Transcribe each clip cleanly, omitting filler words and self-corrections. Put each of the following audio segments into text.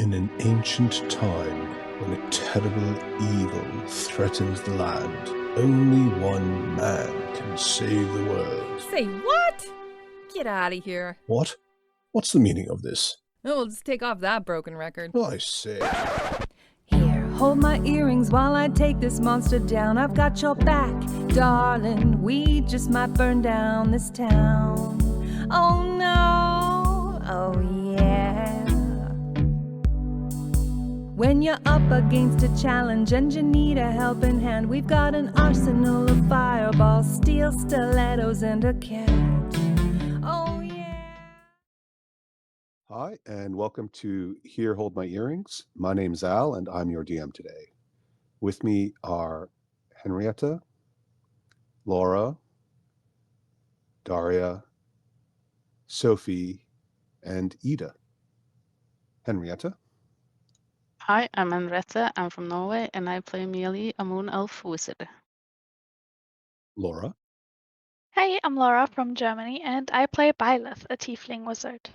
In an ancient time, when a terrible evil threatens the land, only one man can save the world. Say what? Get out of here. What? What's the meaning of this? Oh, we'll just take off that broken record. I say. Here, hold my earrings while I take this monster down. I've got your back, darling. We just might burn down this town. Oh no, oh yeah. When you're up against a challenge and you need a helping hand, we've got an arsenal of fireballs, steel stilettos, and a cat. Oh yeah. Hi, and welcome to Here Hold My Earrings. My name's Al, and I'm your DM today. With me are Henrietta, Laura, Daria, Sophie, and Ida. Henrietta? Hi, I'm Henriette. I'm from Norway, and I play Mealy, a moon elf wizard. Laura? Hey, I'm Laura from Germany, and I play Byleth, a tiefling wizard.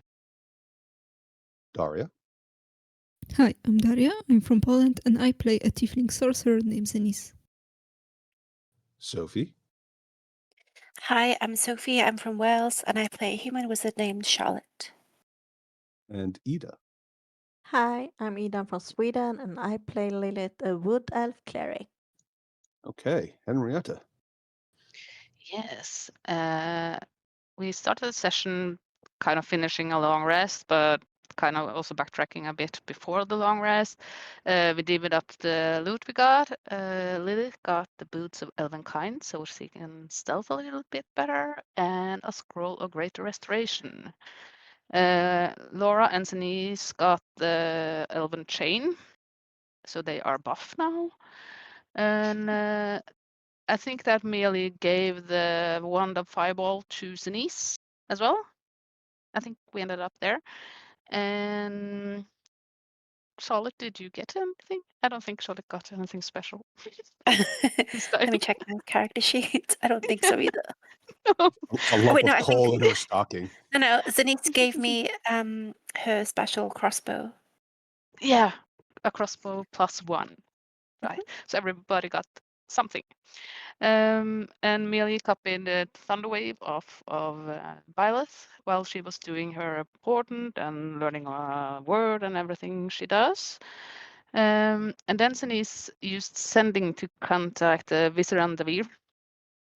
Daria? Hi, I'm Daria. I'm from Poland, and I play a tiefling sorcerer named Zenis. Sophie? Hi, I'm Sophie. I'm from Wales, and I play a human wizard named Charlotte. And Ida? Hi, I'm Ida from Sweden, and I play Lilith, a wood elf cleric. Okay, Henrietta. Yes, we started the session kind of finishing a long rest, but kind of also backtracking a bit before the long rest. We divvied up the loot we got. Lilith got the boots of elvenkind, so she can stealth a little bit better, and a scroll of greater restoration. Laura and Denise got the elven chain, so they are buff now. And I think that Mealy gave the wand of fireball to Denise as well. I think we ended up there. And Charlotte, did you get anything? I don't think Charlotte got anything special. Let me check my character sheet. I don't think so either. A lump wait, no, of I coal think- in her stocking. No, Zenith gave me her special crossbow. Yeah, a crossbow +1. Right. So everybody got something. And Mealy copied the Thunderwave of Byleth while she was doing her important and learning a word and everything she does. And then Denise used sending to contact Visirandavir.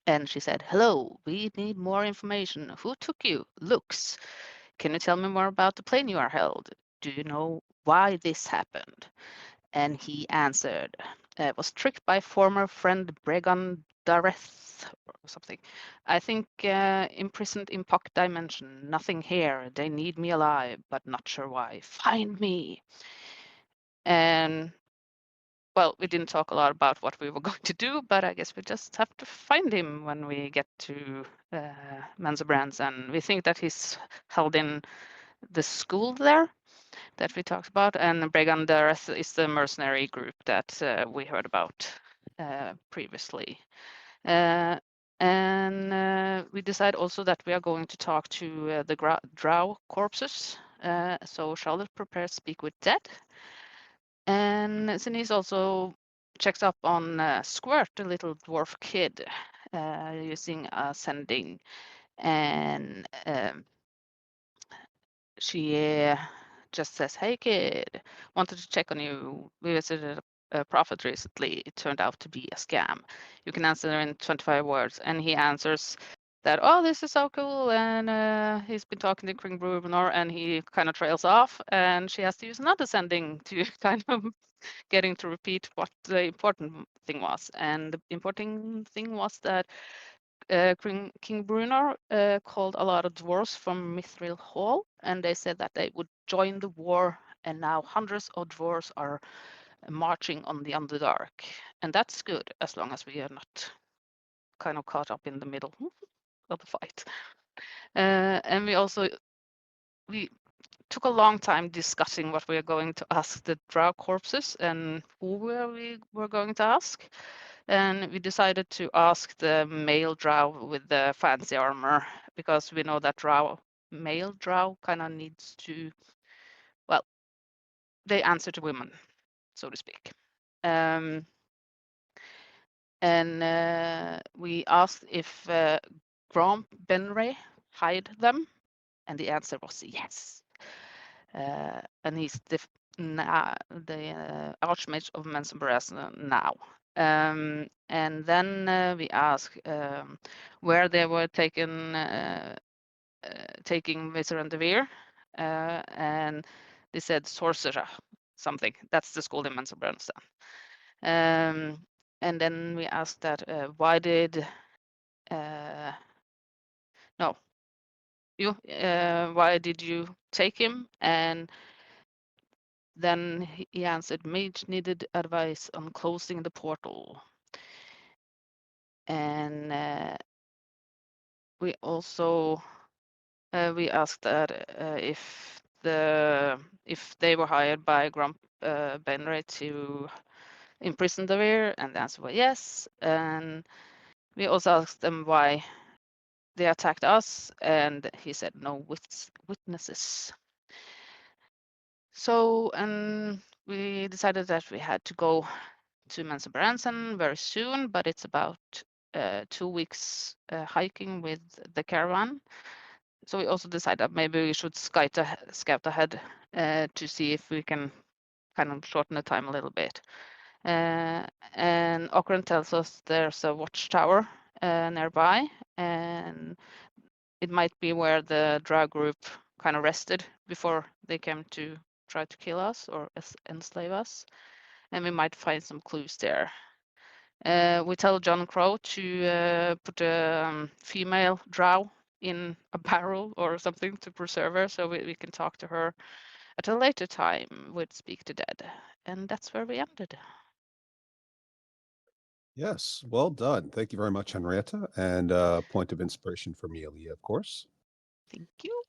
And she said, "Hello, we need more information. Who took you? Looks. Can you tell me more about the plane you are held? Do you know why this happened?" And he answered, "Was tricked by former friend Bregan Dareth or something. I think imprisoned in pocket dimension. Nothing here. They need me alive, but not sure why. Find me." And well, we didn't talk a lot about what we were going to do, but I guess we just have to find him when we get to Manzabrands. And we think that he's held in the school there that we talked about, and Bregan Dareth is the mercenary group that we heard about previously. And we decide also that we are going to talk to the drow corpses. So Charlotte prepares Speak with Dead. And Denise also checks up on Squirt, the little dwarf kid, using sending. And she just says, "Hey kid, wanted to check on you. We visited a prophet recently. It turned out to be a scam. You can answer in 25 words." And he answers that, "Oh, this is so cool." And he's been talking to King Brubenor, and he kind of trails off. And she has to use another sending to kind of getting to repeat what the important thing was. And the important thing was that King Brunar called a lot of dwarves from Mithril Hall, and they said that they would join the war, and now hundreds of dwarves are marching on the Underdark. And that's good, as long as we are not kind of caught up in the middle of the fight. And we took a long time discussing what we are going to ask the drow corpses and who we were going to ask. And we decided to ask the male drow with the fancy armor, because we know that male drow kind of needs to, well, they answer to women, so to speak. And we asked if Graham Benray hired them, and the answer was yes. And he's the archmage of Mensenberez now. And then we asked where they were taking Visser and Devere, and they said sorcerer something. That's the school in Mensenberez. And then we asked that why did why did you take him? And then he answered, mage needed advice on closing the portal. And we also we asked that if they were hired by Grump Benray to imprison the Veer, and the answer was yes. And we also asked them why they attacked us, and he said no witnesses. So, and we decided that we had to go to Mensenberez very soon, but it's about 2 weeks hiking with the caravan. So we also decided that maybe we should scout ahead to see if we can kind of shorten the time a little bit. And Okran tells us there's a watchtower nearby, and it might be where the drag group kind of rested before they came to try to kill us or enslave us, and we might find some clues there. We tell John Crow to put a female drow in a barrel or something to preserve her, so we can talk to her at a later time with Speak the Dead. And that's where we ended. Yes, well done. Thank you very much, Henrietta. And point of inspiration for me, Aaliyah, of course. Thank you.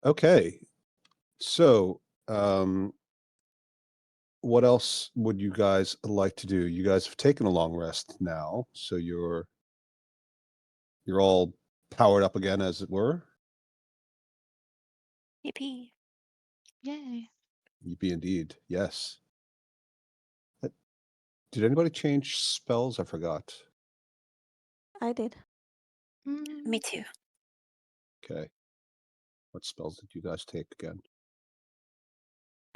Okay, so what else would you guys like to do? You guys have taken a long rest now, so you're all powered up again, as it were. Yippee. Yay. Yippee indeed, yes. Did anybody change spells? I forgot. I did. Me too. Okay. What spells did you guys take again?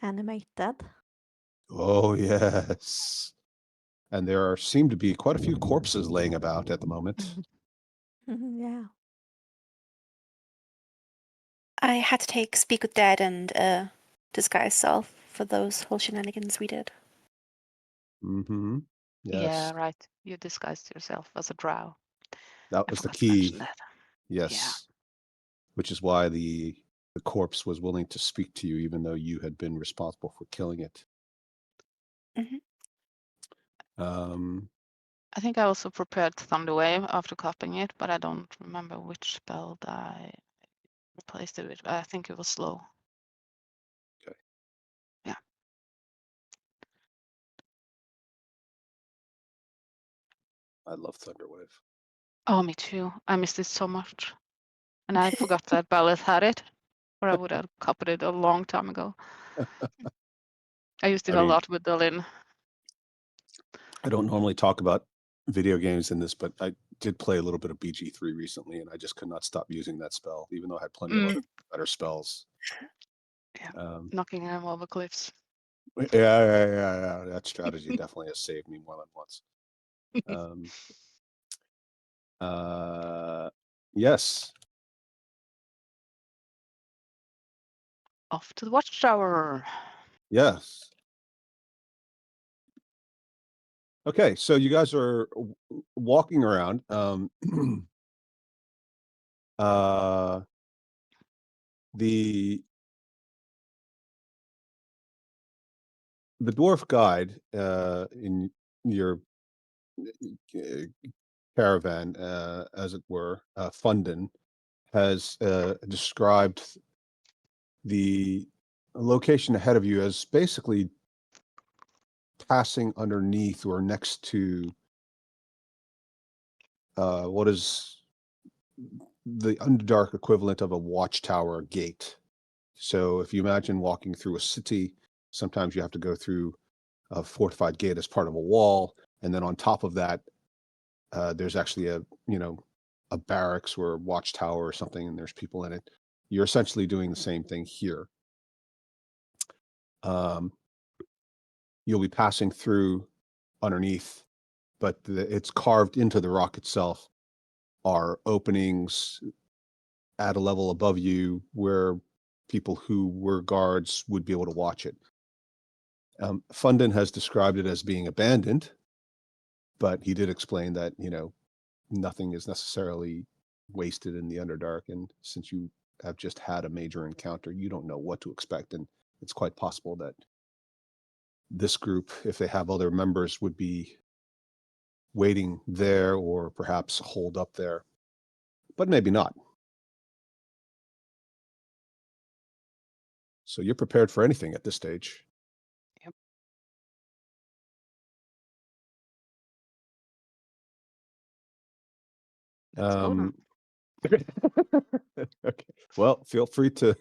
Animate dead. Oh, yes. And there seem to be quite a few corpses laying about at the moment. Yeah. I had to take Speak with Dead and Disguise Self for those whole shenanigans we did. Mm-hmm. Yes. Yeah, right. You disguised yourself as a drow. That I was the forgot to mention key. that. Yes. Yeah. Which is why the corpse was willing to speak to you, even though you had been responsible for killing it. I think I also prepared Thunderwave after copying it, but I don't remember which spell that I replaced it with. I think it was slow. Okay. Yeah. I love Thunderwave. Oh, me too. I missed it so much. And I forgot that Ballad had it, or I would have copied it a long time ago. I used it a lot with Berlin. I don't normally talk about video games in this, but I did play a little bit of BG3 recently, and I just could not stop using that spell, even though I had plenty of other better spells. Yeah, knocking them over cliffs. Yeah. That strategy definitely has saved me more than once. Yes. Off to the watchtower. Yes. Okay, so you guys are walking around. The dwarf guide in your caravan, as it were, Fundin, has described the location ahead of you as basically passing underneath or next to what is the Underdark equivalent of a watchtower gate. So if you imagine walking through a city, sometimes you have to go through a fortified gate as part of a wall, and then on top of that, there's actually a a barracks or a watchtower or something, and there's people in it. You're essentially doing the same thing here. You'll be passing through underneath, but it's carved into the rock itself are openings at a level above you where people who were guards would be able to watch it. Fundin has described it as being abandoned, but he did explain that, nothing is necessarily wasted in the Underdark. And since you have just had a major encounter, you don't know what to expect. And it's quite possible that this group, if they have other members, would be waiting there or perhaps holed up there, but maybe not. So you're prepared for anything at this stage. Yep. Let's go then. Okay. Well, feel free to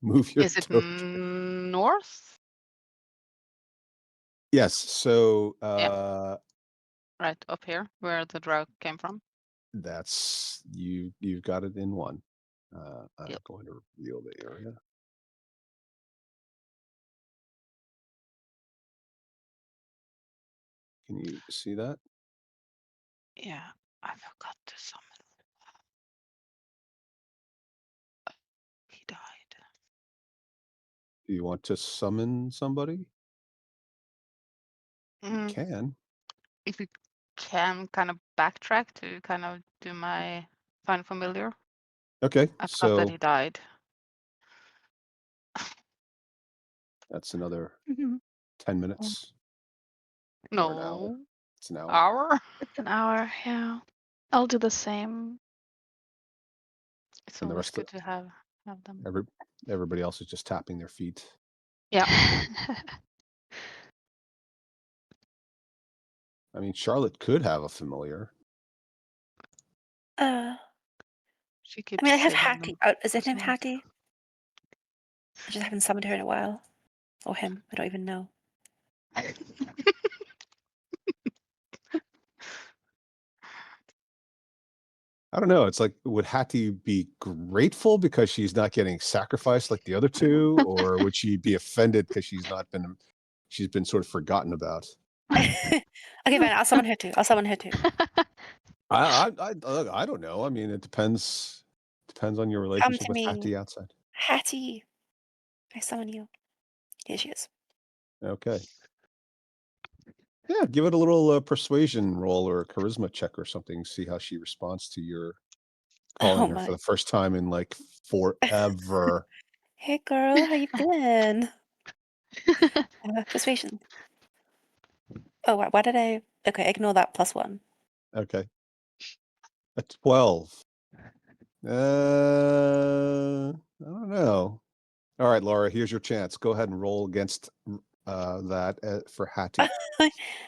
move your Is it token. north? Yes. So Right up here, where the drug came from. that's you've got it in one. I'm Yep. going to reveal the area. Can you see that? Yeah, I forgot to summon. He died. Do you want to summon somebody? You Mm, can. if we can kind of backtrack to kind of do my find familiar. Okay. I forgot that So he died. that's another Mhm. 10 minutes or an hour. No, It's an hour. hour. It's an hour, yeah. I'll do the same. It's And the always rest of good to have them. everybody else is just tapping their feet. Yeah. I mean, Charlotte could have a familiar. She I keeps mean, I have saving Hattie. them. Is it for him, some reason. Hattie? I just haven't summoned her in a while. Or him. I don't even know. I don't know. It's like, would Hattie be grateful because she's not getting sacrificed like the other two, or would she be offended because she's been sort of forgotten about? Okay, fine. I'll summon her too. I don't know. I mean, it depends on your Come relationship to with me. Hattie outside. Hattie. I summon you. Here she is. Okay. Yeah, give it a little persuasion roll or a charisma check or something. See how she responds to your calling her my. for the first time in like forever. Hey girl, how you been? Persuasion. Oh, why did I? Okay, ignore that +1. Okay. A 12. I don't know. All right, Laura, here's your chance. Go ahead and roll against that for Hattie.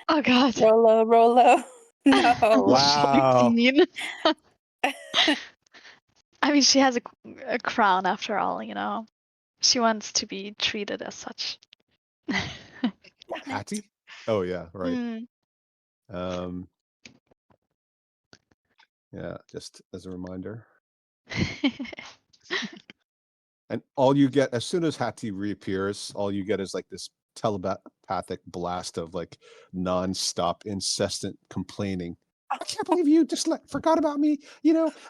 Oh god. Rolo. No. Wow. 16. I mean, she has a crown after all, you know. She wants to be treated as such. Damn it. Hattie? Oh yeah, right. Mm. Yeah, just as a reminder. And all you get, as soon as Hattie reappears, all you get is like this telepathic blast of like non-stop incessant complaining. I can't believe you just forgot about me.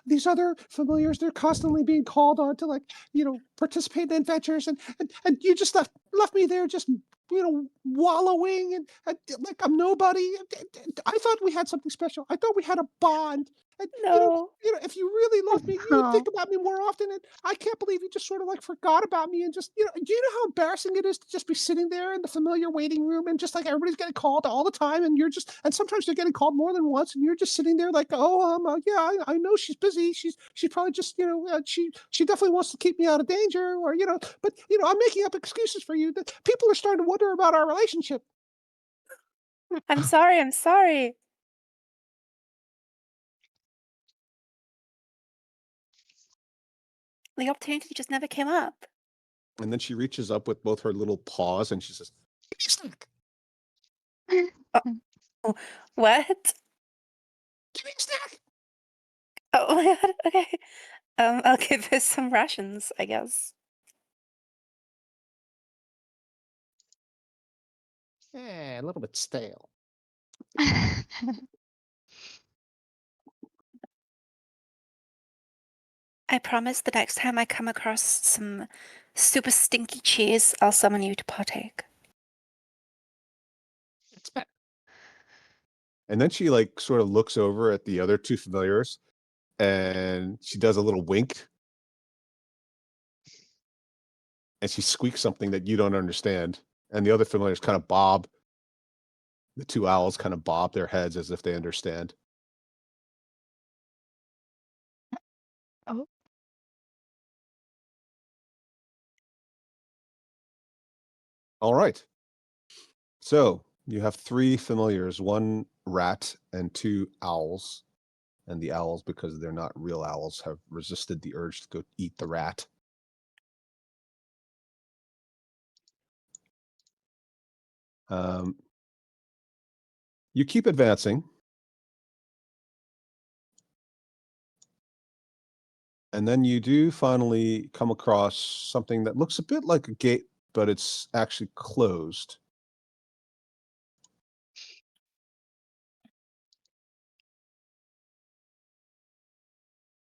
These other familiars, they're constantly being called on to participate in adventures, and you just left me there just wallowing and like I'm nobody. I thought we had something special. I thought we had a bond. And No. if you really loved me, you would think about me more often. And I can't believe you just sort of like forgot about me and just, do you know how embarrassing it is to just be sitting there in the familiar waiting room and just like everybody's getting called all the time, and and sometimes they're getting called more than once, and you're just sitting there like, oh, yeah, I know she's busy. She's probably just, she definitely wants to keep me out of danger, or, but I'm making up excuses for you. That people are starting to wonder about our relationship. I'm sorry. The opportunity just never came up. And then she reaches up with both her little paws and she says, "Give me a snack. What? Give me a snack." Oh my god. Okay. I'll give her some rations, I guess. A little bit stale. I promise the next time I come across some super stinky cheese, I'll summon you to partake. It's bad. And then she like sort of looks over at the other two familiars and she does a little wink. And she squeaks something that you don't understand. And the other familiars kind of bob. The two owls kind of bob their heads as if they understand. Oh. All right. So you have 3 familiars, 1 rat and 2 owls. And the owls, because they're not real owls, have resisted the urge to go eat the rat. You keep advancing. And then you do finally come across something that looks a bit like a gate, but it's actually closed.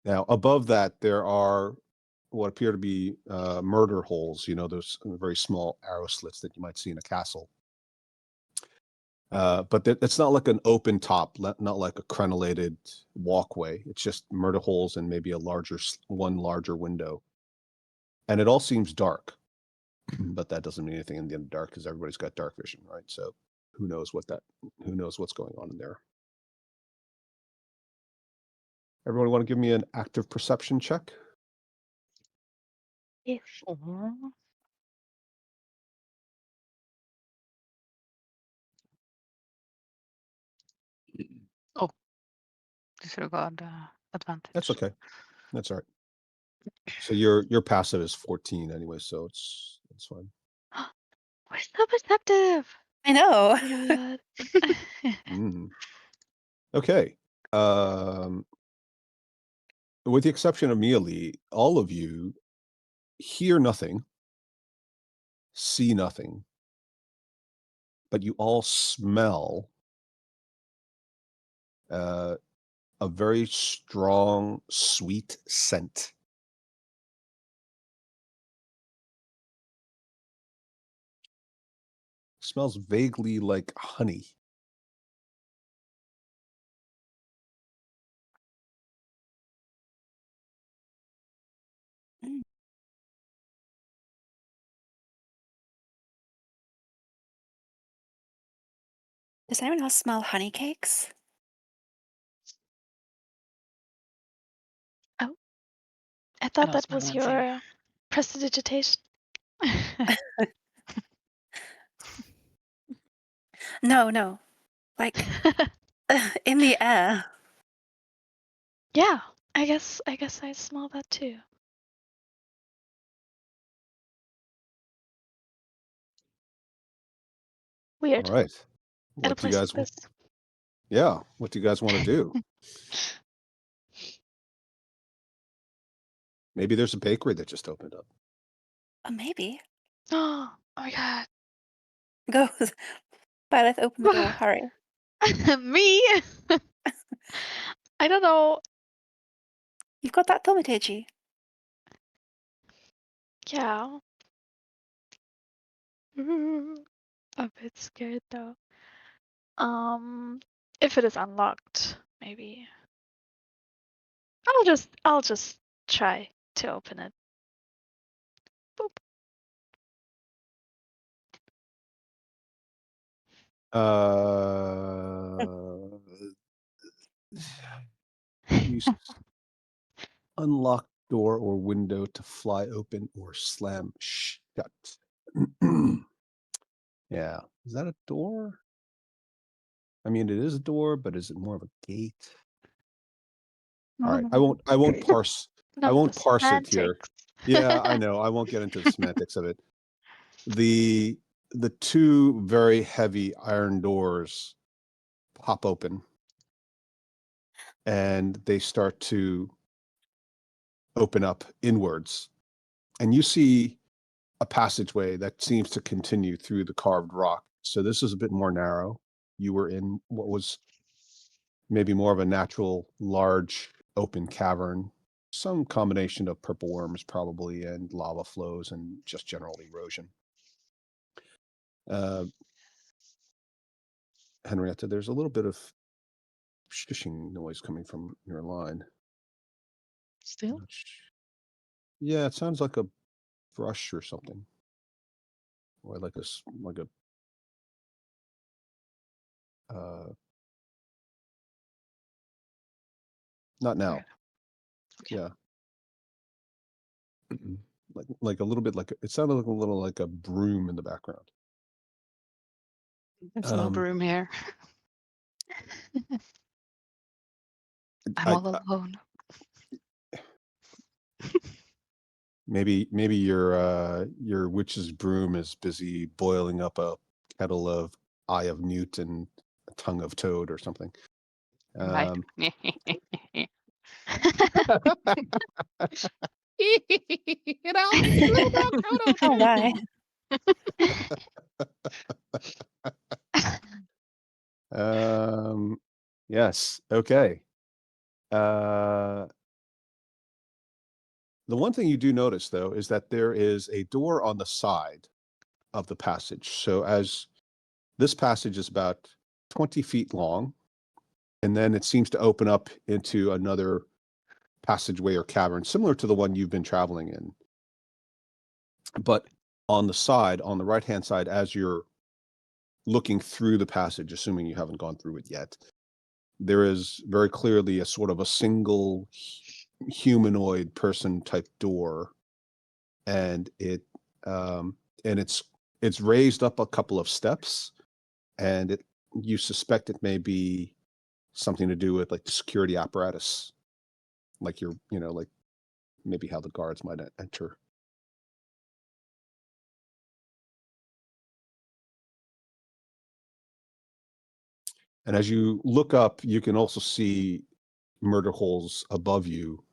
Now, above that, there are what appear to be murder holes, you know, those very small arrow slits that you might see in a castle. But it's not like an open top, not like a crenellated walkway. It's just murder holes and maybe one larger window. And it all seems dark, but that doesn't mean anything in the dark because everybody's got dark vision, right? So who knows what's going on in there. Everyone want to give me an active perception check? Yeah, sure. Oh, disregard advantage. That's okay. That's all right. So your passive is 14 anyway, so it's fine. We're so perceptive. I know. Oh my god. Mm. Okay. With the exception of Mealy, all of you hear nothing, see nothing, but you all smell a very strong, sweet scent. Smells vaguely like honey. Mm. Does anyone else smell honey cakes? Oh. I thought don't that smell was anything. your prestidigitation. No. Like in the air. Yeah, I guess I smell that too. Weird. All right. At a What do you place guys like this. Yeah, what do you guys want to do? Maybe there's a bakery that just opened up. Maybe. Oh my god. Go. Violet, open the door. Hurry. Me? I don't know. You've got that thaumaturgy. Yeah. A bit scared though. If it is unlocked, maybe. I'll just try to open it. Boop. Use unlock door or window to fly open or slam shut. Yeah, is that a door? I mean, it is a door, but is it more of a gate? All right, I won't parse. I Not won't the parse it here. semantics. Yeah, I know. I won't get into the semantics of it. The two very heavy iron doors pop open, and they start to open up inwards, and you see a passageway that seems to continue through the carved rock. So this is a bit more narrow. You were in what was maybe more of a natural, large, open cavern, some combination of purple worms probably, and lava flows and just general erosion. Henrietta, there's a little bit of shushing noise coming from your line. Still? Yeah, it sounds like a brush or something, or like a not now. Right. Okay. Yeah. like a little bit like it sounded like a little like a broom in the background. There's no broom here. I'm I- all alone. Maybe your witch's broom is busy boiling up a kettle of eye of newt and a tongue of toad or something. Right. Oh my. Yes. Okay. The one thing you do notice, though, is that there is a door on the side of the passage. So as this passage is about 20 feet long, and then it seems to open up into another passageway or cavern, similar to the one you've been traveling in. But on the side, on the right-hand side, as you're looking through the passage, assuming you haven't gone through it yet, there is very clearly a sort of a single humanoid person type door, and it's raised up a couple of steps, and you suspect it may be something to do with like the security apparatus, like like maybe how the guards might enter. And as you look up, you can also see murder holes above you.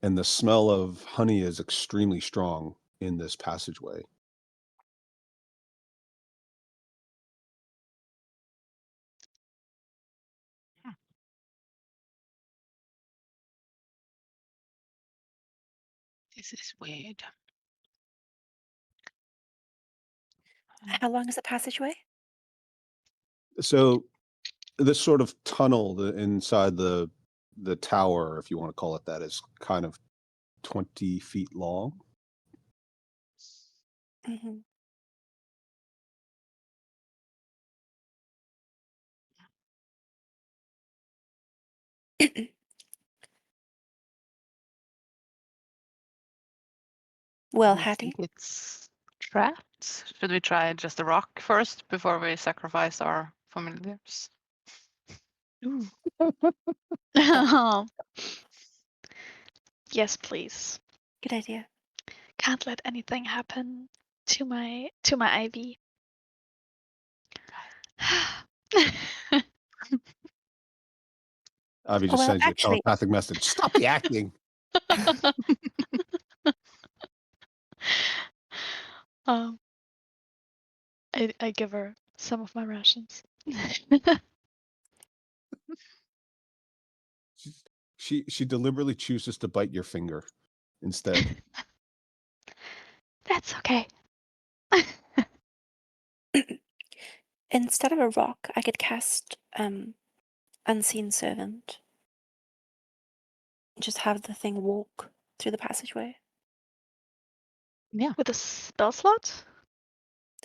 And the smell of honey is extremely strong in this passageway. This is weird. How long is the passageway? So this sort of tunnel inside the tower, if you want to call it that, is kind of 20 feet long. Mm-hmm. Well, I Hattie, think it's trapped. Should we try just the rock first before we sacrifice our familiars? Ooh. Yes, please. good idea. Can't let anything happen to my Ivy. Avi just Well, sends you a actually, telepathic message. Stop the acting. I give her some of my rations. She deliberately chooses to bite your finger instead. That's okay. instead of a rock, I could cast Unseen Servant. Just have the thing walk through the passageway. Yeah. With a spell slot?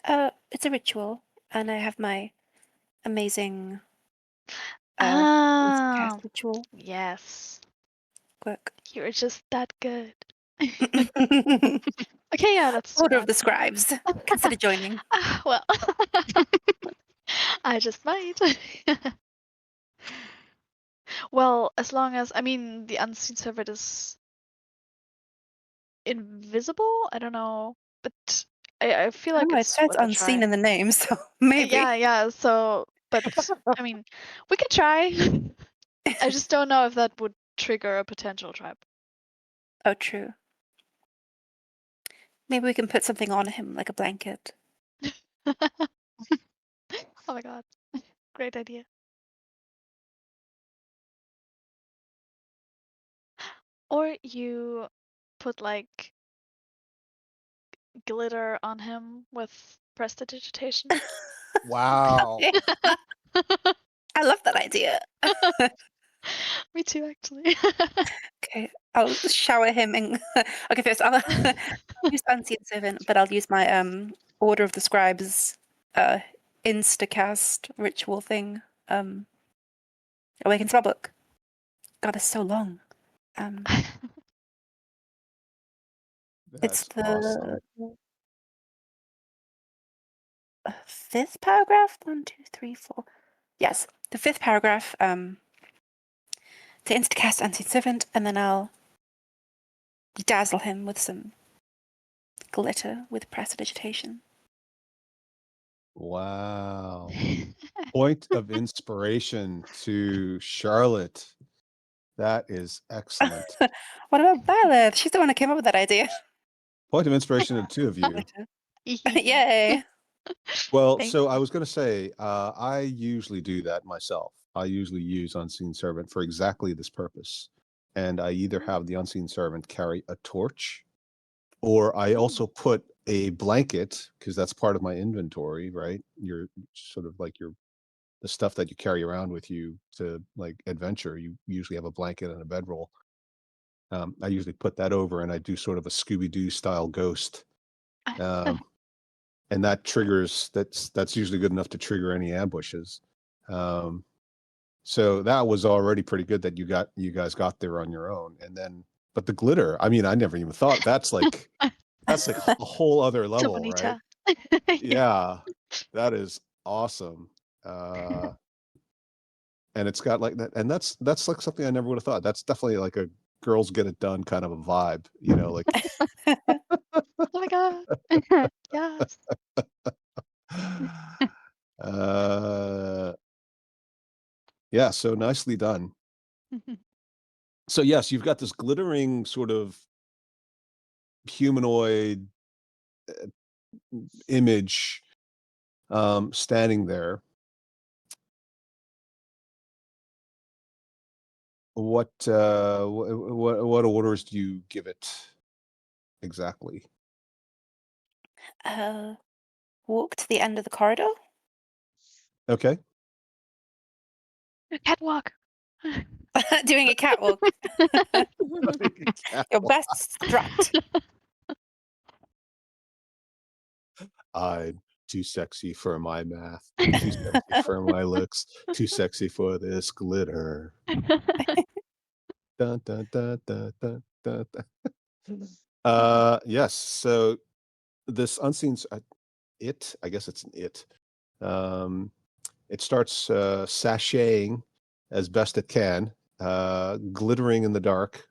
It's a ritual, and I have my amazing Ah, cast ritual yes. work. You're just that good. Okay, yeah, let's do Order of that. the Scribes. Consider joining. Well, I just might. Well, as long as, I mean, the unseen servant is invisible. I don't know, but I feel like Oh, it it's says worth a unseen try. in the name, so maybe. Yeah. So, but I mean, we could try. I just don't know if that would trigger a potential trap. Oh, true. Maybe we can put something on him, like a blanket. Oh my god, great idea. Or you put like glitter on him with prestidigitation. Wow. I love that idea. Me too, actually. Okay, I'll shower him in. Okay, first I'll use Unseen Servant, but I'll use my Order of the Scribes instacast ritual thing. Awaken Spellbook. God, it's so long. It's That's the awesome. fifth paragraph. 1, 2, 3, 4. Yes, the fifth paragraph. To instacast Unseen Servant, and then I'll dazzle him with some glitter with prestidigitation. Wow. Point of inspiration to Charlotte. That is excellent. What about Violet? She's the one who came up with that idea. Point of inspiration to the two of you. Glitter. Yay! Well, Thank so I was going to say, I usually do that myself. I usually use Unseen Servant for exactly this purpose. And I either have the Unseen Servant carry a torch, or I also put a blanket, because that's part of my inventory, right? You're sort of like the stuff that you carry around with you to like adventure. You usually have a blanket and a bedroll. I usually put that over, and I do sort of a Scooby-Doo style ghost. And that triggers, that's usually good enough to trigger any ambushes. So that was already pretty good that you guys got there on your own. And then, but the glitter, I mean, I never even thought that's like a whole other So level, right? bonita. Yeah, that is awesome. And it's got like that, and that's like something I never would have thought. That's definitely like a girls get it done kind of a vibe, like Oh my god. Yes. uh yeah, so nicely done. So yes, you've got this glittering sort of humanoid image standing there. What what orders do you give it exactly? Walk to the end of the corridor. Okay. Catwalk. Doing a catwalk. Your best strut. I'm too sexy for my math, too sexy for my looks, too sexy for this glitter. Dun, dun, dun, dun, dun, dun, dun. Yes. So this unseen I guess it's an it. It starts sashaying as best it can, glittering in the dark.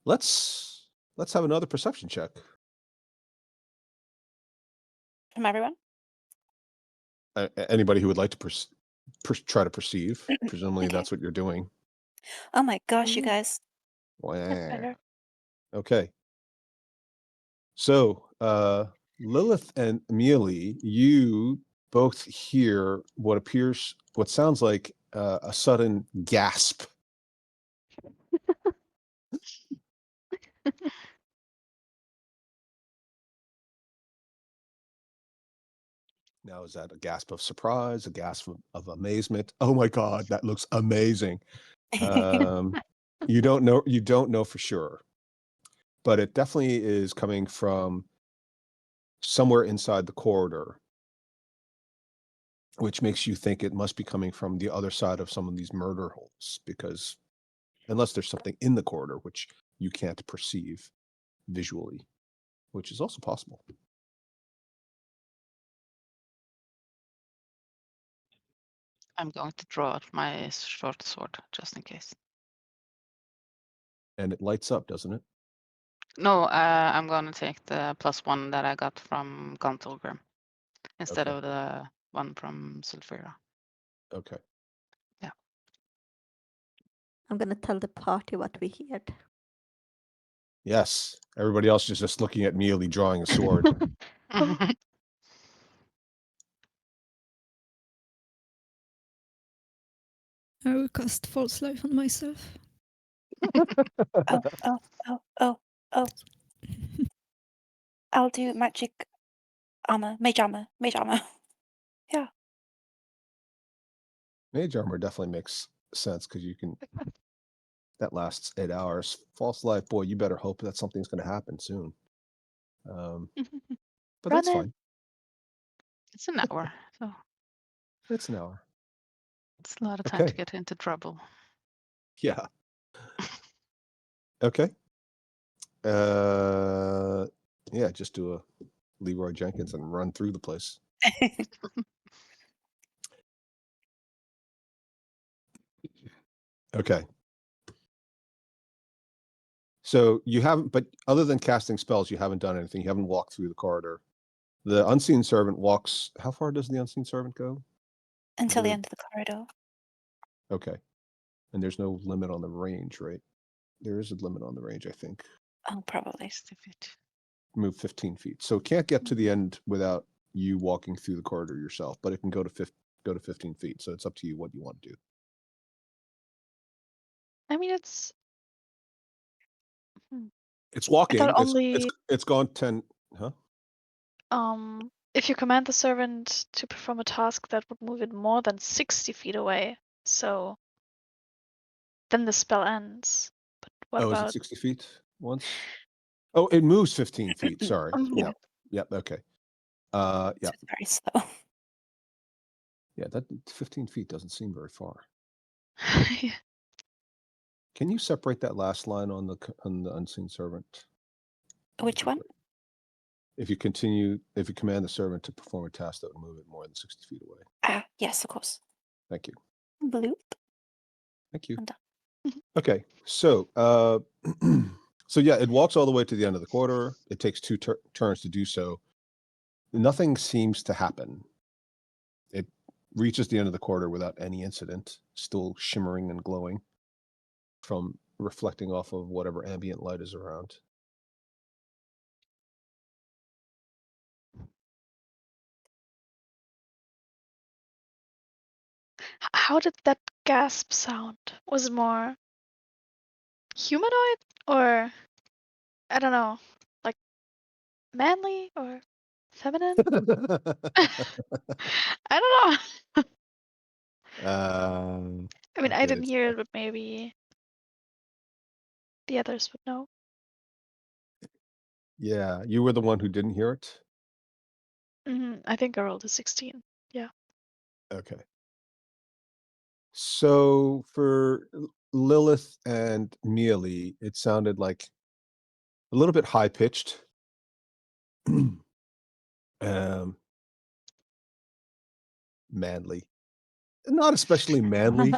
Let's have another perception check. From everyone. Anybody who would like to try to perceive. Presumably Okay. that's what you're doing. Oh my gosh, you Ooh. guys. Wow. Better. Okay. So, Lilith and Amelie, you both hear what sounds like a sudden gasp. Now, is that a gasp of surprise, a gasp of amazement? Oh my God, that looks amazing. You don't know for sure, but it definitely is coming from somewhere inside the corridor, which makes you think it must be coming from the other side of some of these murder holes, because unless there's something in the corridor which you can't perceive visually, which is also possible. I'm going to draw out my short sword just in case. And it lights up, doesn't it? No, I'm gonna take the +1 that I got from Guntolgrim instead Okay. of the one from Sulfura. Okay. I'm gonna tell the party what we heard. Yes. Everybody else is just looking at Mealy drawing a sword. I will cast false life on myself. Oh. I'll do magic armor, mage armor. Yeah. Mage armor definitely makes sense because you can. That lasts 8 hours. False life, boy, you better hope that something's going to happen soon. But that's Run in. fine. It's an hour, so It's an hour. it's a lot of time to Okay. get into trouble. Yeah. Okay. Yeah, just do a Leroy Jenkins and run through the place. Okay. So you haven't, but other than casting spells, you haven't done anything. You haven't walked through the corridor. The unseen servant walks. How far does the unseen servant go? Until the The- end of the corridor. Okay. And there's no limit on the range, right? There is a limit on the range, I think. Oh, probably. 60 feet. Move 15 feet. So it can't get to the end without you walking through the corridor yourself, but it can go to 15 feet. So it's up to you what you want to do. I mean, it's. It's walking. thought only- It's gone 10. Huh? If you command the servant to perform a task that would move it more than 60 feet away, so then the spell ends. But what Is it about 60 feet once? Oh, it moves 15 feet. Sorry. Mhm. Yep. Okay. Yeah. It's very slow. Yeah. That 15 feet doesn't seem very far. Yeah. Can you separate that last line on the unseen servant? Which one? If you command the servant to perform a task that would move it more than 60 feet away. Ah, yes, of course. Thank you. Bloop. Thank you. I'm done. Okay, so so yeah, it walks all the way to the end of the corridor. It takes 2 turns to do so. Nothing seems to happen. It reaches the end of the corridor without any incident, still shimmering and glowing from reflecting off of whatever ambient light is around. How did that gasp sound? Was it more humanoid or I don't know, like manly or feminine? I don't know. I mean, I get didn't it. hear it, but maybe the others would know. Yeah, you were the one who didn't hear it? I think I rolled a 16. Yeah. Okay. So for Lilith and Mealy, it sounded like a little bit high pitched. Manly. Not especially manly.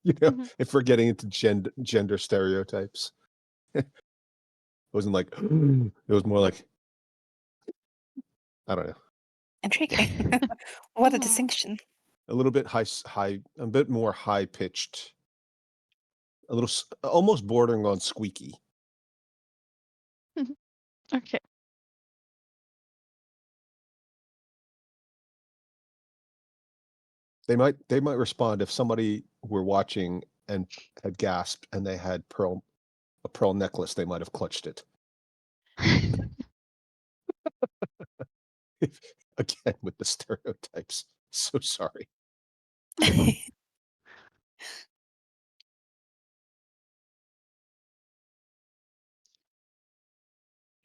If we're getting into gender stereotypes. It wasn't like it was more like I don't know. Intriguing. What a Mhm. distinction. A little bit a bit more high pitched. A little almost bordering on squeaky. Okay. They might respond if somebody were watching and had gasped and they had a pearl necklace, they might have clutched it. Again with the stereotypes. So sorry.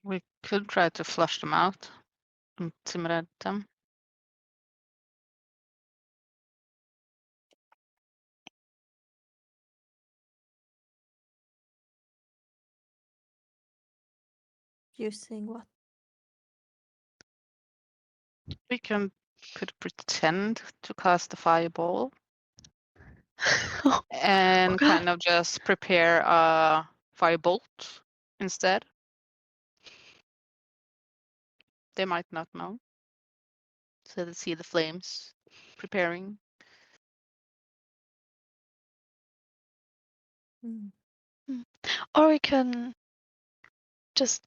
We could try to flush them out, intimidate them. Using what? We could pretend to cast a fireball and God. kind of just prepare a firebolt instead. They might not know. So they see the flames preparing. Mm. Or we can just,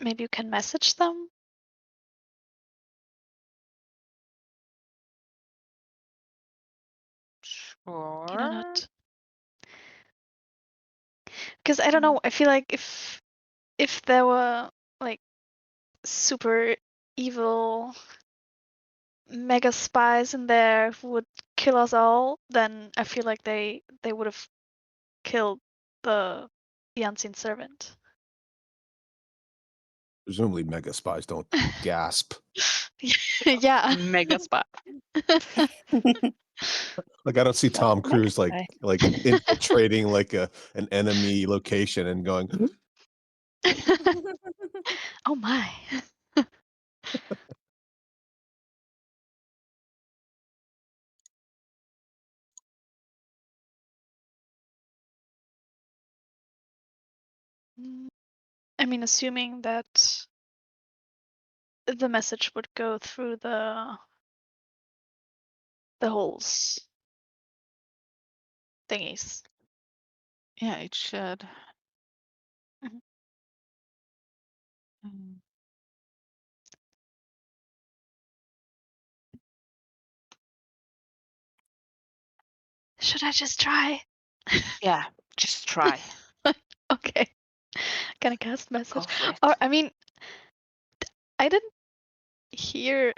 maybe you can message them. Can I Sure. not? Because I don't know, I feel like if there were like super evil mega spies in there who would kill us all, then I feel like they would have killed the unseen servant. Presumably, mega spies don't gasp. Yeah. Mega spy. Like I don't see Tom Mega Cruise spy. like infiltrating like an enemy location and going. Oh my. I mean, assuming that the message would go through the holes thingies. Yeah, it should. Mhm. Mm. Should I just try? Yeah, just try. Okay. Gonna cast message. Go for it. Or I mean, I didn't hear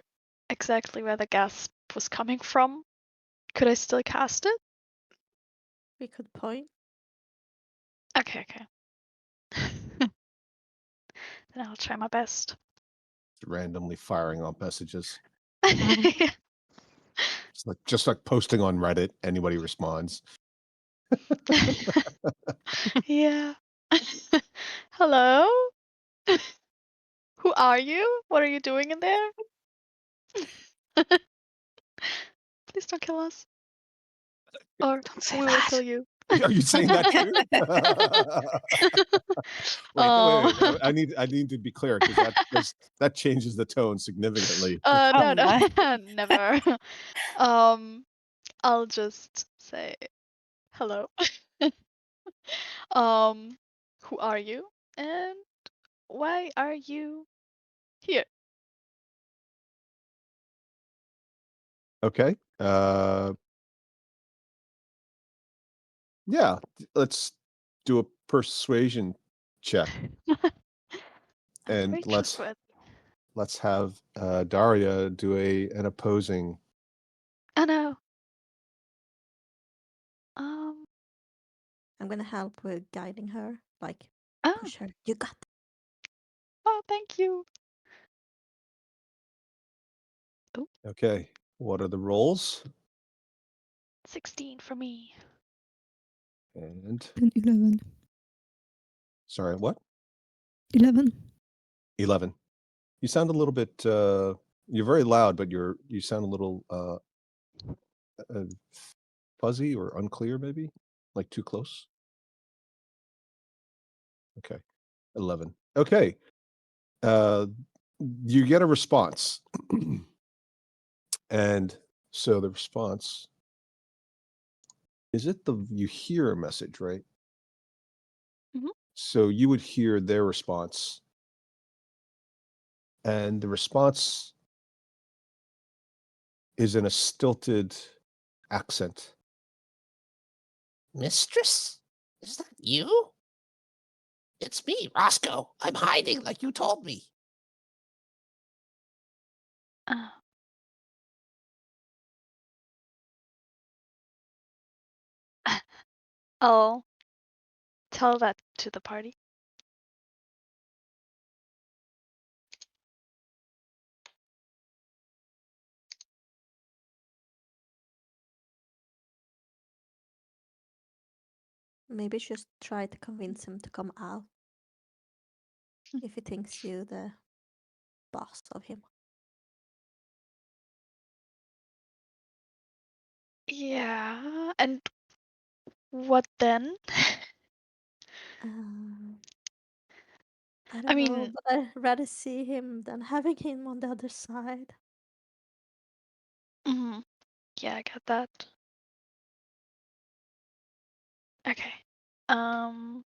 exactly where the gasp was coming from. Could I still cast it? We could point. Okay, okay. Then I'll try my best. Randomly firing off messages. Yeah. Just like posting on Reddit, anybody responds. Yeah. Hello? Who are you? What are you doing in there? Please don't kill us. Or Don't say we will that. kill you. Are you saying that too? Wait. I need to be clear because that changes the tone significantly. No, Oh no, my. never. I'll just say hello. Who are you? And why are you here? Okay. Yeah. Let's do a persuasion check, I'm and very trustworthy. let's have Daria do an opposing. Oh no. I'm gonna help with guiding her. Like, Oh, push her. You got it. oh, thank you. Okay. What are the rolls? 16 for me. And And 11. sorry, what? 11. 11. You sound a little bit. You're very loud, but you sound a little fuzzy or unclear, maybe, like too close. Okay. 11. Okay. You get a response. And so the response is you hear a message, right? Mhm. So you would hear their response. And the response is in a stilted accent. Mistress? Is that you? It's me, Rosko. I'm hiding like you told me. Uh, I'll tell that to the party. Maybe just try to convince him to come out. If he thinks you the boss of him. Yeah, and what then? I don't I know, mean, but I'd rather see him than having him on the other side. mhm, yeah, I get that. Okay. Um,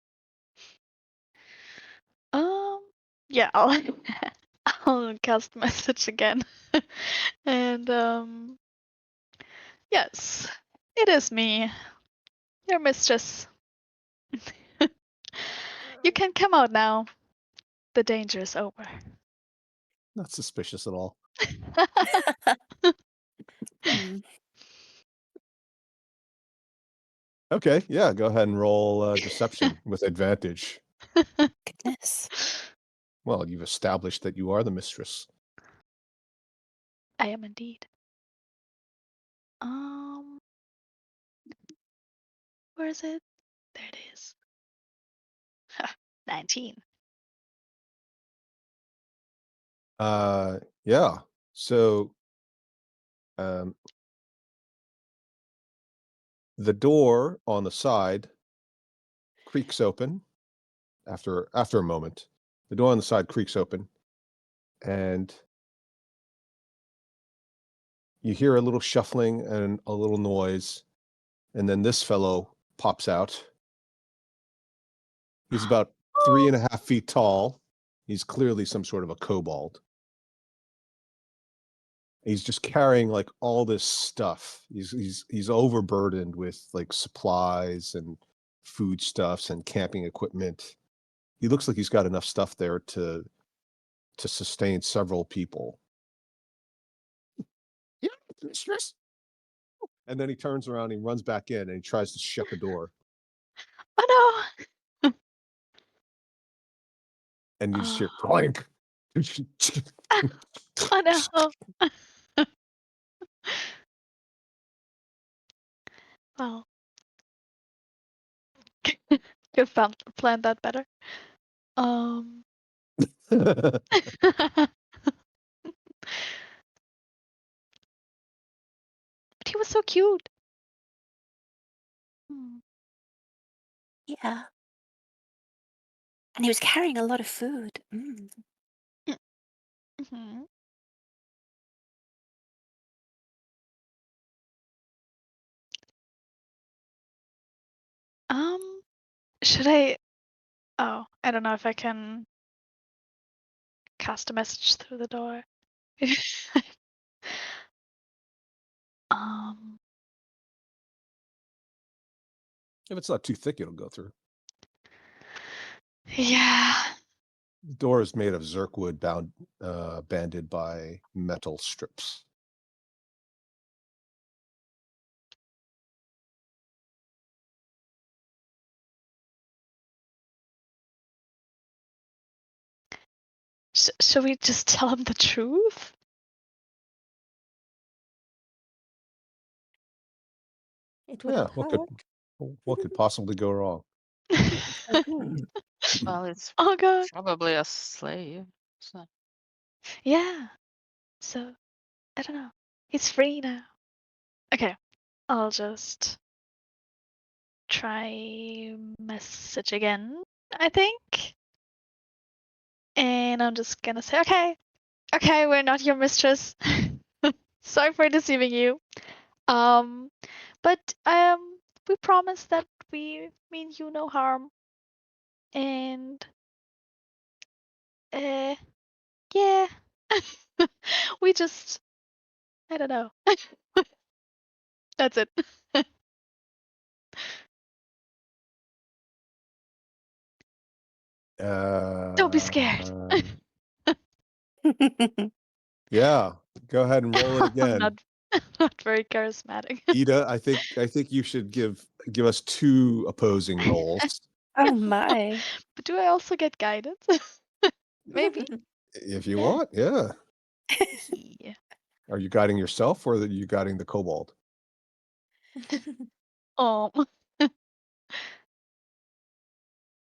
yeah, I'll I'll cast message again. And yes, it is me, your mistress. You can come out now. The danger is over. Not suspicious at all. Hmm. Okay, yeah, go ahead and roll deception with advantage. Goodness. Well, you've established that you are the mistress. I am indeed. Um, where is it? There it is. 19. Yeah. So um, the door on the side creaks open after a moment. The door on the side creaks open, and you hear a little shuffling and a little noise, and then this fellow pops out. He's about 3.5 feet tall. He's clearly some sort of a kobold. He's just carrying like all this stuff. He's overburdened with like supplies and foodstuffs and camping equipment. He looks like he's got enough stuff there to sustain several people. Yeah, mistress. And then he turns around, he runs back in, and he tries to shut the door. Oh no! And you just hear Oh, clank. oh no! Well, you planned that better. But he was so cute. Hmm. Yeah. And he was carrying a lot of food. Mm. Mhm. Um, should I? Oh, I don't know if I can cast a message through the door. um, If it's not too thick, it'll go through. yeah. The door is made of zirkwood banded by metal strips. Should we just tell him the truth? It Yeah, wouldn't hurt. what could possibly go wrong? Agreed. Well, it's Oh god. probably a slave. So. Yeah. So, I don't know. He's free now. Okay. I'll just try message again, I think. And I'm just gonna say, okay, we're not your mistress. Sorry for deceiving you. But we promise that we mean you no harm. And yeah. We just, I don't know. That's it. Don't be scared. Yeah, go ahead and roll it I'm again. not very charismatic. Ida, I think you should give us 2 opposing rolls. Oh my. But do I also get guidance? Maybe. If you Yeah. want, yeah. Yeah. Are you guiding yourself or are you guiding the kobold? Um,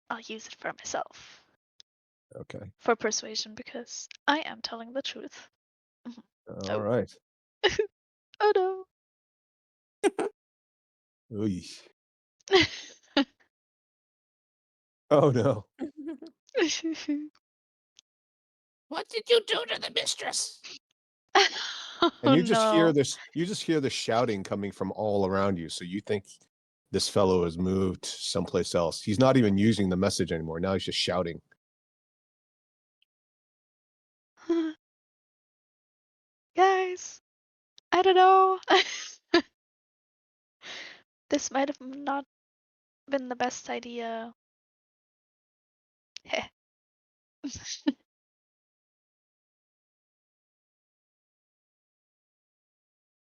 I'll use it for myself. Okay. For persuasion, because I am telling the truth. All right. Oh no. Oy. Oh no. What did you do to the mistress? And Oh you just hear no. this, you just hear the shouting coming from all around you. So you think this fellow has moved someplace else. He's not even using the message anymore. Now he's just shouting. Guys, I don't know. This might have not been the best idea. Heh.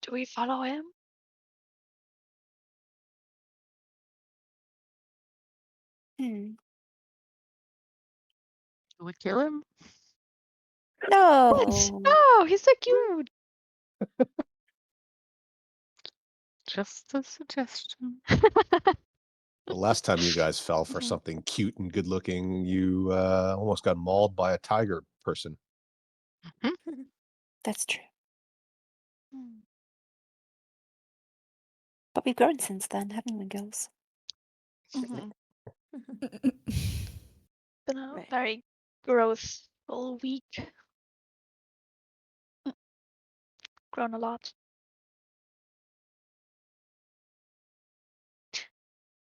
Do we follow him? Hmm. Do we kill him? No. What? Oh, he's so cute. Just a suggestion. The last time you guys fell for something cute and good looking, you almost got mauled by a tiger person. That's true. Hmm. But we've grown since then, haven't we, girls? Mhm. Been a Right. very growthful week. Grown a lot.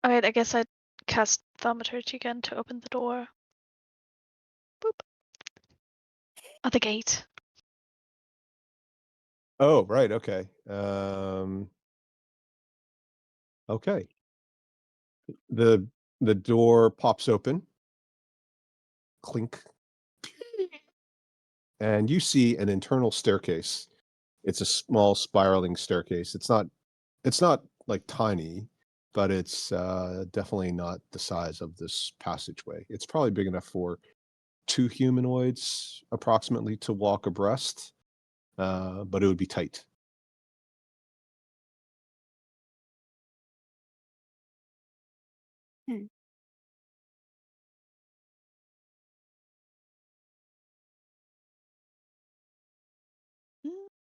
Alright, I guess I'd cast Thaumaturgy again to open the door. Boop. Oh, the gate. Oh, right. Okay. Okay. The door pops open. Clink. And you see an internal staircase. It's a small spiraling staircase. It's not like tiny, but it's definitely not the size of this passageway. It's probably big enough for 2 humanoids approximately to walk abreast, but it would be tight. Hmm.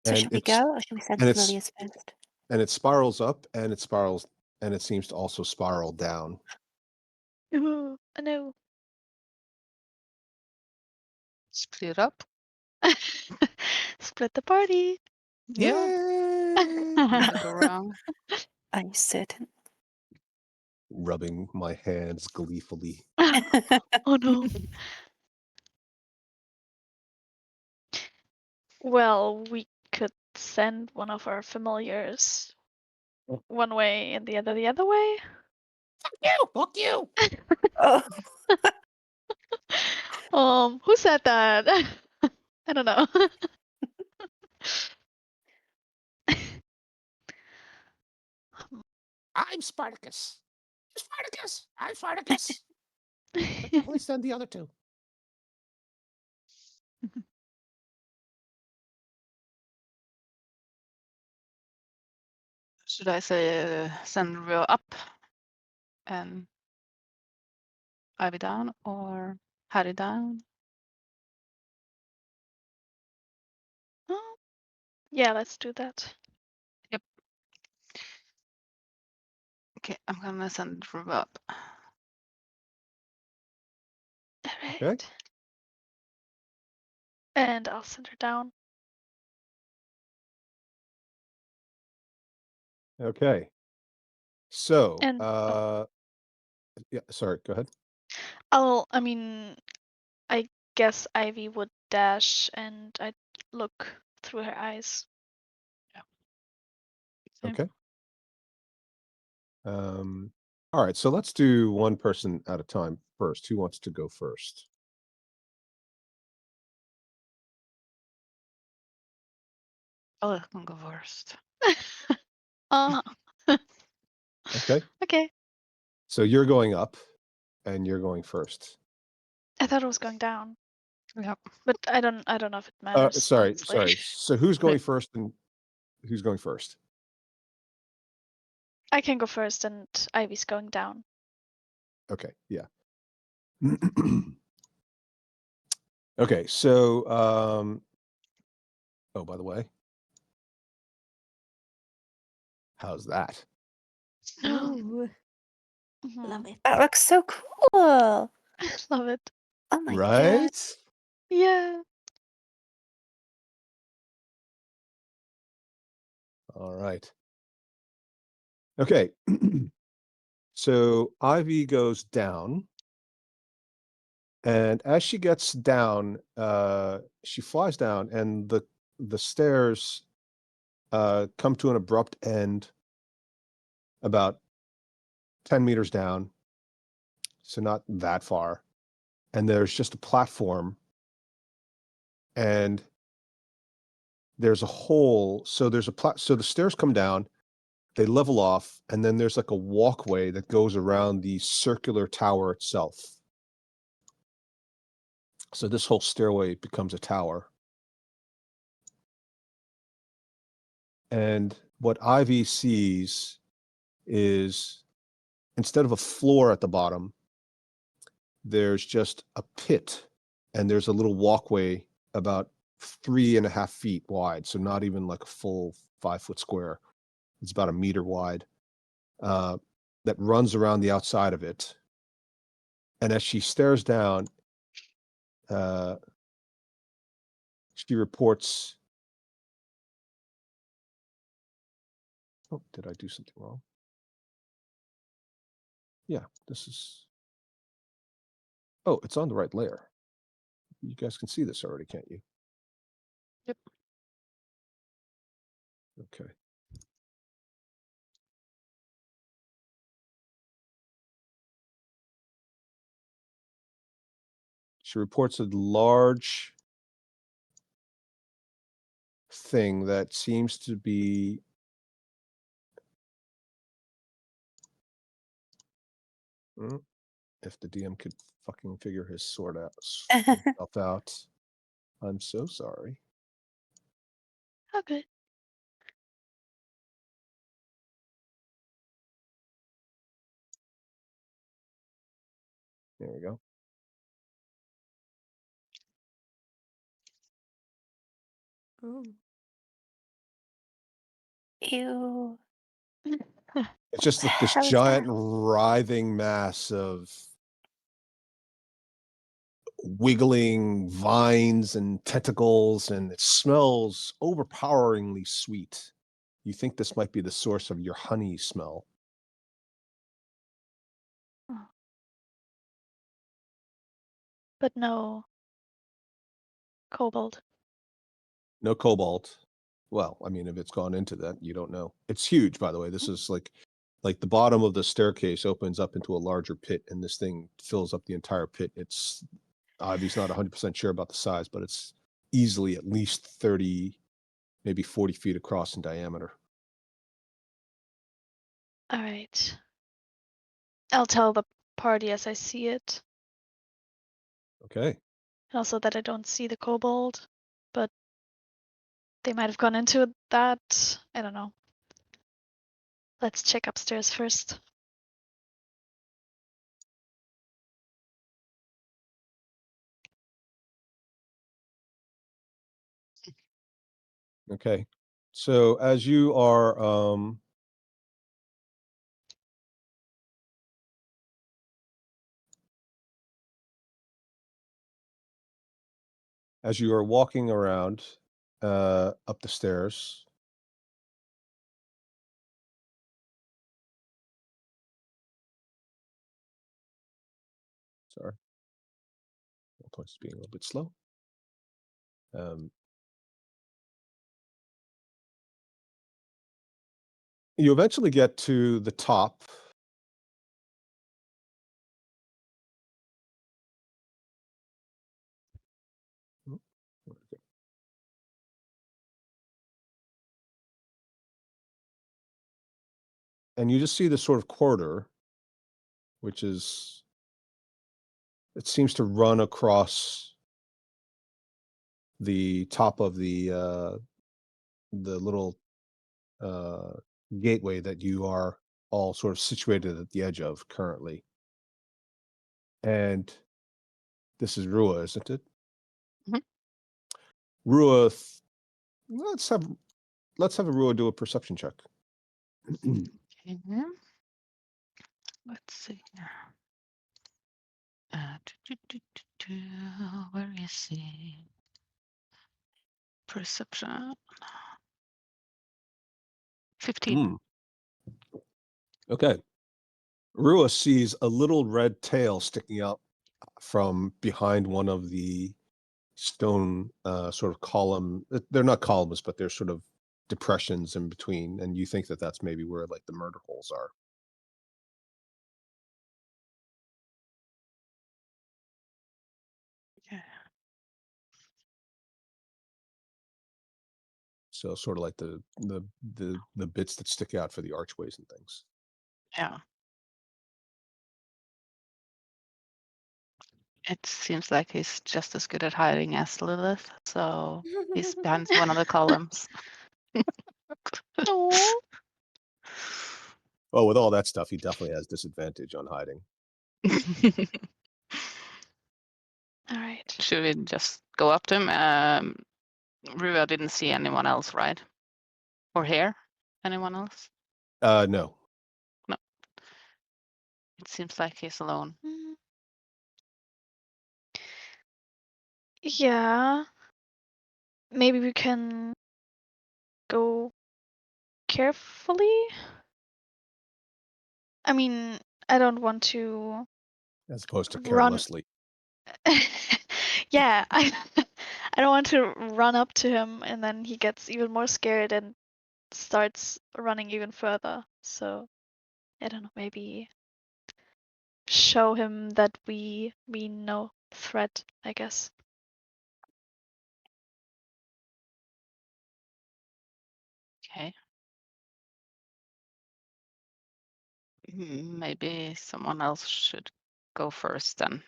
So And should we it's go or should we send and it's familiars first? and it spirals up and it seems to also spiral down. Ooh, I know. Split up. Split the party. Yeah. Yay! Never go wrong. Are you certain? Rubbing my hands gleefully. Oh no. Well, we could send one of our familiars one way and the other way. Fuck you! Oh, Who said that? I don't know. I'm Spartacus. Spartacus! I'm Spartacus. But definitely send the other two. Should I say send Rio up and Ivy down or Harry down? Oh, yeah, let's do that. Yep. Okay, I'm gonna send Rio up. Alright. Okay. And I'll send her down. Okay. So, And yeah, sorry, go ahead. I mean, I guess Ivy would dash and I'd look through her eyes. Same. Okay. All right, so let's do one person at a time first. Who wants to go first? Oh, I can go first. Uh, Okay. okay. So you're going up and you're going first. I thought it was going down, Yep. but I don't know if it matters. Sorry. Honestly. So who's going first and who's going first? I can go first and Ivy's going down. Okay, yeah. Okay, so oh, by the way, how's that? Ooh. Love it. That looks so cool. Love it. Oh my god. Right? Yeah. All right. Okay. So Ivy goes down. And as she gets down, she flies down, and the stairs come to an abrupt end about 10 meters down, so not that far. And there's just a platform, and there's a hole. So there's so the stairs come down, they level off, and then there's like a walkway that goes around the circular tower itself. So this whole stairway becomes a tower. And what Ivy sees is, instead of a floor at the bottom, there's just a pit, and there's a little walkway about 3.5 feet wide. So not even like a full 5-foot square. It's about a meter wide, that runs around the outside of it. And as she stares down, she reports, oh, did I do something wrong? Yeah, this is, oh, it's on the right layer. You guys can see this already, can't you? Yep. Okay. She reports a large thing that seems to be if the DM could fucking figure his sword out himself out. I'm so sorry. Okay. There we go. Ooh. Ew. It's just like this How is giant that? writhing mass of wiggling vines and tentacles, and it smells overpoweringly sweet. You think this might be the source of your honey smell. But no kobold. No cobalt. Well, I mean, if it's gone into that, you don't know. It's huge, by the way. This is like the bottom of the staircase opens up into a larger pit, and this thing fills up the entire pit. It's Ivy's not 100% sure about the size, but it's easily at least 30, maybe 40 feet across in diameter. All right. I'll tell the party as I see it. Okay. And also that I don't see the kobold, but they might have gone into that. I don't know. Let's check upstairs first. Okay. So as you are walking around up the stairs, sorry, it's being a little bit slow. You eventually get to the top. And you just see this sort of corridor, which is, it seems to run across the top of the little gateway that you are all sort of situated at the edge of currently. And this is Rua, isn't it? Mhm. Rua, let's have a Rua do a perception check. Okay. Let's see. Where is he? Perception. 15. Hmm. Okay. Rua sees a little red tail sticking out from behind one of the stone sort of column. They're not columns, but they're sort of depressions in between, and you think that that's maybe where like the murder holes are. Yeah. So sort of like the bits that stick out for the archways and things. Yeah. It seems like he's just as good at hiding as Lilith, so he's behind one of the columns. Oh. Oh, with all that stuff, he definitely has disadvantage on hiding. All right. Should we just go up to him? Rua didn't see anyone else, right? Or hear anyone else? No. No. It seems like he's alone. Mm. Yeah. Maybe we can go carefully. I mean, I don't want to As opposed to run. carelessly. Yeah, I don't want to run up to him and then he gets even more scared and starts running even further. So I don't know, maybe show him that we mean no threat, I guess. Okay. Maybe someone else should go first then.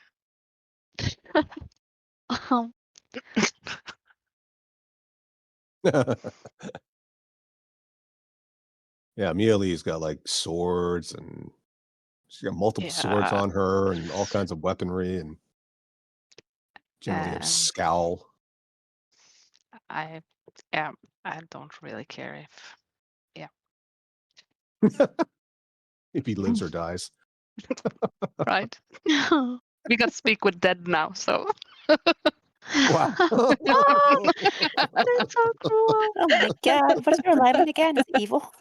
Yeah, Mieli's got like swords and she's got multiple swords on her and all kinds of weaponry and generally a scowl. I don't really care if If he lives or dies. right. We got to speak with dead now, so Wow. Oh, that's so cruel. Oh my god, what's your alignment again? Is it evil?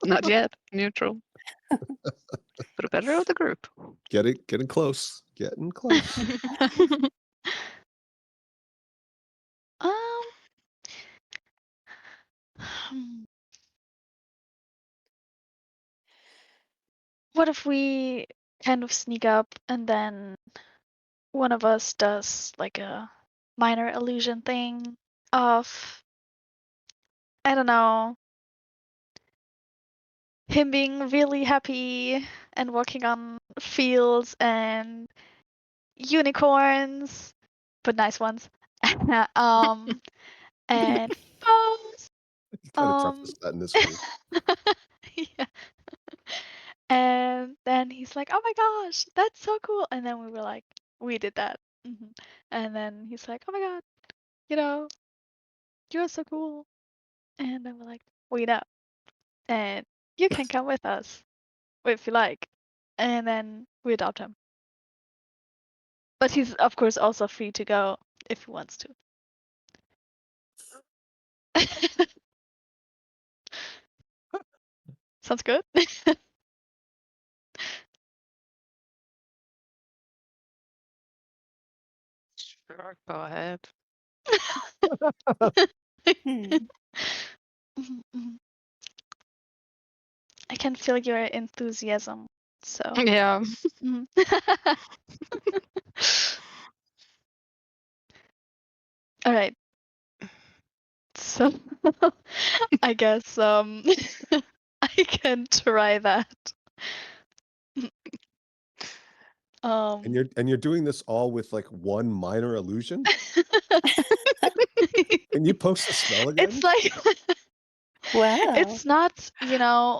not yet. Neutral. For the better of the group. Getting close. Getting close. What if we kind of sneak up and then one of us does like a minor illusion thing of, I don't know, him being really happy and walking on fields and unicorns, but nice ones. And bows. You kind of preface that in this way. Yeah. And then he's like, "Oh my gosh, that's so cool!" And then we were like, "We did that." And then he's like, "Oh my god, you know, you're so cool." And then we're like, "We know, and you can come with us if you like." And then we adopt him. But he's of course also free to go if he wants to. Sounds good. Sure, go ahead. Mhm, mhm. I can feel your enthusiasm. So. Yeah. Mhm. All right. So I guess I can try that. And you're doing this all with like one minor illusion? Can you post the spell again? It's like Wow. it's not,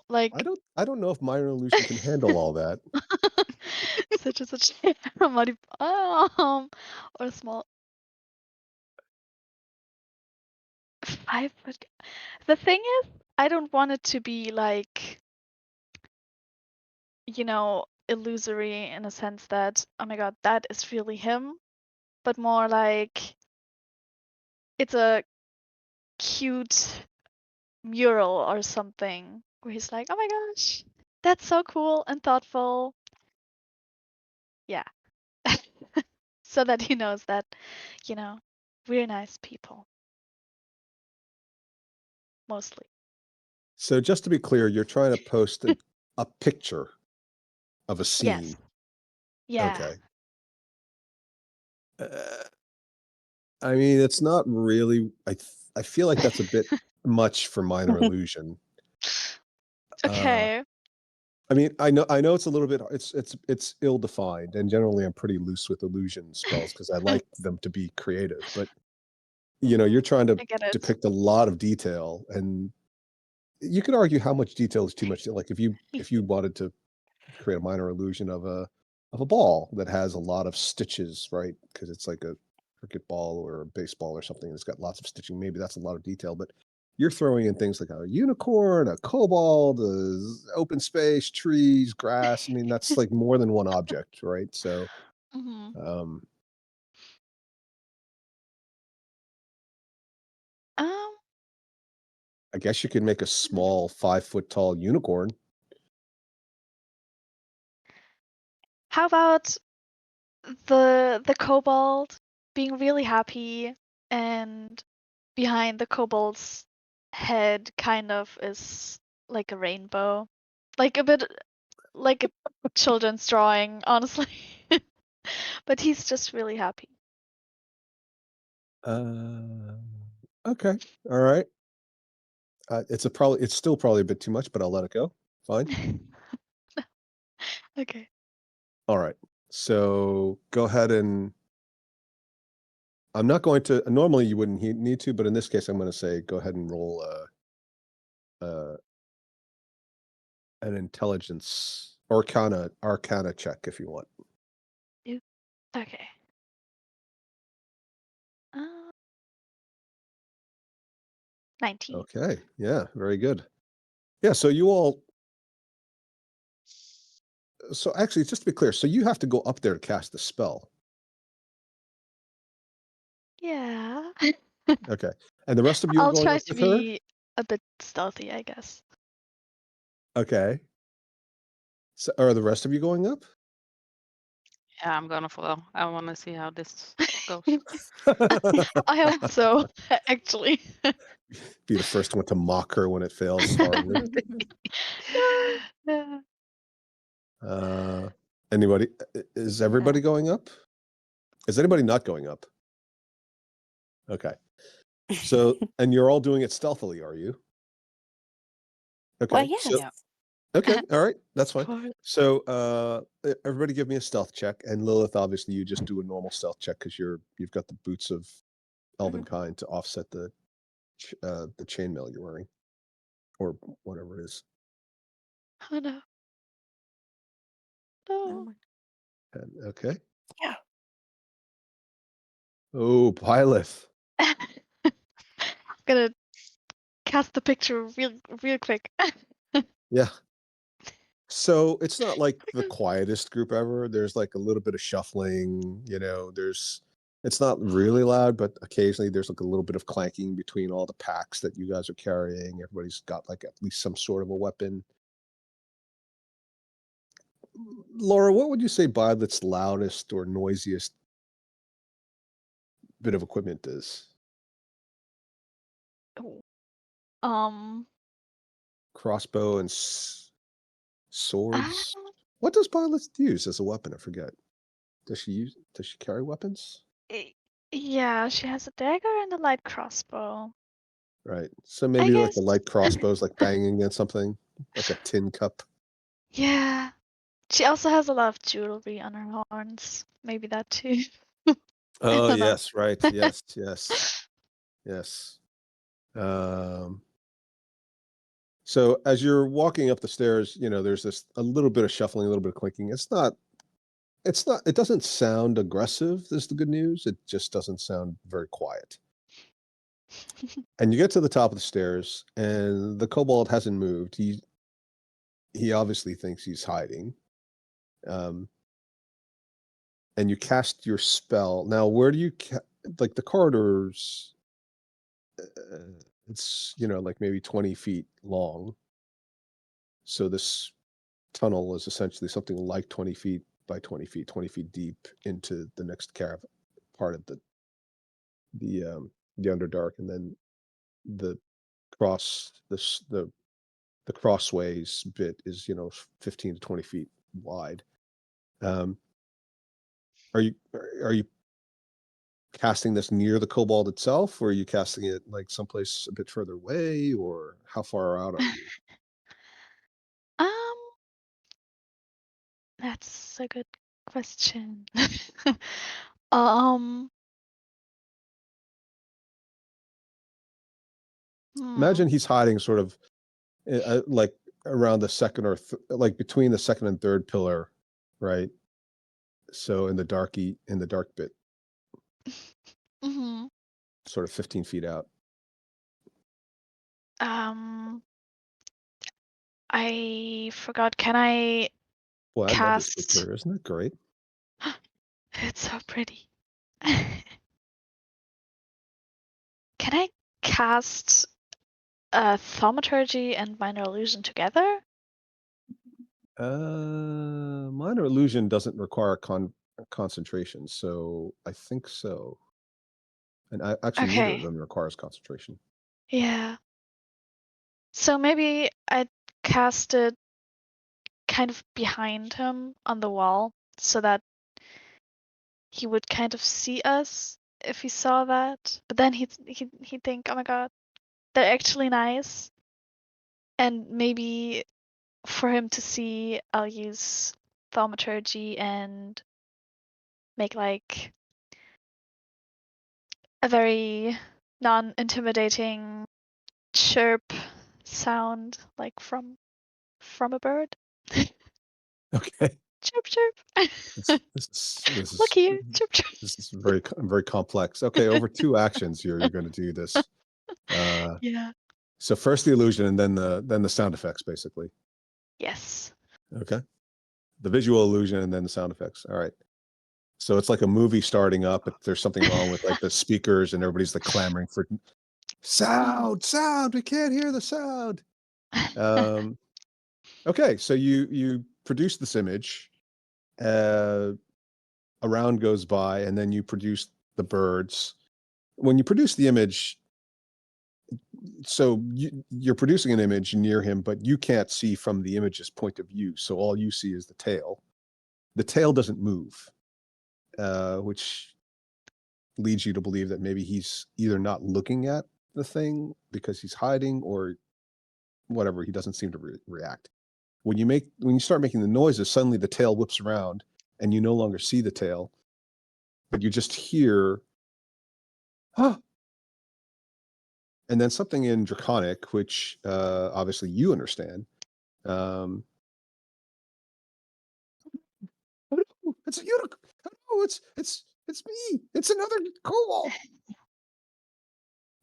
like I don't know if minor illusion can handle all that. such or small 5 foot. The thing is, I don't want it to be like illusory in a sense that, oh my god, that is really him, but more like it's a cute mural or something where he's like, oh my gosh, that's so cool and thoughtful. Yeah. So that he knows that, we're nice people. Mostly. So just to be clear, you're trying to post a picture of a scene. Yes. Yeah. Okay. I mean, it's not really. I feel like that's a bit much for minor illusion. Okay. I mean, I know it's a little bit. It's ill defined, and generally I'm pretty loose with illusion spells because I like them to be creative. But you're trying to I get it. depict a lot of detail, and you could argue how much detail is too much. Like if you wanted to create a minor illusion of a ball that has a lot of stitches, right? Because it's like a cricket ball or a baseball or something that's got lots of stitching. Maybe that's a lot of detail, but you're throwing in things like a unicorn, a kobold, open space, trees, grass. I mean, that's like more than one object, right? So, Mhm. Um, I guess you could make a small 5-foot tall unicorn. how about the kobold being really happy, and behind the kobold's head kind of is like a rainbow, like a bit like a children's drawing, honestly. But he's just really happy. Okay, all right. It's still probably a bit too much, but I'll let it go. Fine. Okay. All right. So go ahead and I'm not going to. Normally, you wouldn't need to, but in this case, I'm going to say go ahead and roll an intelligence arcana check if you want. Okay. Uh, 19. Okay. Yeah. Very good. Yeah. So you all. So actually, just to be clear, so you have to go up there to cast the spell. Yeah. Okay. And the rest of you are I'll going try up to with her. be a bit stealthy, I guess. Okay. So are the rest of you going up? Yeah, I'm gonna follow. I want to see how this goes. I hope so, actually. Be the first one to mock her when it fails horribly. Yeah. Anybody? Is everybody going up? Is anybody not going up? Okay. So, and you're all doing it stealthily, are you? Well, Okay. yes. So, Yeah. okay. All right. That's fine. Course. So, everybody give me a stealth check. And Lilith, obviously, you just do a normal stealth check because you've got the boots of elvenkind to offset the chainmail you're wearing, or whatever it is. Oh no. No. And, okay. Yeah. Oh, Byleth. I'm gonna cast the picture real quick. Yeah. So it's not like the quietest group ever. There's like a little bit of shuffling, it's not really loud, but occasionally there's like a little bit of clanking between all the packs that you guys are carrying. Everybody's got like at least some sort of a weapon. Laura, what would you say Violet's loudest or noisiest bit of equipment is? um Crossbow and ah, swords. What does Violet use as a weapon? I forget. Does she carry weapons? yeah, she has a dagger and a light crossbow. Right. So I maybe like guess. a light crossbow's like banging against something, like a tin cup. Yeah. She also has a lot of jewelry on her horns. Maybe that too. Oh, don't know. yes, right. Yes, yes, yes. So as you're walking up the stairs, there's a little bit of shuffling, a little bit of clinking. It doesn't sound aggressive, is the good news. It just doesn't sound very quiet. And you get to the top of the stairs, and the kobold hasn't moved. he obviously thinks he's hiding. And you cast your spell. Now, where do you like the corridors? It's like maybe 20 feet long. So this tunnel is essentially something like 20 feet by 20 feet, 20 feet deep into the next part of the Underdark, and then the the crossways bit is 15 to 20 feet wide. Are you casting this near the kobold itself, or are you casting it like someplace a bit further away, or how far out are you? Um, that's a good question. um, Imagine hmm. he's hiding sort of like around the second or like between the second and third pillar, right? So in the dark bit, Hmm. sort of 15 feet out. I forgot. Can I Well, I love this cast? picture. Isn't it great? It's so pretty. Can I cast thaumaturgy and minor illusion together? Minor illusion doesn't require concentration, so I think so. And actually, neither of Okay. them requires concentration. Yeah. So maybe I'd cast it kind of behind him on the wall so that he would kind of see us if he saw that. But then he'd think, oh my god, they're actually nice. And maybe for him to see, I'll use thaumaturgy and make like a very non-intimidating chirp sound, like from a bird. Okay. Chirp chirp. This Look is here, chirp chirp. this is very complex. Okay, over 2 actions here, you're going to do this. Yeah. So first the illusion, and then the sound effects, basically. Yes. Okay. The visual illusion, and then the sound effects. All right. So it's like a movie starting up, but there's something wrong with like the speakers, and everybody's like clamoring for sound. We can't hear the sound. Okay, so you produce this image. A round goes by, and then you produce the birds. When you produce the image, so you're producing an image near him, but you can't see from the image's point of view. So all you see is the tail. The tail doesn't move, which leads you to believe that maybe he's either not looking at the thing because he's hiding, or whatever. He doesn't seem to react. When you start making the noises, suddenly the tail whips around, and you no longer see the tail, but you just hear, huh. And then something in Draconic, which obviously you understand. Oh no, it's a unicorn. Oh no, it's me. It's another kobold.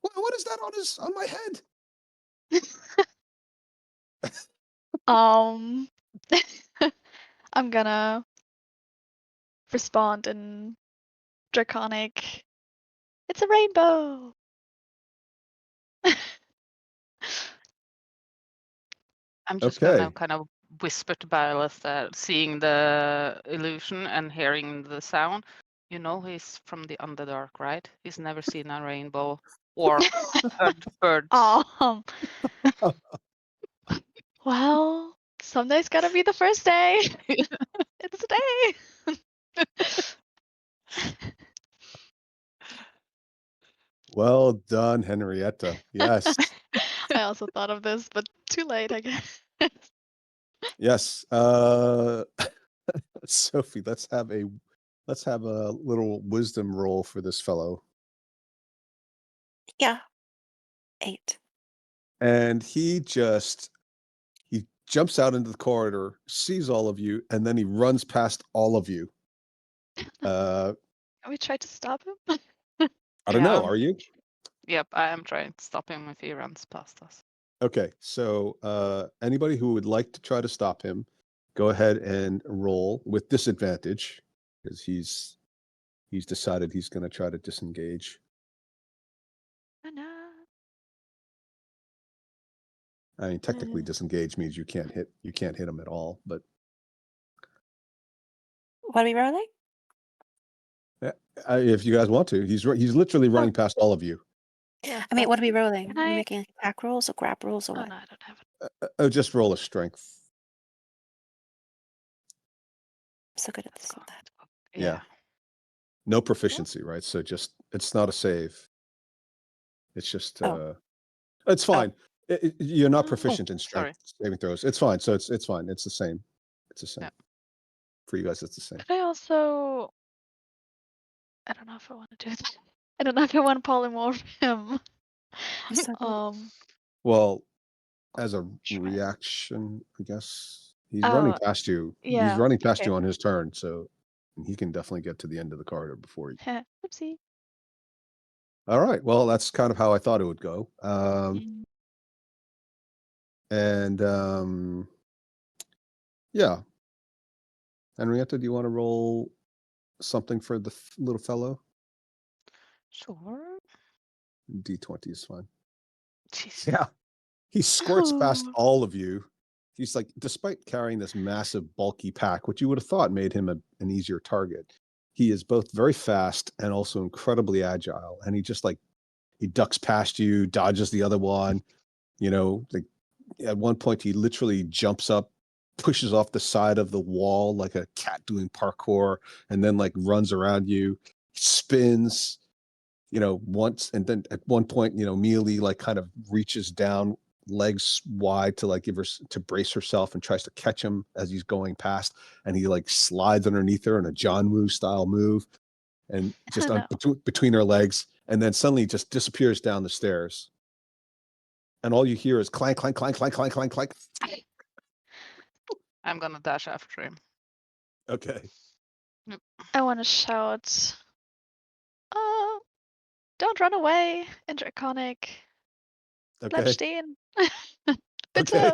What is that on my head? Um, I'm gonna respond in Draconic. It's a rainbow. I'm just gonna Okay. kind of whisper to Byleth that seeing the illusion and hearing the sound, he's from the Underdark, right? He's never seen a rainbow or heard birds. Um, well, someday's gotta be the first day. It's a day. Well done, Henrietta. Yes. I also thought of this, but too late, I guess. Yes. Sophie, let's have a little wisdom roll for this fellow. Yeah. 8. And he jumps out into the corridor, sees all of you, and then he runs past all of you. Can we try to stop him? I don't know. Yeah. Are you? Yep, I am trying to stop him if he runs past us. Okay, so anybody who would like to try to stop him, go ahead and roll with disadvantage because he's decided he's going to try to disengage. Oh, no. I mean, technically, disengage means you can't hit him at all. But What are we rolling? if you guys want to, he's literally running past all of you. Yeah, I mean, what are we rolling? Can Are we I- making attack rolls or grab rolls or Oh what? no, I don't have it. Just roll a strength. I'm so good at this and that. Yeah. No proficiency, right? So just it's not a save. It's just it's fine. You're not proficient in strength saving throws. It's fine. So it's fine. It's the same. It's the same. Yeah. For you guys, it's the same. Could I also? I don't know if I want to do that. I don't know if I want to polymorph him. So good. Well, as a Sure. reaction, I guess he's running past you. yeah, He's running past okay. you on his turn, so he can definitely get to the end of the corridor before you. Oopsie. All right. Well, that's kind of how I thought it would go. And yeah. Henrietta, do you want to roll something for the little fellow? Sure. D20 is fine. Jeez. Yeah. He squirts past Oh. all of you. He's like, despite carrying this massive, bulky pack, which you would have thought made him an easier target, he is both very fast and also incredibly agile. And he just like, he ducks past you, dodges the other one. You know, like at one point, he literally jumps up, pushes off the side of the wall like a cat doing parkour, and then like runs around you, spins, you know, once. And then at one point, you know, Mealy like kind of reaches down legs wide to like give her to brace herself and tries to catch him as he's going past, and he like slides underneath her in a John Woo style move and just No. between her legs, and then suddenly just disappears down the stairs, and all you hear is clank clank clank clank clank clank clank. I'm gonna dash after him. Okay. I want to shout. Don't run away in Draconic. Okay. Bleibstehen. Okay.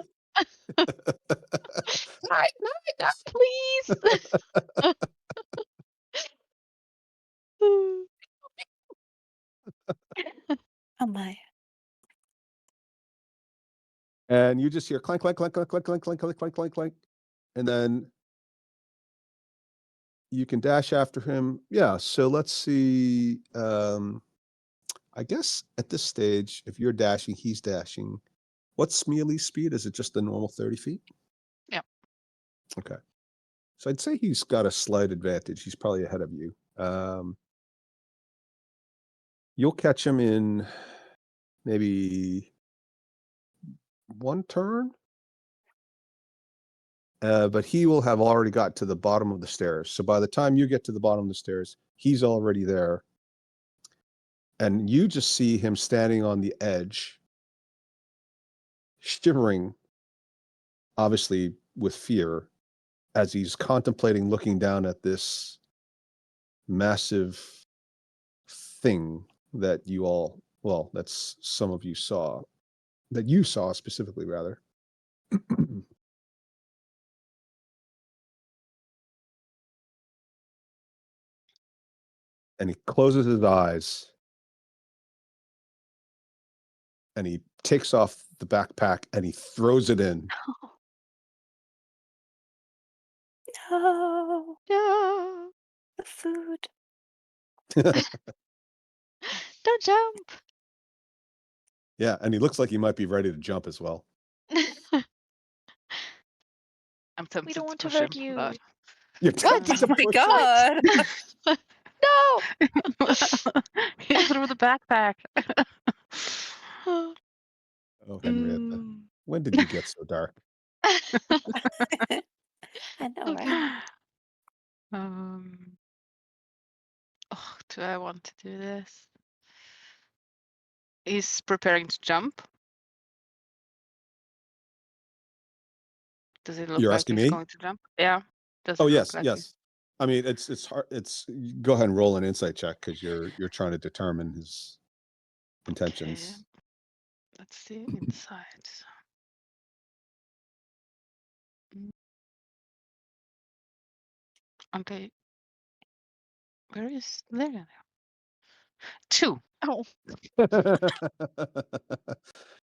Please. Oh my. And you just hear clank clank clank clank clank clank clank clank clank clank clank, and then you can dash after him. Yeah. So let's see. I guess at this stage, if you're dashing, he's dashing. What's Mealy's speed? Is it just the normal 30 feet? Yeah. Okay. So I'd say he's got a slight advantage. He's probably ahead of you. You'll catch him in maybe one turn. But he will have already got to the bottom of the stairs. So by the time you get to the bottom of the stairs, he's already there. And you just see him standing on the edge, shivering, obviously with fear, as he's contemplating looking down at this massive thing that you all, well, that's some of you saw, that you saw specifically, rather. And he closes his eyes and he takes off the backpack and he throws it in. No. No. The food. Don't jump. Yeah, and he looks like he might be ready to jump as well. I'm tempted We don't want to push hurt him, you. but You're What? tempted to Oh my push god. No. he threw the backpack. Oh, Henrietta, when did you get so dark? I know, Okay. right? Oh, do I want to do this? He's preparing to jump. Does it look You're like asking he's me? going to jump? Yeah. Does Oh, it yes, look like yes. I mean, it's hard. Go ahead and roll an insight check because you're trying to determine his intentions. Let's see inside. Okay. Where is there? 2. Oh,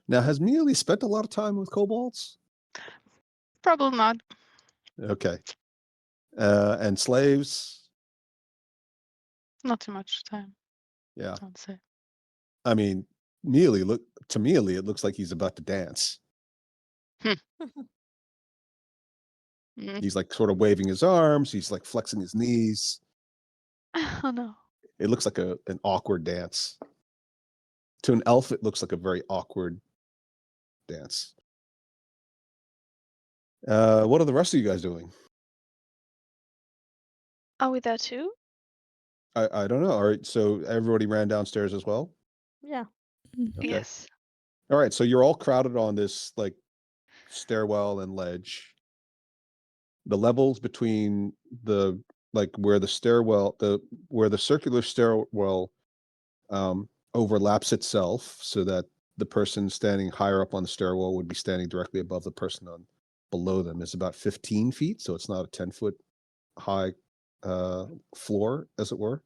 Now, has Mealy spent a lot of time with kobolds? Probably not. Okay. And slaves? Not too much time, Yeah. I'd say. I mean, Mealy, to Mealy, it looks like he's about to dance. Mm. He's like sort of waving his arms. He's like flexing his knees. oh no. It looks like an awkward dance. To an elf, it looks like a very awkward dance. What are the rest of you guys doing? Are we there too? I don't know. All right, so everybody ran downstairs as well? Yeah. Okay. Yes. All right, so you're all crowded on this like stairwell and ledge. The levels between the like where the circular stairwell overlaps itself, so that the person standing higher up on the stairwell would be standing directly above the person below them, is about 15 feet. So it's not a 10-foot high floor, as it were.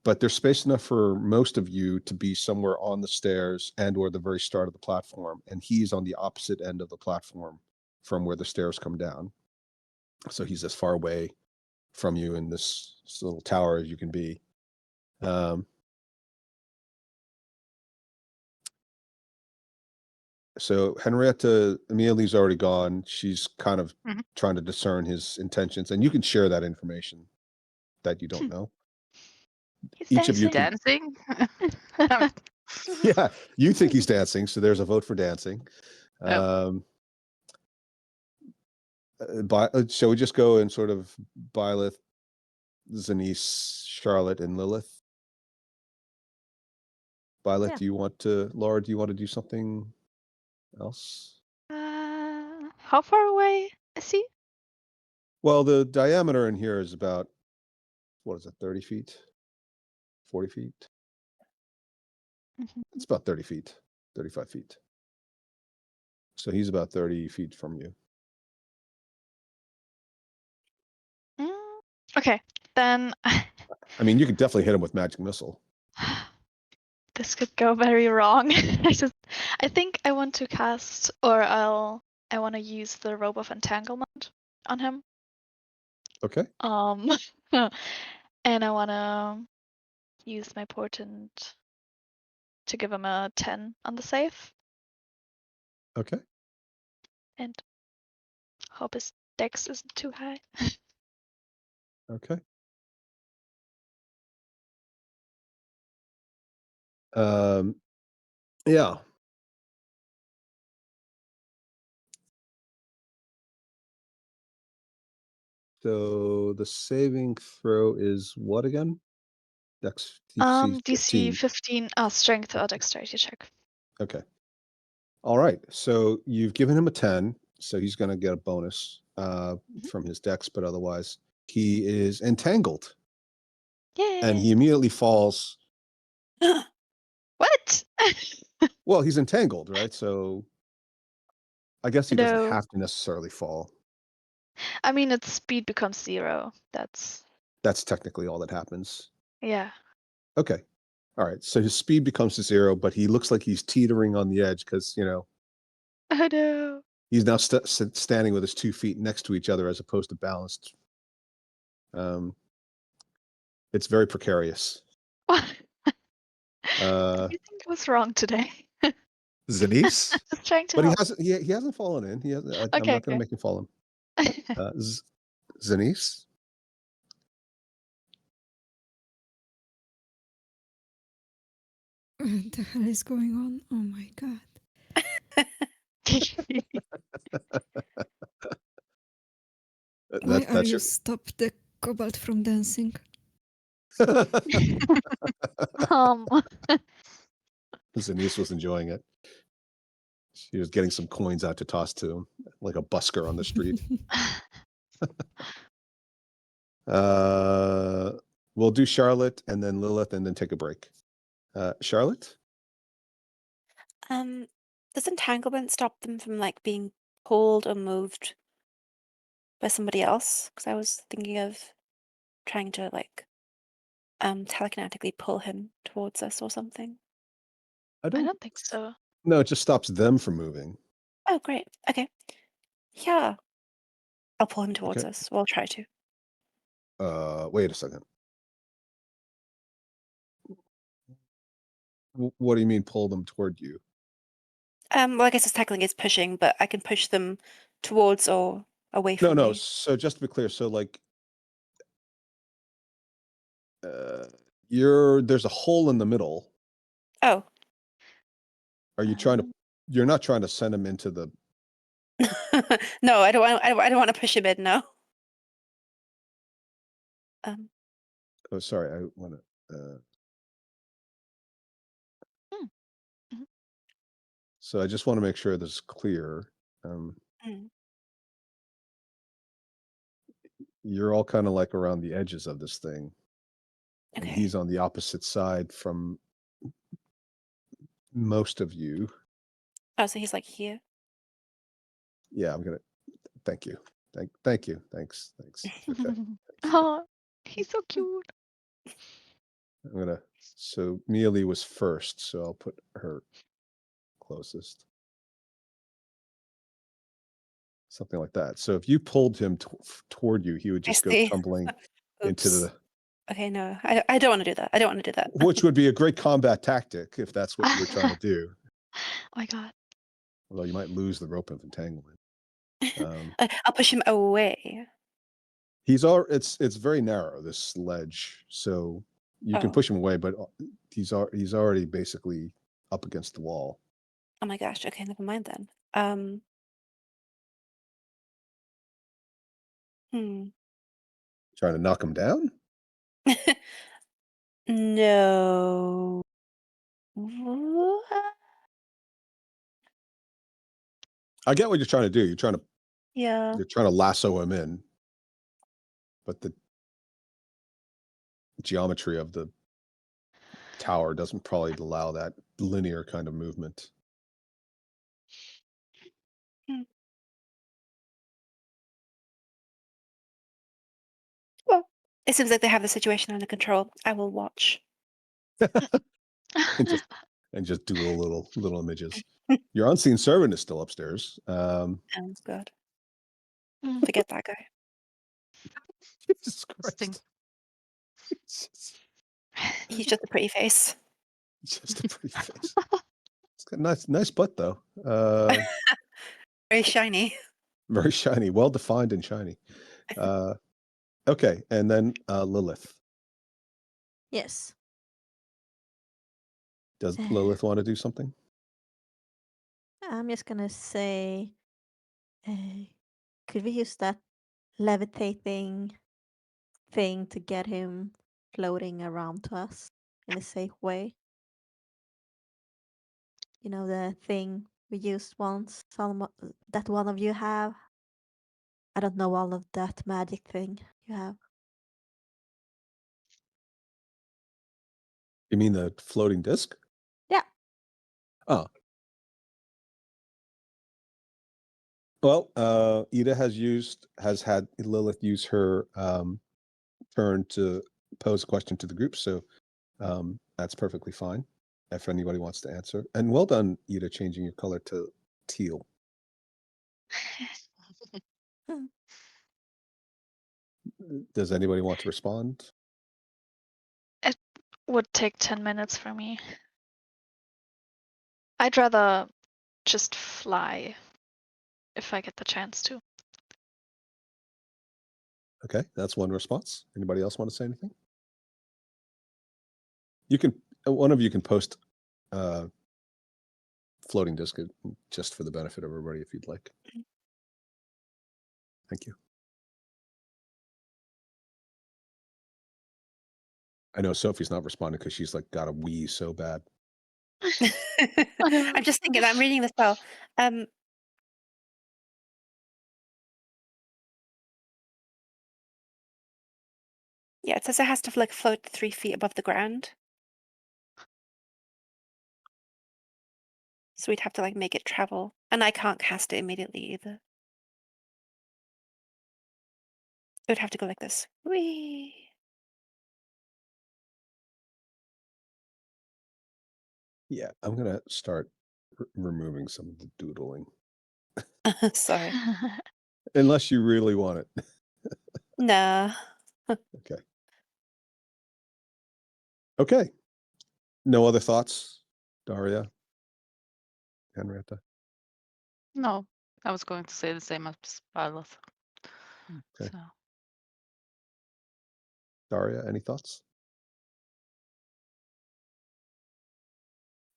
But there's space enough for most of you to be somewhere on the stairs and or the very start of the platform. And he's on the opposite end of the platform from where the stairs come down. So he's as far away from you in this little tower as you can be. So Henrietta, Amelia's already gone. She's kind of trying to discern his intentions, and you can share that information that you don't know. He's Each of you dancing. can, yeah, you think he's dancing, so there's a vote for dancing. Shall we just go and sort of Byleth, Zanice, Charlotte, and Lilith? Byleth, Yeah. Laura, do you want to do something else? How far away is he? Well, the diameter in here is about, what is it, 30 feet? 40 feet? It's about 30 feet, 35 feet. So he's about 30 feet from you. Okay, then. I mean, you could definitely hit him with magic missile. This could go very wrong. I think I want to cast, or I want to use the robe of entanglement on him. Okay. And I want to use my portent to give him a 10 on the save. Okay. And hope his dex isn't too high. Okay. Yeah. So the saving throw is what again? Dex DC 15 strength or dexterity check. Okay. All right. So you've given him a 10, so he's going to get a bonus from his dex, but otherwise he is entangled. Yay! And he immediately falls. What? Well, he's entangled, right? So I guess he doesn't No. have to necessarily fall. I mean, its speed becomes 0. That's technically all that happens. Yeah. Okay. All right. So his speed becomes 0, but he looks like he's teetering on the edge because, Oh no. he's now standing with his 2 feet next to each other as opposed to balanced. It's very precarious. What? Everything goes wrong today. Zanice? Just trying to But help. he hasn't fallen in. I'm Okay, not going to make him fall in. Zanice? What the hell is going on? Oh my god. Why are you stop the kobold from dancing? Zanice was enjoying it. She was getting some coins out to toss to him, like a busker on the street. We'll do Charlotte and then Lilith and then take a break. Charlotte? Does entanglement stop them from like being pulled or moved by somebody else? Because I was thinking of trying to like telekinetically pull him towards us or something. I I don't. don't think so. No, it just stops them from moving. Oh, great. Okay. Yeah. I'll pull him towards Okay. us. We'll try to. Wait a second. What do you mean pull them toward you? Well, I guess it's tackling is pushing, but I can push them towards or away No, from no. me. So just to be clear, so like, there's a hole in the middle. Oh. Are you trying to? You're not trying to send him into the. No, I don't want. I don't want to push him in. No. Oh, sorry. I want to. Mhm. So I just want to make sure this is clear. Mm, You're all kind of like around the edges of this thing, and okay. he's on the opposite side from most of you. Oh, so he's like here. Yeah, I'm gonna. Thank you. Thank you. Thanks. Okay. Thanks. Oh, he's so cute. I'm gonna. So Mealy was first, so I'll put her closest. Something like that. So if you pulled him toward you, he would I just go see. tumbling into Oops. the. Okay, no, I don't want to do that. I don't want to do that. Which would be a great combat tactic if that's what you were trying to do. Oh my god. Although you might lose the rope of entanglement. I'll push him away. It's very narrow, this ledge, so you can Oh. push him away, but he's already basically up against the wall. Oh my gosh. Okay, never mind then. Trying to knock him down? No. I get what you're trying to do. You're trying Yeah. to lasso him in, but the geometry of the tower doesn't probably allow that linear kind of movement. Hmm. Well, it seems like they have the situation under control. I will watch. and just do little images. Your unseen servant is still upstairs. Sounds good. Mm. Forget that guy. Jesus Interesting. Christ. He's just a pretty face. Just a pretty face. It's got nice butt though. Very shiny. Very shiny, well defined and shiny. Okay, and then Lilith. Yes. Does Lilith want to do something? I'm just gonna say, could we use that levitating thing to get him floating around to us in a safe way? You know, the thing we used once, that one of you have? I don't know all of that magic thing you have. You mean the floating disc? Yeah. Oh. Well, Ida has had Lilith use her turn to pose a question to the group, so that's perfectly fine if anybody wants to answer. And well done, Ida, changing your color to teal. Does anybody want to respond? It would take 10 minutes for me. I'd rather just fly if I get the chance to. Okay, that's one response. Anybody else want to say anything? You can, one of you can post floating disc just for the benefit of everybody if you'd like. Thank you. I know Sophie's not responding because she's like got a wee so bad. I'm just thinking, I'm reading the spell. Yeah, it says it has to like float 3 feet above the ground. So we'd have to like make it travel. And I can't cast it immediately either. It would have to go like this. Whee! Yeah, I'm gonna start removing some of the doodling, Sorry. unless you really want it. Nah. Okay. Okay. No other thoughts, Daria, Henrietta? No, I was going to say the same as Violet. Okay. So. Daria, any thoughts?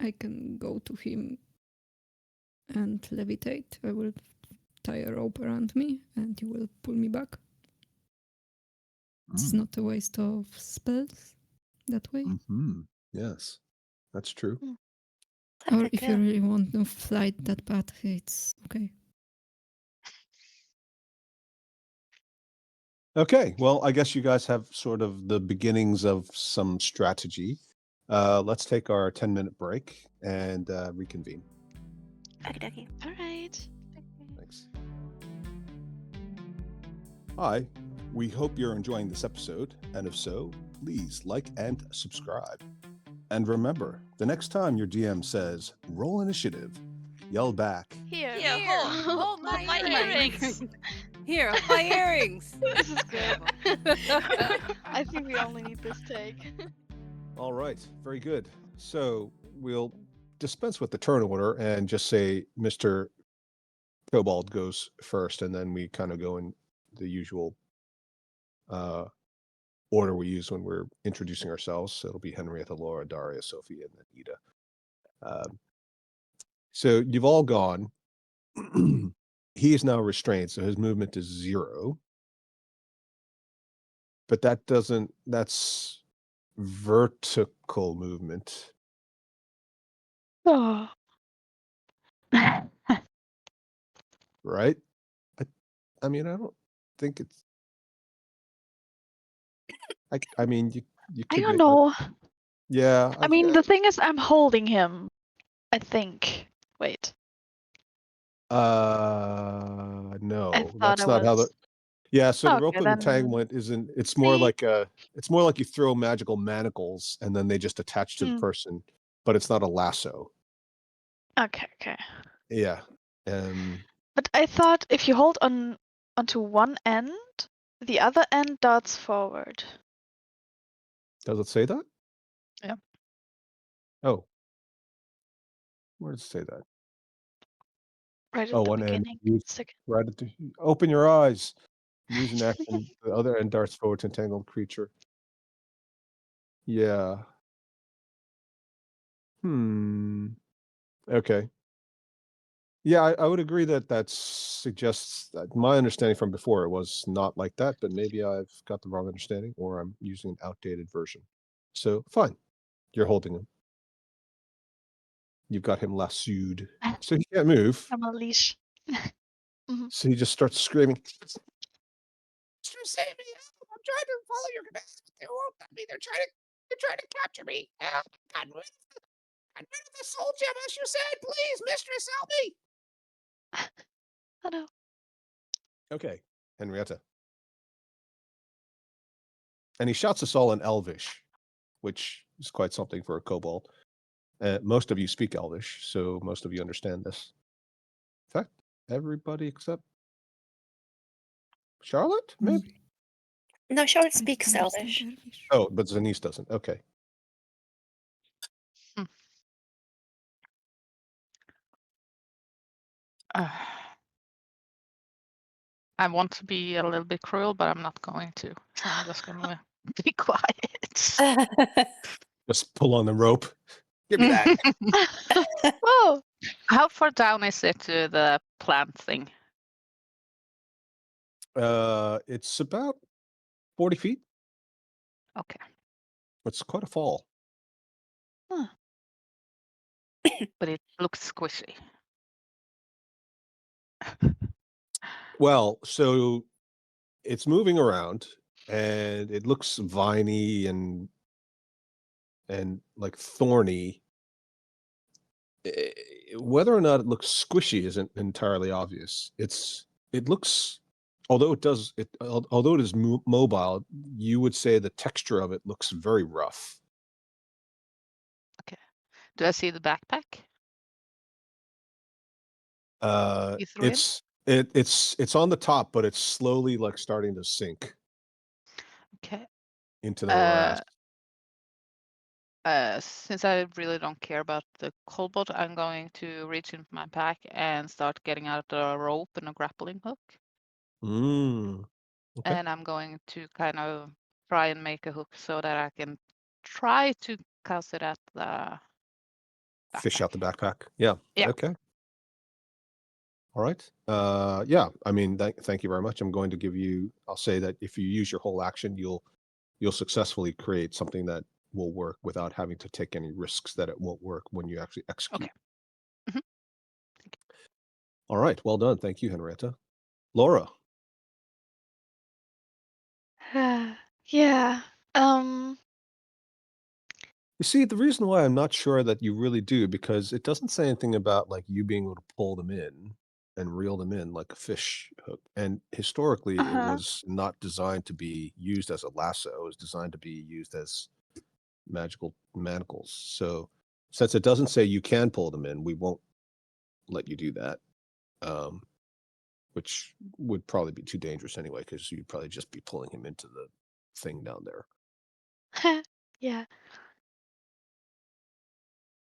I can go to him and levitate. I will tie a rope around me and you will pull me back. It's not a waste of spells that way. Mm-hmm. Yes, that's true. Or if you really want to flight that path, it's okay. Okay, well, I guess you guys have sort of the beginnings of some strategy. Let's take our 10-minute break and reconvene. Okie All right. Thanks. Hi, we hope you're enjoying this episode, and if so, please like and subscribe. And remember, the next time your DM says, roll initiative, yell back, Here. hold my earrings. Here, hold my earrings. This is good. I think we only need this take. all right, very good. So we'll dispense with the turn order and just say Mr. Kobold goes first, and then we kind of go in the usual order we use when we're introducing ourselves. So it'll be Henrietta, Laura, Daria, Sophie, and then Ida. So you've all gone. He is now restrained, so his movement is 0. But that's vertical movement. Oh. Right? I mean, I don't think it's. I mean, you I could don't make. know. Yeah. I mean, the thing is, I'm holding him. I think. Wait. No, I thought that's I not how the. was. Yeah, so the rope Okay, of then. entanglement isn't. It's more See? like it's more like you throw magical manacles and then they just attach to the person, but it's not a lasso. Okay. Yeah. But I thought if you hold on onto one end, the other end darts forward. Does it say that? Yeah. Oh. Where does it say that? Right at Oh, the one end. beginning. Second. Right at the. Open your eyes. Use an action. The other end darts forward to entangled creature. Yeah. Okay. Yeah, I would agree that suggests that my understanding from before it was not like that, but maybe I've got the wrong understanding or I'm using an outdated version. So fine, you're holding him. You've got him lassoed, so he can't move. I'm a leash. So he just starts screaming. Save me! I'm trying to follow your commands, but they won't let me. They're trying to capture me. Help! I'm rid of the soul gem, as you said. Please, mistress, help me! Oh no. Okay, Henrietta. And he shouts us all in Elvish, which is quite something for a kobold. Most of you speak Elvish, so most of you understand this. In fact, everybody except Charlotte, maybe? No, Charlotte I speaks don't understand Elvish. Elvish. Oh, but Zanice doesn't. Okay. I want to be a little bit cruel, but I'm not going to. So I'm just gonna be quiet. Just pull on the rope. Give me that. Whoa. How far down is it to the plant thing? It's about 40 feet. Okay. It's quite a fall. But it looks squishy. Well, so it's moving around and it looks viney and like thorny. Whether or not it looks squishy isn't entirely obvious. It looks, although it does it, although it is mobile, you would say the texture of it looks very rough. Do I see the backpack? You threw in? It's on the top, but it's slowly like starting to sink Okay. into the morass. Since I really don't care about the kobold, I'm going to reach into my pack and start getting out a rope and a grappling hook. Mm. Okay. And I'm going to kind of try and make a hook so that I can try to cast it at the Fish backpack. out the backpack. Yeah. Yeah. Okay. All right. Yeah. I mean, thank you very much. I'm going to give you. I'll say that if you use your whole action, you'll successfully create something that will work without having to take any risks that it won't work when you actually execute. Okay. Mhm. All right. Well done. Thank you, Henrietta. Laura. Yeah. You see, the reason why I'm not sure that you really do, because it doesn't say anything about like you being able to pull them in and reel them in like a fish hook. And historically, it Uh-huh. was not designed to be used as a lasso. It was designed to be used as magical manacles. So since it doesn't say you can pull them in, we won't let you do that. Which would probably be too dangerous anyway, because you'd probably just be pulling him into the thing down there. Yeah.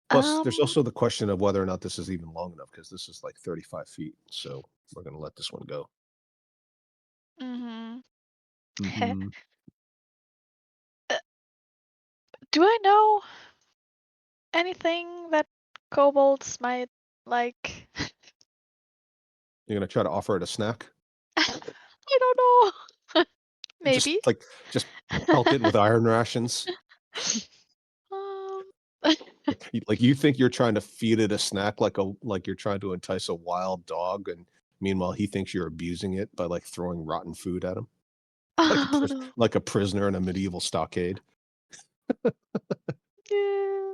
Plus, there's Um. also the question of whether or not this is even long enough, because this is like 35 feet. So we're going to let this one go. Mhm. Mhm. Do I know anything that kobolds might like? You're going to try to offer it a snack? I don't know. Maybe. Just pelt it with iron rations. Um. Like you think you're trying to feed it a snack, like you're trying to entice a wild dog, and meanwhile he thinks you're abusing it by like throwing rotten food at him, Oh no. like a prisoner in a medieval stockade. Yeah.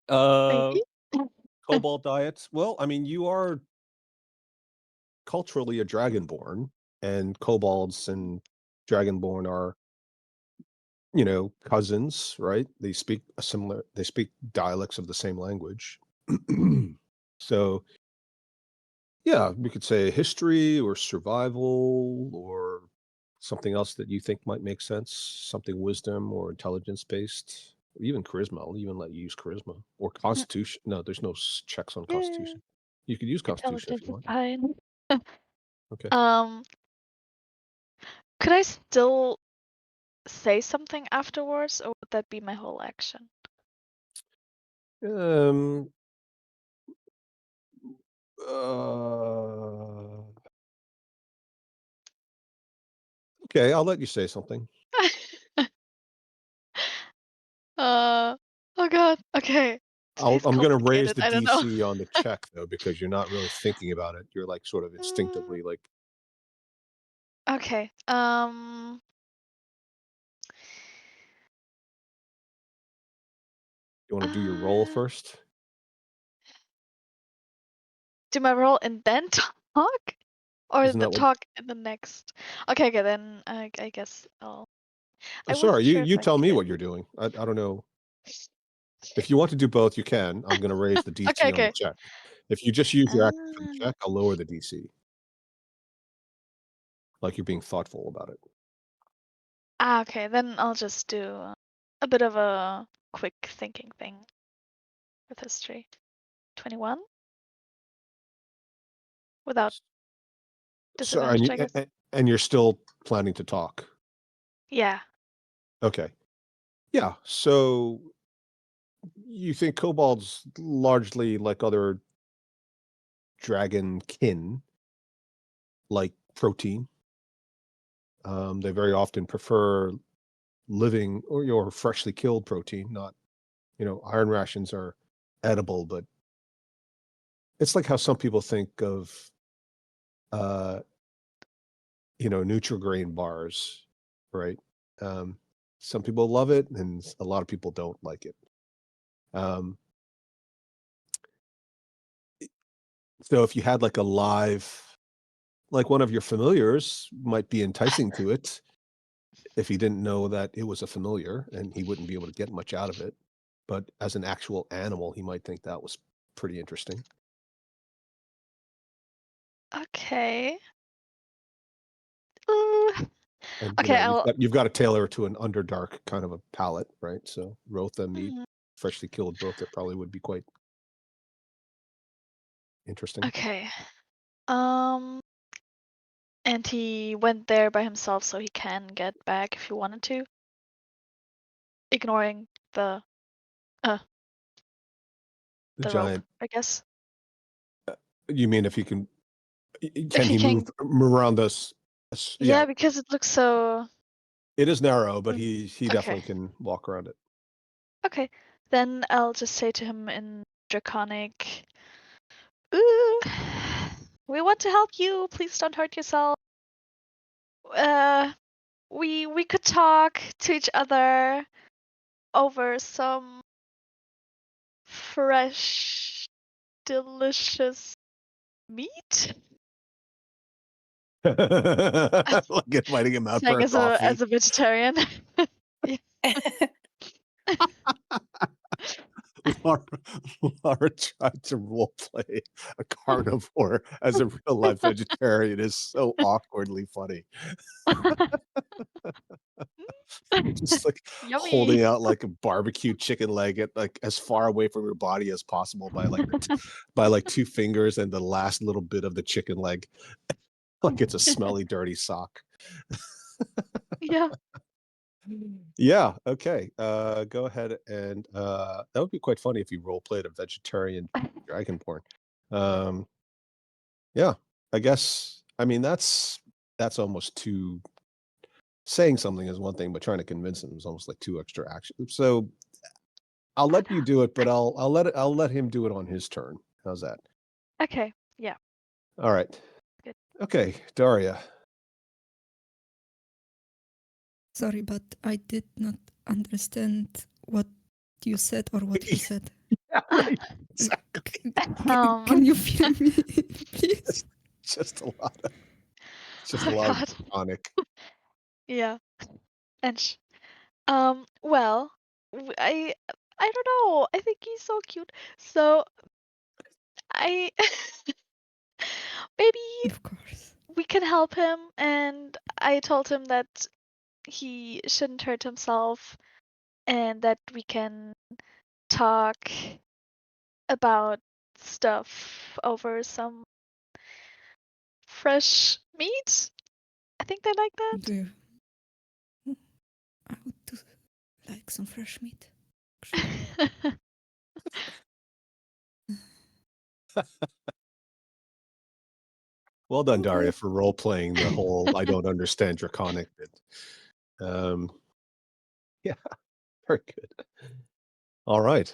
Uh, Maybe. Cobalt diets. Well, I mean, you are culturally a dragonborn, and kobolds and dragonborn are, cousins, right? They speak dialects of the same language. So yeah, we could say history or survival or something else that you think might make sense, something wisdom or intelligence based, or even charisma. I'll even let you use charisma or constitution. No, there's no checks on Yeah. constitution. You could use constitution if Intelligence you is want. fine. Okay. Could I still say something afterwards, or would that be my whole action? Um, uh, okay, I'll let you say something. Oh god. Okay. Today's I'm going to raise complicated. the I don't know. DC on the check though, because you're not really thinking about it. You're like sort of instinctively like, Okay. you want to do your roll Uh, first? do my roll and then talk, or Isn't the that what? talk in the next? Okay. Okay. Then I guess I'll. Oh, I sorry, wasn't you sure if you I tell me could. what you're doing. I don't know. If you want to do both, you can. I'm going to raise the Okay. DC on the Okay. check. If you just use your action for the Ah. check, I'll lower the DC. Like you're being thoughtful about it. Okay. Then I'll just do a bit of a quick thinking thing with history. 21 without So, disadvantage, I guess. and you're still planning to talk. Yeah. Okay. Yeah. So you think kobolds largely like other dragon kin, like protein. They very often prefer living or your freshly killed protein, not, iron rations are edible, but it's like how some people think of, uh, Nutrigrain bars, right? Some people love it and a lot of people don't like it. So if you had like a live, like one of your familiars might be enticing to it if he didn't know that it was a familiar and he wouldn't be able to get much out of it. But as an actual animal, he might think that was pretty interesting. Okay. Ooh. And Okay, you've got to tailor to an underdark kind of a palette, right? So Rotha meat, Mhm. freshly killed Rotha probably would be quite interesting. Okay. And he went there by himself, so he can get back if he wanted to. Ignoring the The rope, giant. I guess. You mean if he can? If Can he he can, move around us? yeah, Yeah, because it looks so. it is narrow, but Mm, he okay. definitely can walk around it. Okay, then I'll just say to him in Draconic, "Ooh, we want to help you. Please don't hurt yourself. We could talk to each other over some fresh, delicious meat." Like inviting him out for Saying a coffee. as a vegetarian. Laura, Laura tried to roleplay a carnivore as a real life vegetarian. Is so awkwardly funny. Just like holding Yummy. out like a barbecue chicken leg at like as far away from your body as possible by like by like 2 fingers and the last little bit of the chicken leg, like it's a smelly, dirty sock. Yeah. Yeah. Okay. Go ahead and that would be quite funny if you role played a vegetarian dragonborn. Yeah. I guess. I mean, that's almost too. Saying something is one thing, but trying to convince him is almost like 2 extra actions. So I'll let you do it, but I'll let him do it on his turn. How's that? Okay. Yeah. All right. Good. Okay, Daria. Sorry, but I did not understand what you said or what he said. Yeah, right. Exactly. Can you feel me, please? Just a lot of Oh of God. tonic. Yeah. And well, I don't know. I think he's so cute. So I maybe Of course. we can help him, and I told him that he shouldn't hurt himself and that we can talk about stuff over some fresh meat. I think they like that. Do you? I would do like some fresh meat. Well done, Daria, Okay. for role playing the whole I don't understand draconic bit. Yeah, very good. All right.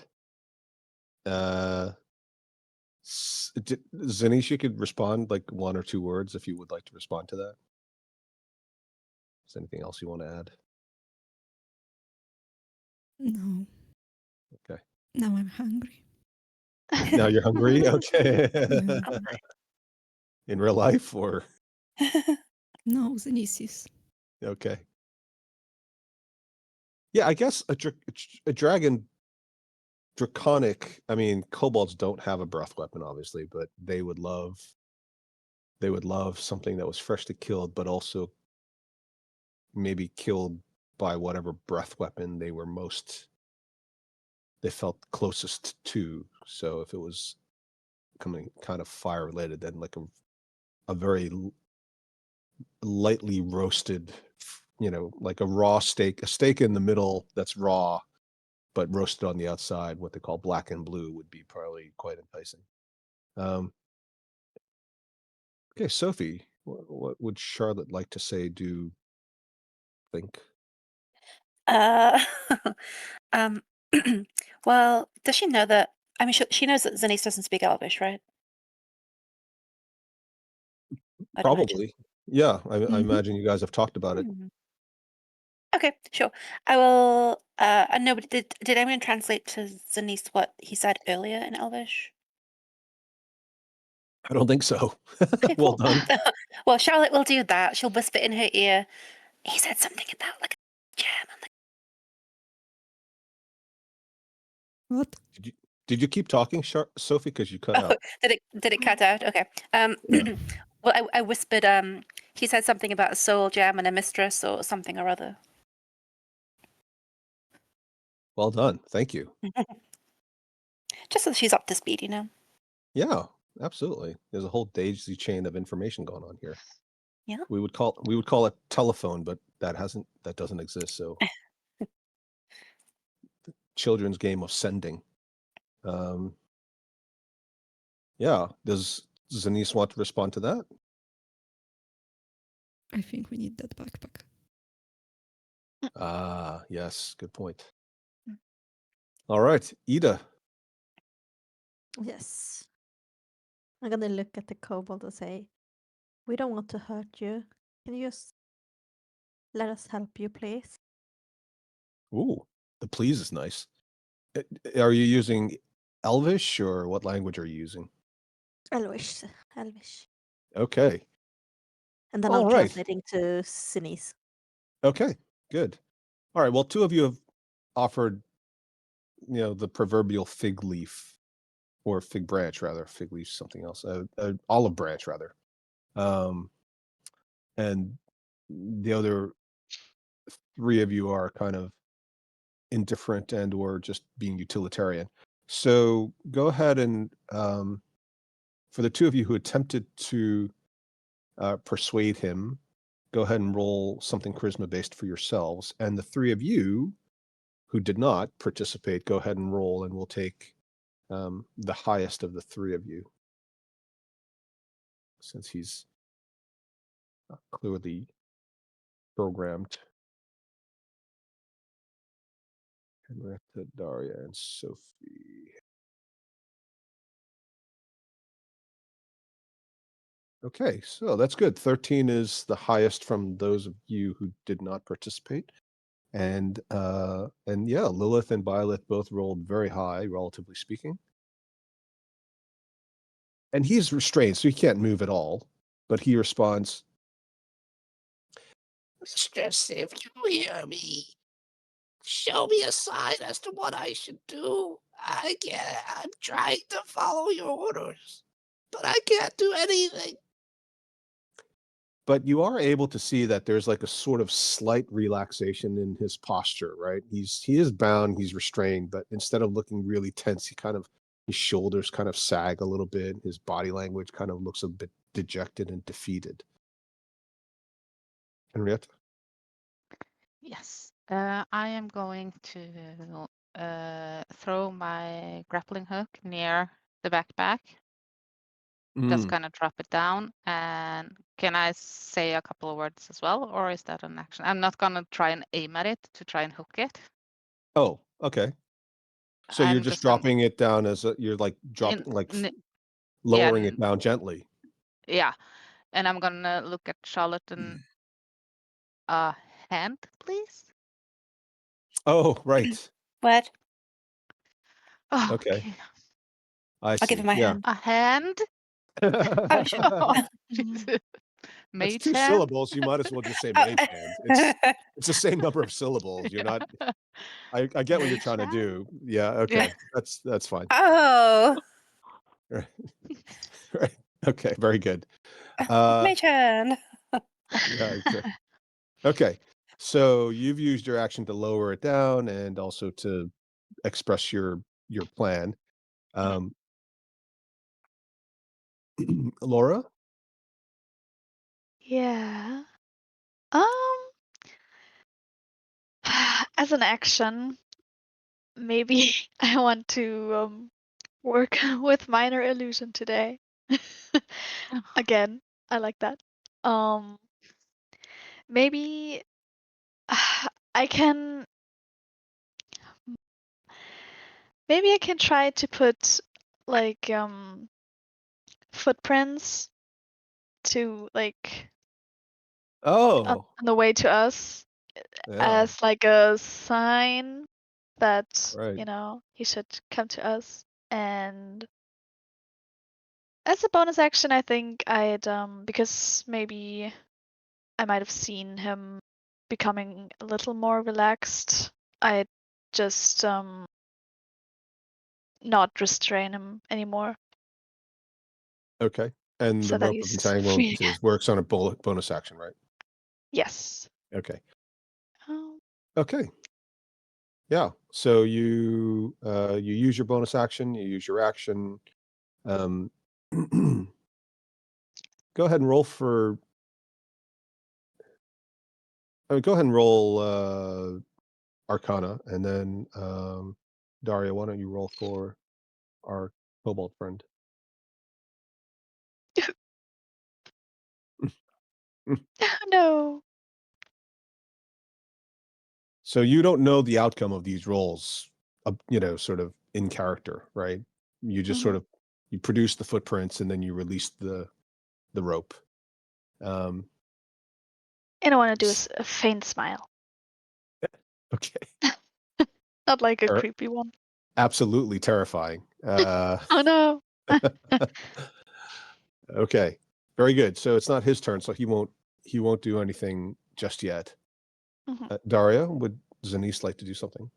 Zanish, you could respond like 1 or 2 words if you would like to respond to that. Is there anything else you want to add? No. Okay. Now I'm hungry. Now you're hungry? Okay. Yeah. In real life or? No, Zenesis. Okay. Yeah, I guess a dragon draconic, I mean, kobolds don't have a breath weapon, obviously, but they would love something that was freshly killed, but also maybe killed by whatever breath weapon they felt closest to. So if it was coming kind of fire related, then like a very lightly roasted, like a steak in the middle that's raw, but roasted on the outside, what they call black and blue, would be probably quite enticing. Okay, Sophie, what would Charlotte like to say, do, think? Uh, um, well, does she know that? I mean, she knows that Zenith doesn't speak Elvish, right? I'd imagine. Probably. Yeah, I Mhm. imagine you guys have talked about it. Hmm. Okay, sure. I will No, but did anyone translate to Zanice what he said earlier in Elvish? I don't think so. Okay, Well cool. done. Well, Charlotte will do that. She'll whisper in her ear. He said something about like a gem and What? Did you keep talking, Sophie? Because you cut oh, out. did it cut out? Okay. Yeah. Well, I whispered. He said something about a soul gem and a mistress or something or other. Well done. Thank you. Just so she's up to speed, you know. Yeah, absolutely. There's a whole daisy chain of information going on here. Yeah. We would call it telephone, but that doesn't exist. So the children's game of sending. Yeah. Does Zanice want to respond to that? I think we need that backpack. Ah, yes, good point. All right, Ida. Yes. I'm gonna look at the kobold and say, we don't want to hurt you. Can you just let us help you, please? Ooh, the please is nice. Are you using Elvish or what language are you using? Elvish. Elvish. Okay. And then All I'm right. translating to Sinise. Okay, good. All right. Well, two of you have offered, the proverbial fig leaf or fig branch, rather. Fig leaf, something else. Olive branch, rather. And the other three of you are kind of indifferent and or just being utilitarian. So go ahead and for the two of you who attempted to persuade him, go ahead and roll something charisma based for yourselves. And the three of you who did not participate, go ahead and roll, and we'll take the highest of the three of you, since he's clearly programmed. Henrietta, Daria, and Sophie. Okay, so that's good. 13 is the highest from those of you who did not participate. And yeah, Lilith and Byleth both rolled very high, relatively speaking. And he's restrained, so he can't move at all. But he responds, Mistress, if you hear me, show me a sign as to what I should do. I'm trying to follow your orders, but I can't do anything. but you are able to see that there's like a sort of slight relaxation in his posture, right? He is bound, he's restrained, but instead of looking really tense, his shoulders kind of sag a little bit. His body language kind of looks a bit dejected and defeated. Henrietta? Yes. I am going to throw my grappling hook near the backpack. Just kind of drop it down. And can I say a couple of words as well, or is that an action? I'm not gonna try and aim at it to try and hook it. Oh, okay. So you're I'm just gonna dropping it down you're like dropping, lowering it down gently. Yeah, and I'm gonna look at Charlotte and hand, please. Oh, right. What? Oh, Okay. I I'll see. give him my Yeah. hand. a hand. Oh, sure. Oh, Jesus. That's Mage two hand? syllables. You might as well just say mage hand. It's the same number of syllables. You're not. I get what you're Mage trying to hand? do. Yeah. Okay. That's fine. Oh, Right. Right. Okay. Very good. my turn. Yeah. Okay. So you've used your action to lower it down and also to express your plan. Laura? Yeah. As an action, maybe I want to work with minor illusion today. Again, I like that. Maybe I can try to put like footprints to like Oh, on the way to us yeah. as like a sign that Right. he should come to us. And as a bonus action, I think I'd because maybe I might have seen him becoming a little more relaxed. I'd just not restrain him anymore Okay. And the so that rope of he's entanglement free again. works on a bonus action, right? Yes. Okay. Oh. Okay. Yeah. So you use your bonus action, you use your action. Go ahead and roll for go ahead and roll Arcana, and then Daria, why don't you roll for our Kobold friend? No. So you don't know the outcome of these rolls, sort of in character, right? You just sort Mhm. of you produce the footprints and then you release the rope. And I want to do a faint smile, Okay. not like a Ter- creepy one. Absolutely terrifying. Oh no. Okay. Very good. So it's not his turn, so he won't do anything just yet. Mhm. Daria, would Zanice like to do something?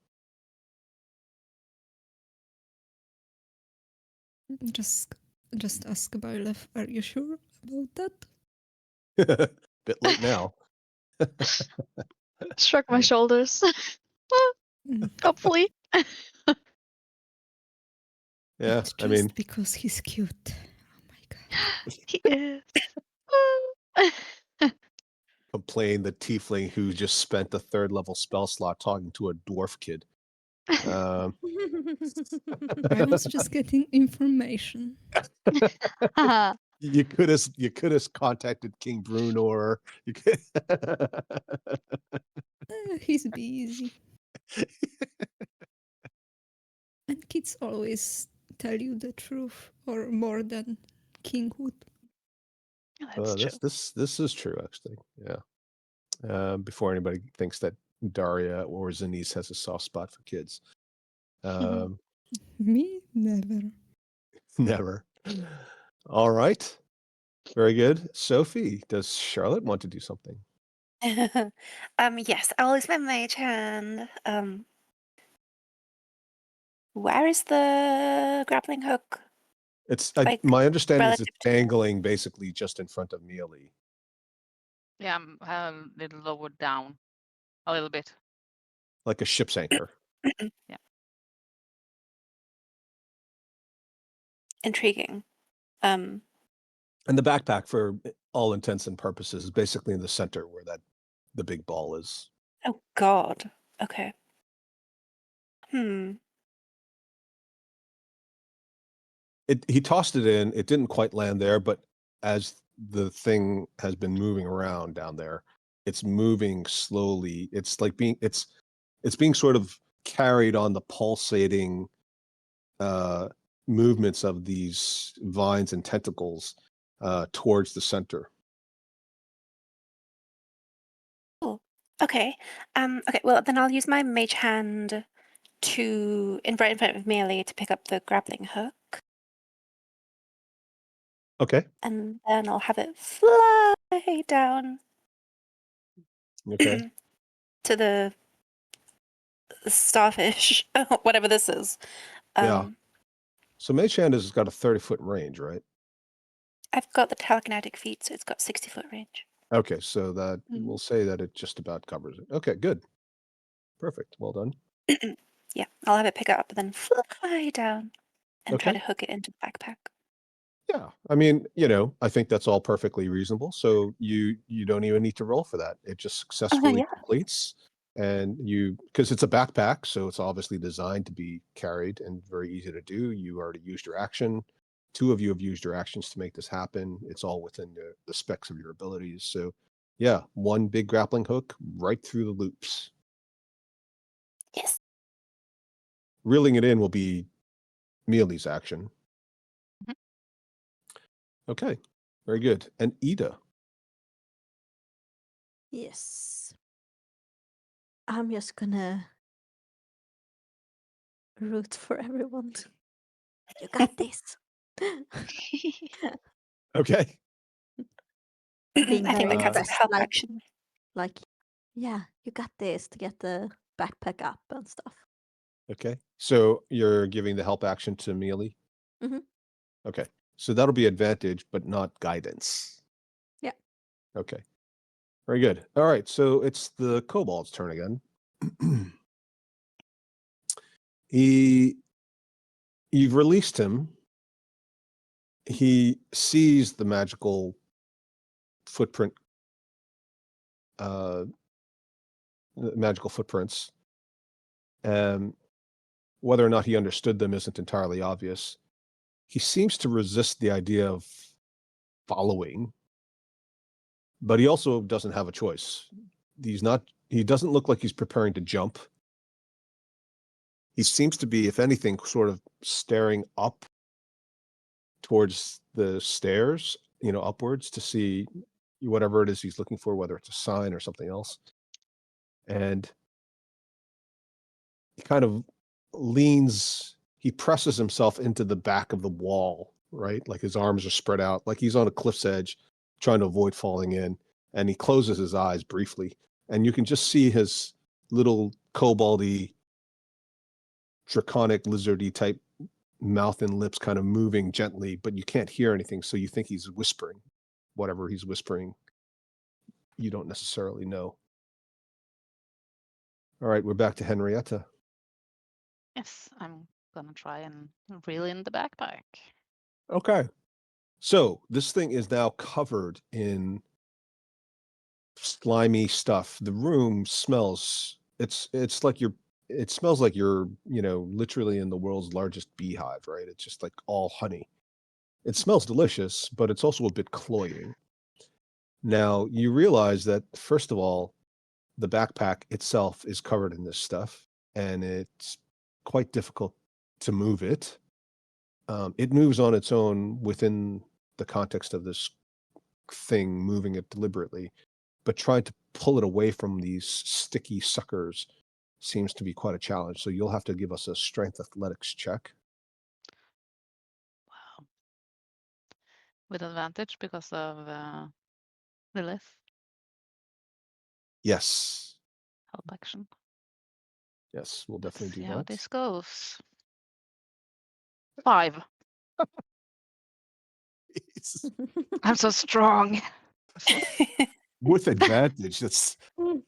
Just ask Byleth, are you sure about that? Bit late now. Shrug my shoulders. Mm, Hopefully. Yeah, It's I just mean, because he's cute. Oh my god. He is. complain the tiefling who just spent the 3rd level spell slot talking to a dwarf kid. Um, I was just getting information. you could have contacted King Brunor. You could. He's busy. And kids always tell you the truth, or more than King would. That's true. This is true, actually. Yeah. Before anybody thinks that Daria or Zanice has a soft spot for kids. Me? Never. Never. All right. Very good. Sophie, does Charlotte want to do something? Yes, I'll use my mage hand. Where is the grappling hook? Like, my understanding is relative it's to the- dangling basically just in front of Mealy. Yeah, I'm a little lower down, a little bit. Like a ship's anchor. Yeah. Intriguing. And the backpack, for all intents and purposes, is basically in the center where the big ball is. Oh God. Okay. He tossed it in. It didn't quite land there, but as the thing has been moving around down there, it's moving slowly. It's like it's being sort of carried on the pulsating movements of these vines and tentacles towards the center. Cool. Okay. Okay. Well, then I'll use my mage hand to right in front of Mealy to pick up the grappling hook, Okay. and then I'll have it fly down Okay. to the starfish, whatever this is. Yeah. So Mage Hand has got a 30-foot range, right? I've got the telekinetic feet, so it's got 60-foot range. Okay, so that we'll say that it just about covers it. Okay, good. Perfect. Well done. Yeah, I'll have it pick it up and then fly down and try Okay. to hook it into the backpack. Yeah. I mean, I think that's all perfectly reasonable. So you don't even need to roll for that. It just successfully Yeah. completes. And because it's a backpack, so it's obviously designed to be carried and very easy to do. You already used your action. 2 of you have used your actions to make this happen. It's all within the specs of your abilities. So yeah, one big grappling hook right through the loops. Yes. Reeling it in will be Mealy's action. Mhm. Okay, very good. And Ida. Yes. I'm just gonna root for everyone. You got this. Okay. Being I think very that counts as a impressed, help like, action. like, yeah, you got this, to get the backpack up and stuff. Okay. So you're giving the help action to Mealy? Mhm. Okay. So that'll be advantage, but not guidance. Yeah. Okay. Very good. All right. So it's the Kobold's turn again. You've released him. He sees the magical footprint, magical footprints. Whether or not he understood them isn't entirely obvious. He seems to resist the idea of following, but he also doesn't have a choice. He doesn't look like he's preparing to jump. He seems to be, if anything, sort of staring up towards the stairs, upwards to see whatever it is he's looking for, whether it's a sign or something else. And he kind of he presses himself into the back of the wall, right? Like his arms are spread out, like he's on a cliff's edge trying to avoid falling in. And he closes his eyes briefly. And you can just see his little koboldy, draconic, lizardy type mouth and lips kind of moving gently, but you can't hear anything. So you think he's whispering. Whatever he's whispering, you don't necessarily know. All right, we're back to Henrietta. Yes, I'm gonna try and reel in the backpack. Okay. So this thing is now covered in slimy stuff. The room smells, it smells like you're, literally in the world's largest beehive, right? It's just like all honey. It smells delicious, but it's also a bit cloying. Now, you realize that, first of all, the backpack itself is covered in this stuff, and it's quite difficult to move it. It moves on its own within the context of this thing, moving it deliberately, but trying to pull it away from these sticky suckers seems to be quite a challenge. So you'll have to give us a strength athletics check. Wow. With advantage because of Lilith Yes. help action. Yes, we'll Let's definitely see do how that. this goes. 5. Jesus. I'm so strong. With advantage. It's like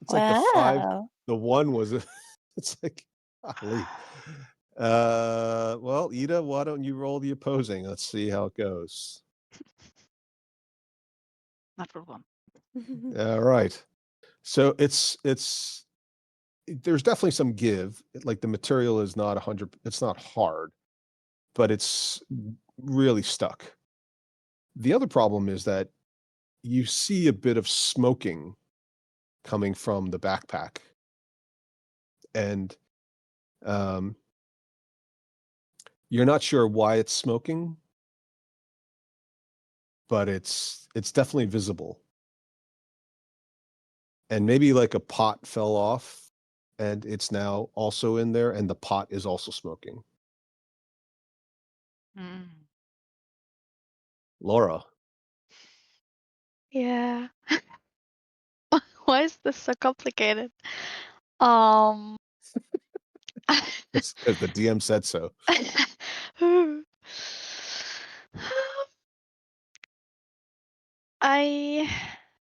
the 5. Wow. The 1 was it's like, golly. Well, Ida, why don't you roll the opposing? Let's see how it goes. Natural 1. All right. So there's definitely some give. Like the material is not 100, it's not hard, but it's really stuck. The other problem is that you see a bit of smoking coming from the backpack. And you're not sure why it's smoking, but it's definitely visible. And maybe like a pot fell off and it's now also in there, and the pot is also smoking. Mm. Laura. Yeah. Why is this so complicated? It's because the DM said so.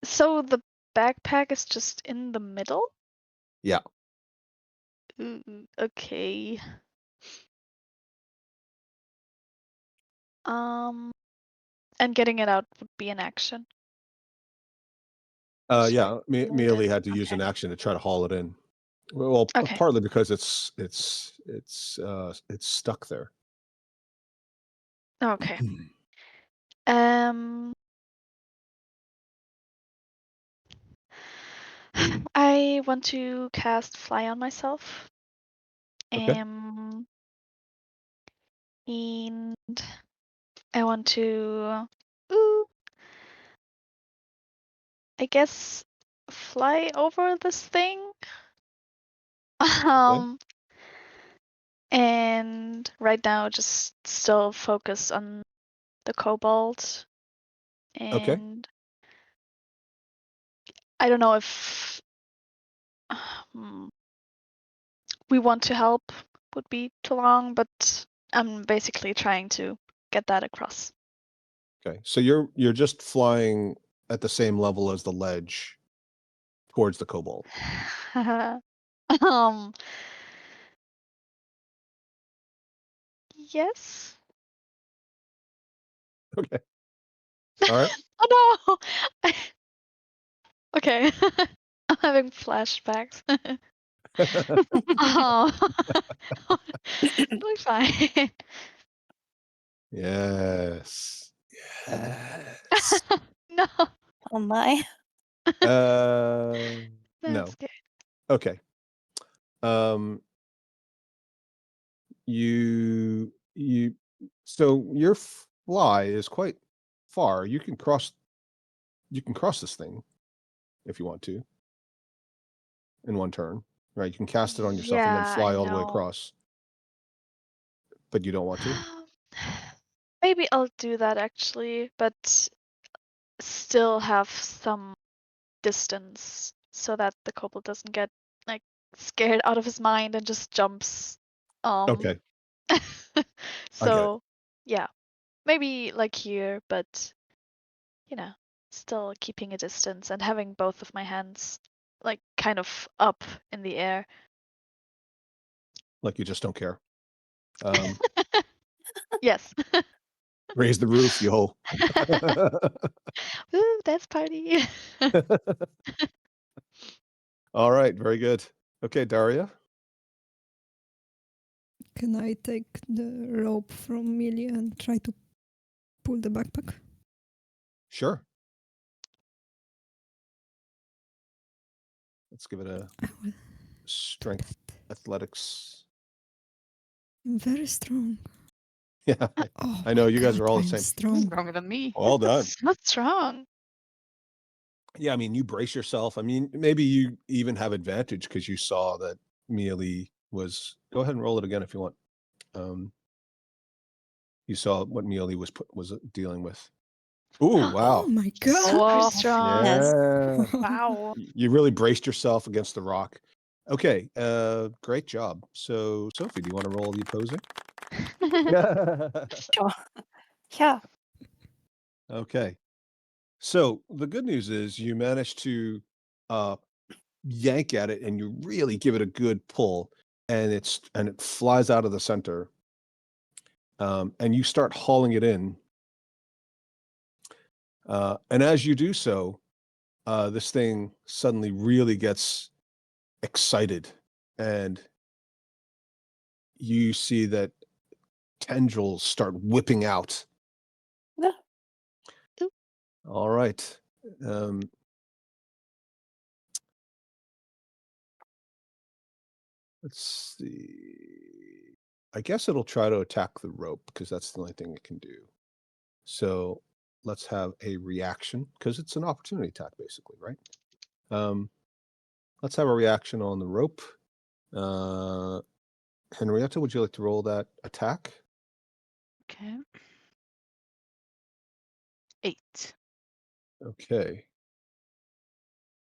So the backpack is just in the middle? Yeah. Okay. And getting it out would be an action. Yeah. Move Mealy it. had to use an Okay. action to try to haul it in. Well, Okay. partly because it's stuck there. Okay. I want to cast Fly on myself. Okay. And I want to, I guess, fly over this thing. And right now, just still focus on the kobold. Okay. And I don't know if we want to help would be too long, but I'm basically trying to get that across. Okay. So you're just flying at the same level as the ledge towards the kobold. um, yes. Okay. All right. Oh no. Okay. I'm having flashbacks. Oh. It'll be fine. Yes. Yes. No. Oh my. That's No. good. Okay. Um, you so your fly is quite far. You can cross this thing if you want to in one turn, right? You can cast it on yourself and then Yeah, I fly all the way know. across, but you don't want to. Maybe I'll do that actually, but still have some distance so that the kobold doesn't get like scared out of his mind and just jumps. Okay, I get it. So yeah, maybe like here, but still keeping a distance and having both of my hands like kind of up in the air. Like you just don't care. Yes. Raise the roof, yo. Woo, dance party. All right, very good. Okay, Daria. Can I take the rope from Millie and try to pull the backpack? Sure. Let's give it a I will strength athletics. I'm very strong. Yeah, Oh, I know my you guys God, are all the I'm same. strong. Stronger than me. Well done. So strong. Yeah, I mean, you brace yourself. I mean, maybe you even have advantage because you saw that Mealy was. Go ahead and roll it again if you want. You saw what Mealy was dealing with. Ooh, wow! Oh my God. Super Oh, strong. Yes. Yeah, wow. you really braced yourself against the rock. Okay, great job. So, Sophie, do you want to roll the opposing? Sure. Yeah. Okay. So the good news is you managed to yank at it and you really give it a good pull and it flies out of the center. And you start hauling it in. And as you do so, this thing suddenly really gets excited and you see that tendrils start whipping out. No. All right. Let's see. I guess it'll try to attack the rope because that's the only thing it can do. So let's have a reaction because it's an opportunity attack, basically, right? Let's have a reaction on the rope. Henrietta, would you like to roll that attack? Okay. 8. Okay.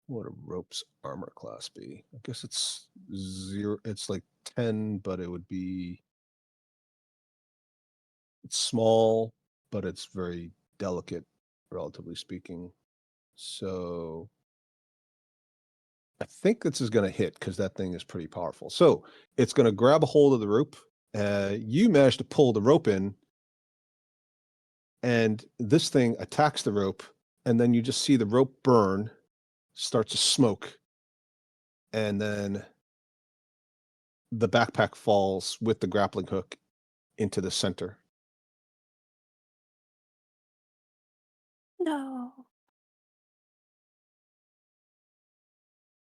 What would a rope's armor class be? I guess it's 0. It's like 10, but it would be. It's small, but it's very delicate, relatively speaking. So I think this is going to hit because that thing is pretty powerful. So it's going to grab a hold of the rope. You manage to pull the rope in, and this thing attacks the rope, and then you just see the rope burn, start to smoke, and then the backpack falls with the grappling hook into the center. No.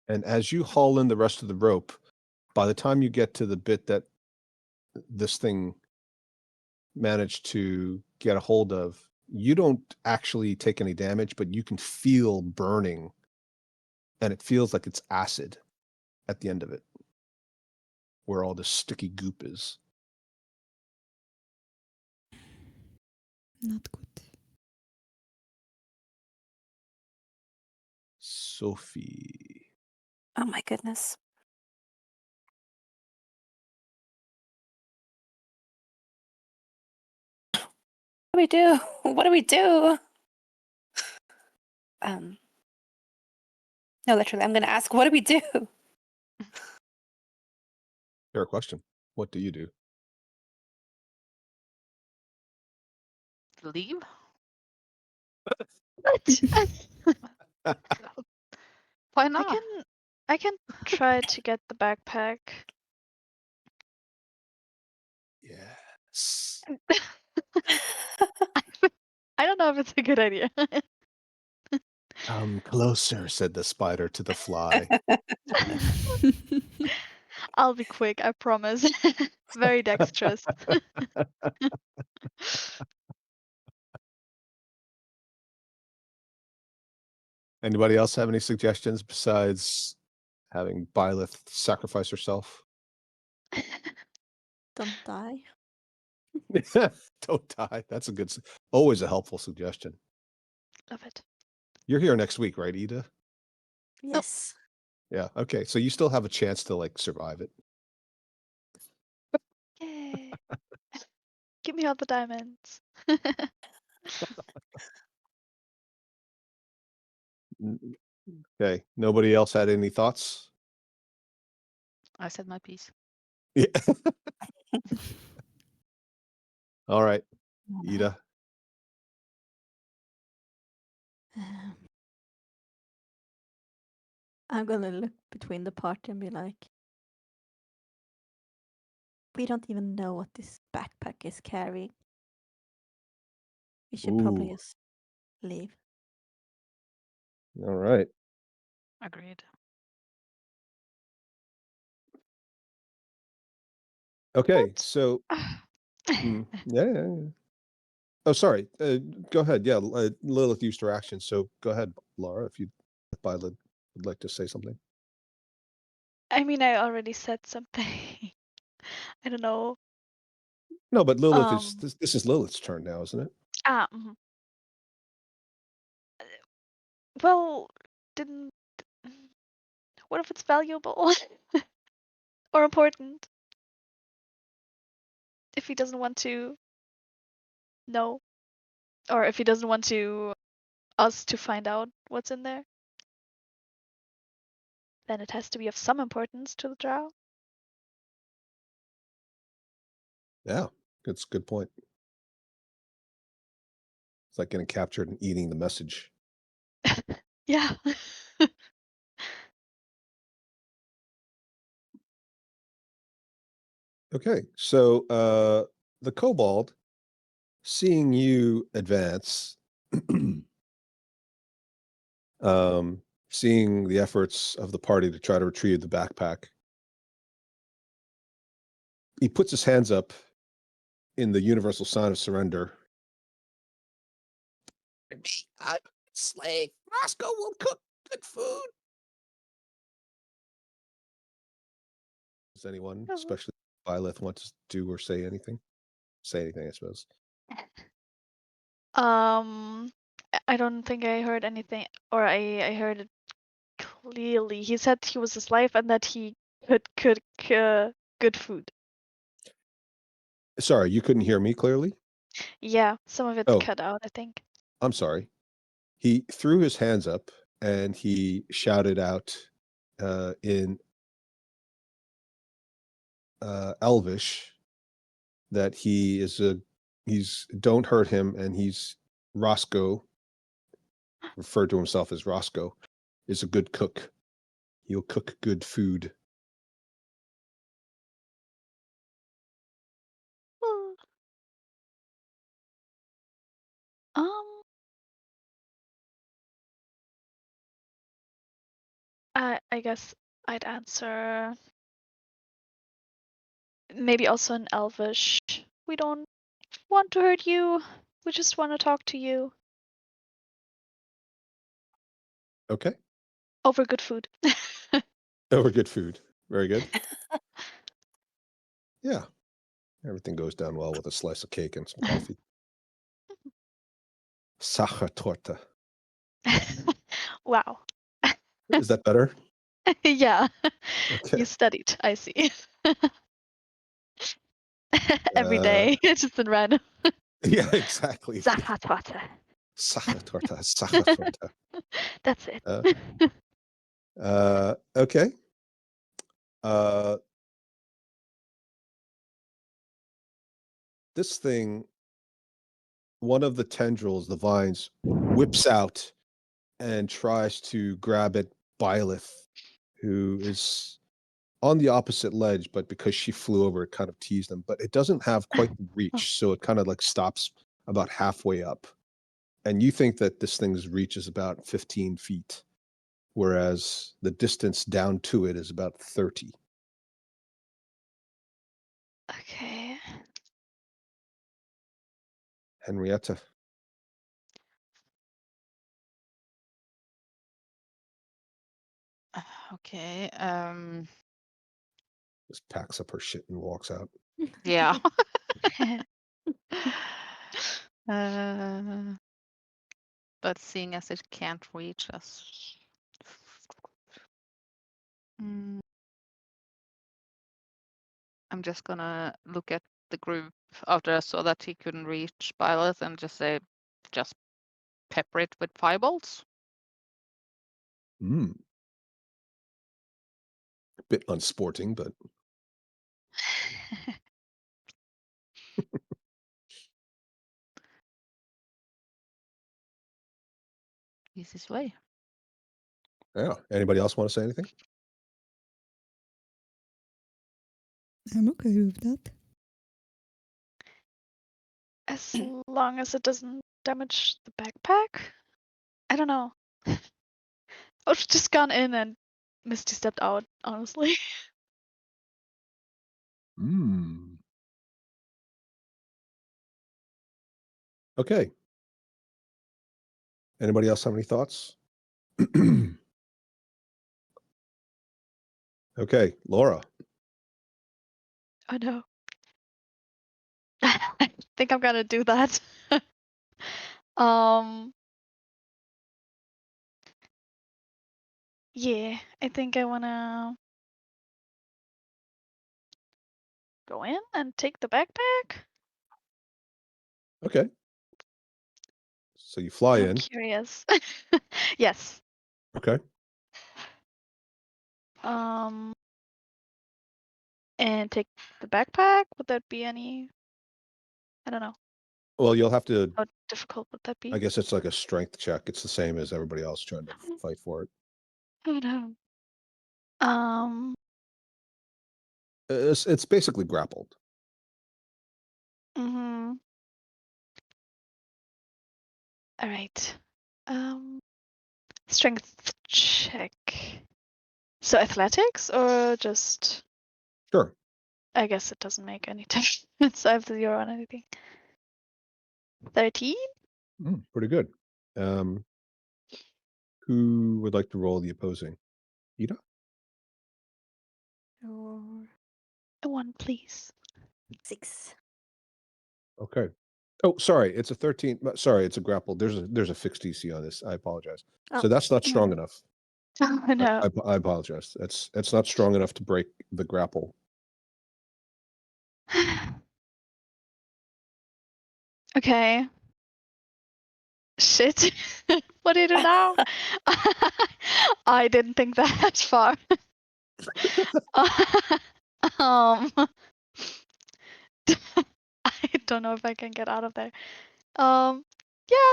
And as you haul in the rest of the rope, by the time you get to the bit that this thing managed to get a hold of, you don't actually take any damage, but you can feel burning, and it feels like it's acid at the end of it. where all the sticky goop is. Not good. Sophie. Oh my goodness. What do we do? What do we do? No, literally, I'm going to ask, what do we do? Fair question. What do you do? Leave? What? Why not? I can try to get the backpack. Yes. I don't know if it's a good idea. Come closer, said the spider to the fly. I'll be quick, I promise. Very dexterous. Anybody else have any suggestions besides having Byleth sacrifice herself? Don't die. Don't die. That's a good, always a helpful suggestion. Love it. You're here next week, right, Ida? Yes. Yeah. Okay. So you still have a chance to like survive it. Yay. Give me all the diamonds. Okay. Nobody else had any thoughts? I said my piece. Yeah. All right, Ida. I'm gonna look between the party and be like, we don't even know what this backpack is carrying. We should probably Ooh. just leave. All right. Agreed. Okay. What? So, yeah. Oh, sorry. Go ahead. Yeah, Lilith used her action. So go ahead, Laura, if Byleth would like to say something. I mean, I already said something. I don't know. No, but Lilith is this is Lilith's turn now, isn't it? Mhm. Well, didn't. What if it's valuable or important? If he doesn't want to know, or if he doesn't want us to find out what's in there, then it has to be of some importance to the drow. Yeah, that's a good point. It's like getting captured and eating the message. Yeah. Okay, so the kobold, seeing you advance, seeing the efforts of the party to try to retrieve the backpack, he puts his hands up in the universal sign of surrender. Me, I'm a slave. Rosko will cook good food. Does anyone, Oh. especially Byleth, want to do or say anything? Say anything, I suppose. I don't think I heard anything, or I heard it clearly. He said he was a slave and that he could cook good food. Sorry, you couldn't hear me clearly? Yeah, some of it Oh. cut out, I think. I'm sorry. He threw his hands up and he shouted out in Elvish that he's don't hurt him, and he's Rosko, referred to himself as Rosko, is a good cook. He'll cook good food. Well, I guess I'd answer maybe also in Elvish. We don't want to hurt you. We just want to talk to you Okay. over good food. Over good food. Very good. Yeah. Everything goes down well with a slice of cake and some coffee. Sachertorte. Wow. Is that better? Yeah. Okay. You studied, I see. Every Uh, day, it's just in random. Yeah, exactly. Sachertorte. Sachertorte. Sachertorte. That's it. Okay. This thing, one of the tendrils, the vines, whips out and tries to grab at Byleth, who is on the opposite ledge, but because she flew over, it kind of teased them. But it doesn't have quite the reach, so it kind of like stops about halfway up. And you think that this thing's reach is about 15 feet, whereas the distance down to it is about 30. Okay. Henrietta. Okay. Just packs up her shit and walks out. Yeah. uh, but seeing as it can't reach us. Mm, I'm just gonna look at the group after I saw that he couldn't reach Byleth and just say, just pepper it with firebolts. A bit unsporting, but Easiest way. yeah. Anybody else want to say anything? I'm okay with that. As long as it doesn't damage the backpack? I don't know. I've just gone in and Misty stepped out, honestly. Okay. Anybody else have any thoughts? Okay, Laura. I know. I think I'm gonna do that. Yeah, I think I wanna go in and take the backpack. Okay. So you fly I'm in. curious. Yes. Okay. And take the backpack. Would that be any? I don't know. Well, you'll have to, How difficult would that be? I guess it's like a strength check. It's the same as everybody else trying to fight for it. I don't know. It's basically grappled. Mm-hmm. All right. Strength check. So athletics or just? Sure. I guess it doesn't make any difference. I have 0 on anything. 13? Pretty good. Who would like to roll the opposing? Ida? Or A 1, please. 6. Okay. Oh, sorry. It's a 13. Sorry, it's a grapple. There's a fixed DC on this. I apologize. Oh. So that's not strong enough. Oh, no. I apologize. That's not strong enough to break the grapple. Okay. Shit. What do you do now? I didn't think that far. I don't know if I can get out of there. Yeah,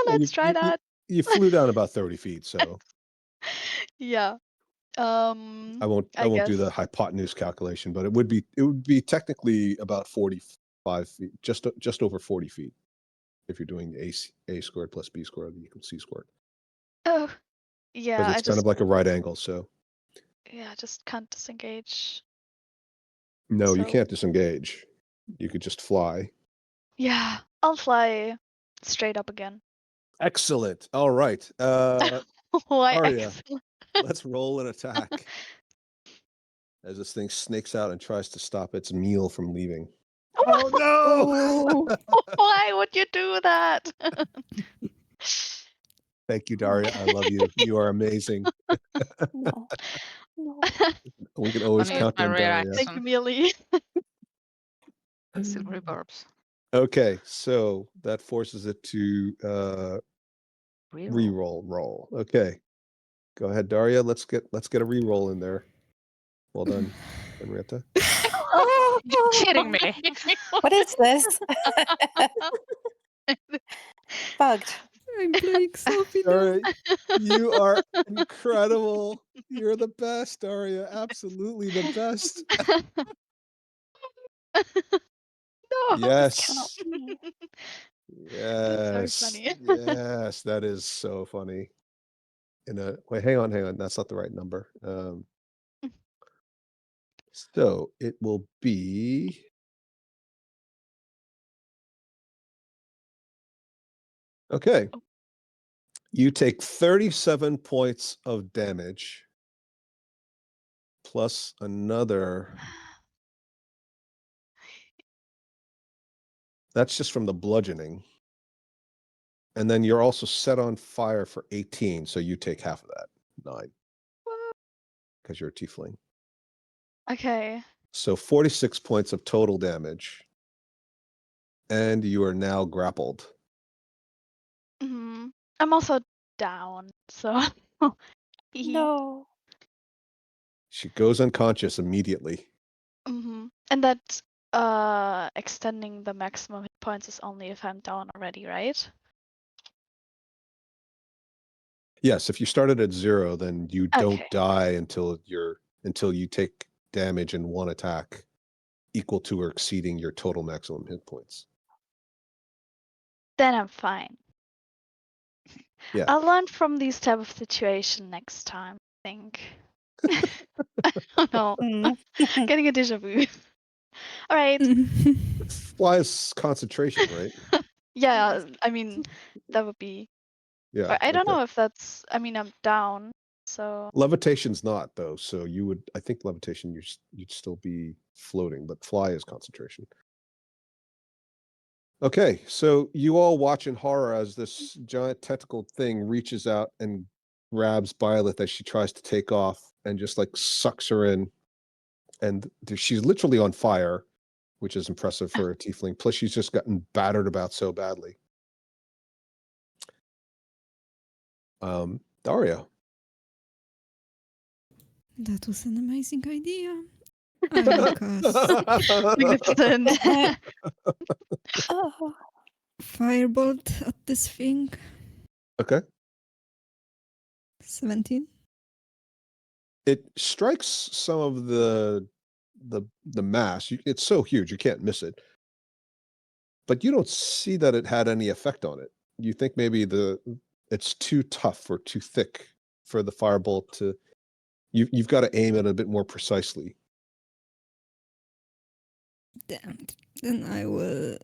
let's try that. You flew down about 30 feet, so Yeah. I won't I do guess. the hypotenuse calculation, but it would be technically about 45 feet, just over 40 feet, if you're doing a squared plus b squared equals c squared. Oh, yeah. Because I it's kind just of like a right angle. So I just can't disengage. no, you So- can't disengage. You could just fly. Yeah, I'll fly straight up again. Excellent. All right. Why? Arya, excellent? let's roll an attack. as this thing snakes out and tries to stop its meal from leaving. Oh, no! Why would you do that? Thank you, Daria. I love you. You are amazing. No. No. We can always Funny is count my on Daria. reaction. Thank you, Millie. Silvery burbs. Okay, so that forces it to Reroll. re-roll roll. Okay. Go ahead, Daria. Let's get a re-roll in there. Well done, Henrietta. You're kidding me. What is this? Bugged. I'm playing Sophie now. Daria, you are incredible. You're the best, Daria. Absolutely the best. No. This cannot Yes. be. Yes. That's so funny. Yes, that is so funny. Wait, hang on. That's not the right number. So it will be okay. You take 37 points of damage plus another. That's just from the bludgeoning. And then you're also set on fire for 18, so you take half of that, 9, because you're a tiefling. Okay. So 46 points of total damage. And you are now grappled. I'm also down, so. No. She goes unconscious immediately. And that extending the maximum hit points is only if I'm down already, right? Yes, if you started at 0, then you don't Okay. die until you take damage in one attack equal to or exceeding your total maximum hit points. Then I'm fine. Yeah. I'll learn from these type of situation next time, I think. I don't know. Getting a déjà vu. All right. Flies concentration, right? Yeah, I mean, that would be. Yeah. But I don't okay. know if that's. I mean, I'm down, so. Levitation's not though, so I think levitation you'd still be floating, but fly is concentration. Okay, so you all watch in horror as this giant tentacle thing reaches out and grabs Byleth as she tries to take off and just like sucks her in. And she's literally on fire, which is impressive for a tiefling. Plus she's just gotten battered about so badly. Daria. That was an amazing idea. I will cast Magnificent. Oh. Firebolt at this thing. Okay. 17. It strikes some of the mass. It's so huge you can't miss it. But you don't see that it had any effect on it. You think maybe it's too tough or too thick for the firebolt to. You've got to aim it a bit more precisely. Damn. Then I will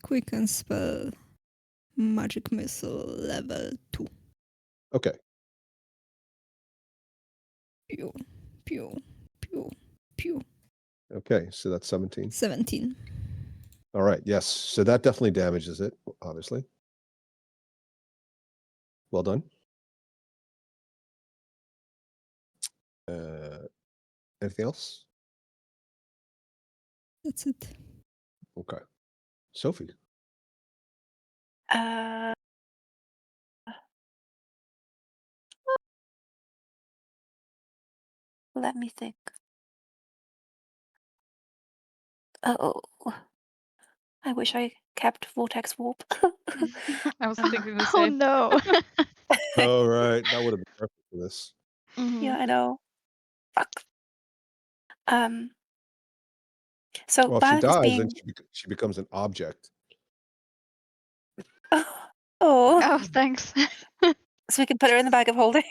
quicken spell magic missile level 2. Okay. Pew, pew, pew, pew. Okay, so that's 17. 17. All right, yes. So that definitely damages it, obviously. Well done. Anything else? That's it. Okay. Sophie. Let me think. Oh, I wish I kept Vortex Warp. I was thinking the Oh same. no. All right, that would have been perfect for this. Yeah, I know. Fuck. So Well, if she Violet is dies, then being. she becomes an object. Oh, Oh, thanks. so we can put her in the bag of holding.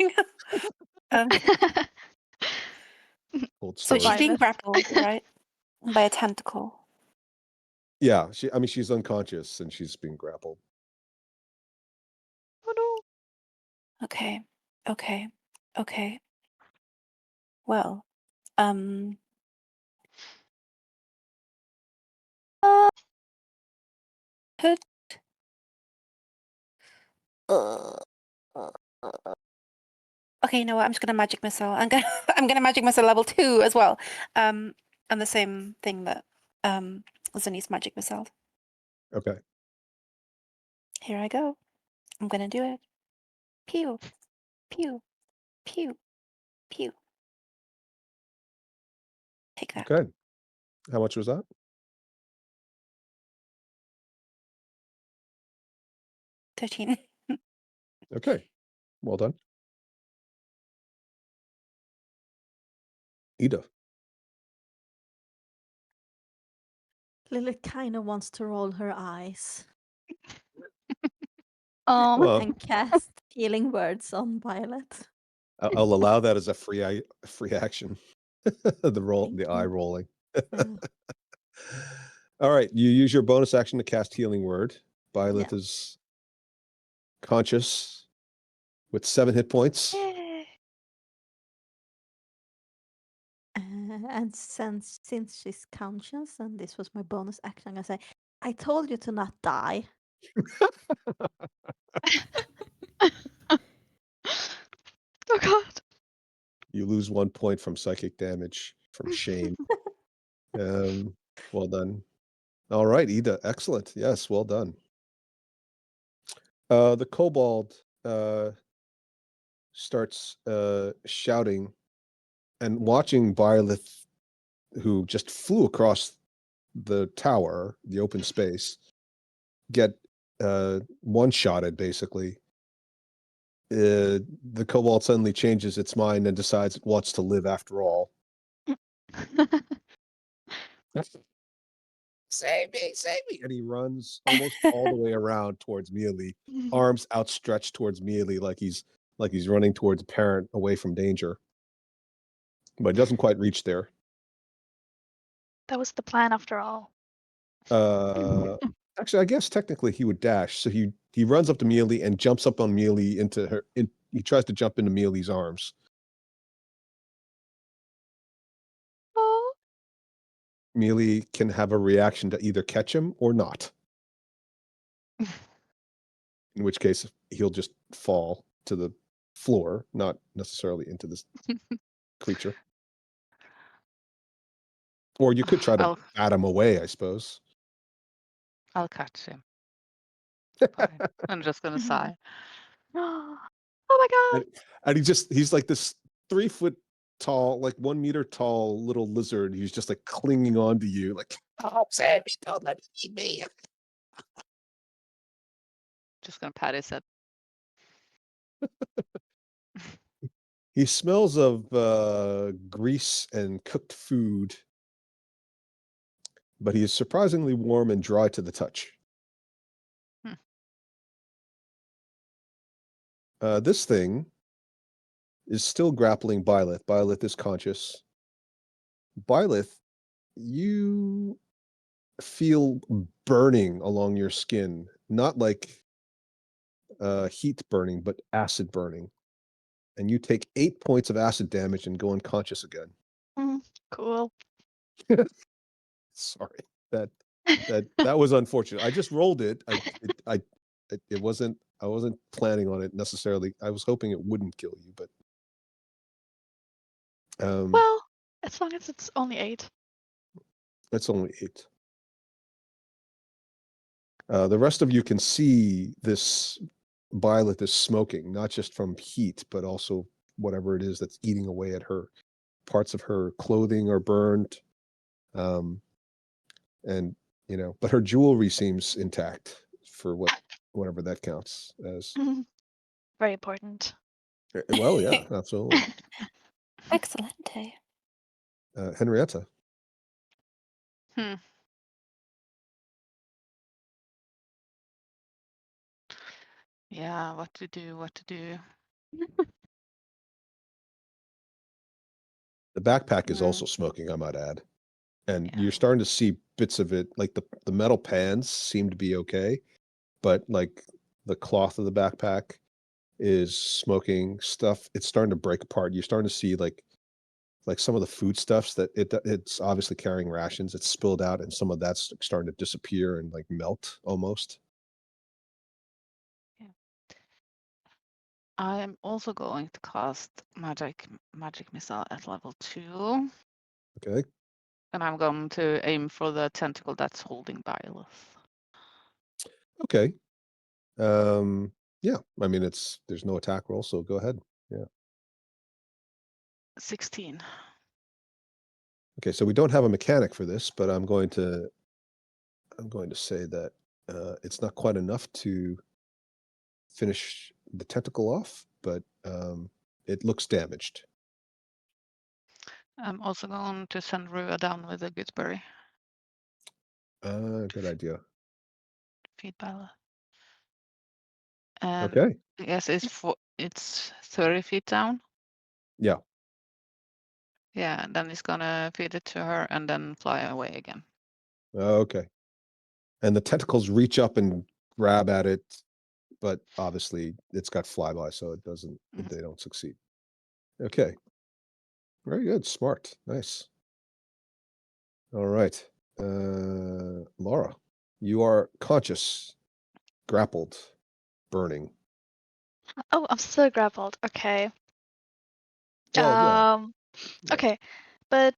Old So story. she's being Violet. grappled, right, by a tentacle. Yeah, she's unconscious and she's being grappled. Oh no. Okay. Well, could okay, you know what? I'm just gonna magic missile. I'm gonna magic missile level 2 as well. And the same thing that Zinni's magic missile. Okay. Here I go. I'm gonna do it. Pew, pew, pew, pew. Take that. Okay. How much was that? 13. Okay. Well done. Ida. Lilith kind of wants to roll her eyes Well, and cast healing words on Violet. I'll allow that as a free action. Thank the eye you. rolling. Yeah. All right, you use your bonus action to cast healing word. Violet Yeah. is conscious with 7 hit points. Yay. And since she's conscious, and this was my bonus action, I'm gonna say, I told you to not die. Oh god. You lose 1 point from psychic damage from shame. Well done. All right, Ida, excellent. Yes, well done. The kobold starts shouting and watching Violet, who just flew across the tower, the open space, get one-shotted, basically. The kobold suddenly changes its mind and decides it wants to live after all. Save me! And he runs almost all the way around towards Mealy, arms outstretched towards Mealy, like he's running towards a parent away from danger. But it doesn't quite reach there. That was the plan after all. Actually, I guess technically he would dash. So he runs up to Mealy and jumps up on Mealy he tries to jump into Mealy's arms. Oh. Mealy can have a reaction to either catch him or not. In which case he'll just fall to the floor, not necessarily into this creature. Or you could try to bat him away, I suppose. I'll catch him. Fine. I'm just gonna sigh. Oh my god. And he's like this 3 foot tall, like 1 meter tall little lizard. He's just like clinging on to you, like, Oh, Sammy, don't let me eat me. Just gonna pat his head. he smells of grease and cooked food, but he is surprisingly warm and dry to the touch. This thing is still grappling Byleth. Byleth is conscious. Byleth, you feel burning along your skin, not like heat burning, but acid burning. And you take 8 points of acid damage and go unconscious again. Cool. Sorry, that was unfortunate. I just rolled it. I wasn't planning on it necessarily. I was hoping it wouldn't kill you, but Well, as long as it's only 8. it's only 8. The rest of you can see this Violet is smoking, not just from heat, but also whatever it is that's eating away at her. Parts of her clothing are burned. And, but her jewelry seems intact for whatever that counts as. Very important. Well, yeah, absolutely. Excellent. Henrietta. Yeah, what to do? The backpack is also smoking, I might add. And you're starting to see bits of it, like the metal pans seem to be okay, but like the cloth of the backpack is smoking stuff. It's starting to break apart. You're starting to see like like some of the foodstuffs that it's obviously carrying rations. It's spilled out, and some of that's starting to disappear and like melt almost. I'm also going to cast magic missile at level 2, Okay. and I'm going to aim for the tentacle that's holding Byleth. Okay. Yeah. I mean, there's no attack roll, so go ahead. Yeah. 16. Okay. So we don't have a mechanic for this, but I'm going to say that it's not quite enough to finish the tentacle off, but it looks damaged. I'm also going to send Rua down with a gooseberry. Good idea. Feed Byleth. And Okay. I guess it's 30 feet down. Yeah. Yeah, and then he's gonna feed it to her and then fly away again. Okay. And the tentacles reach up and grab at it, but obviously it's got flyby, so it doesn't. They don't succeed. Okay. Very good. Smart. Nice. All right. Laura, you are conscious, grappled, burning. Oh, I'm still grappled. Okay. Well, yeah. Yeah. Okay, but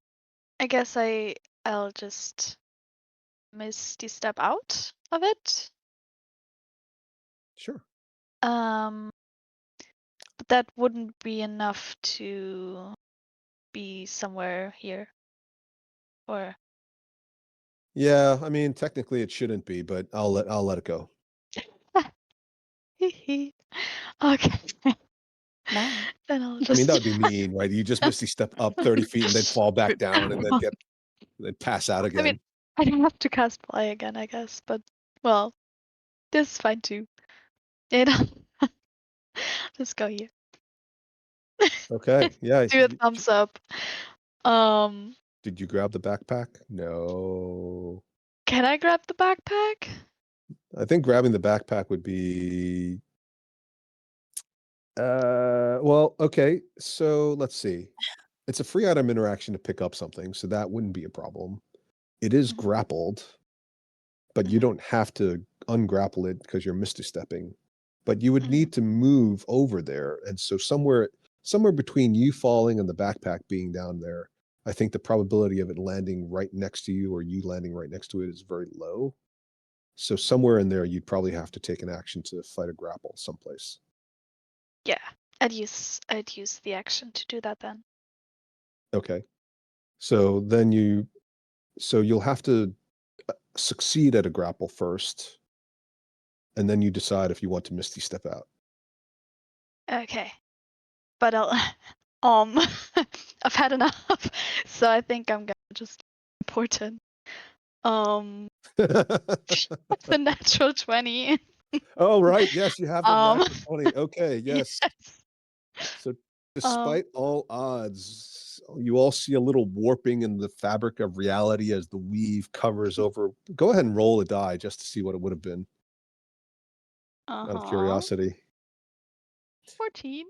I guess I'll just misty step out of it. Sure. But that wouldn't be enough to be somewhere here. Or Yeah, I mean, technically it shouldn't be, but I'll let it go. okay. Man. Then I'll I mean, just that would be mean, right? You just misty step up 30 feet and then fall back down and then pass out again. I mean, I don't have to cast fly again, I guess, but well, this is fine too. You know, just go here. Okay. Yeah. Do a thumbs up. Did you grab the backpack? No. Can I grab the backpack? I think grabbing the backpack would be well, okay. So let's see. It's a free item interaction to pick up something, so that wouldn't be a problem. It is Mhm. grappled, but you Mhm. don't have to ungrapple it because you're misty stepping. But you would Mhm. need to move over there. And so somewhere between you falling and the backpack being down there, I think the probability of it landing right next to you or you landing right next to it is very low. So somewhere in there, you'd probably have to take an action to fight a grapple someplace. Yeah, I'd use the action to do that then. Okay. So then you'll have to succeed at a grapple first, and then you decide if you want to misty step out. Okay, but I'll I've had enough, so I think I'm gonna just report it. It's a natural 20. Oh, right. Yes, you have the Um, natural 20. Okay, yes. yes. So despite all odds, you all see a little warping in the fabric of reality as the weave covers over. Go ahead and roll a die just to see what it would have been out of curiosity. 14.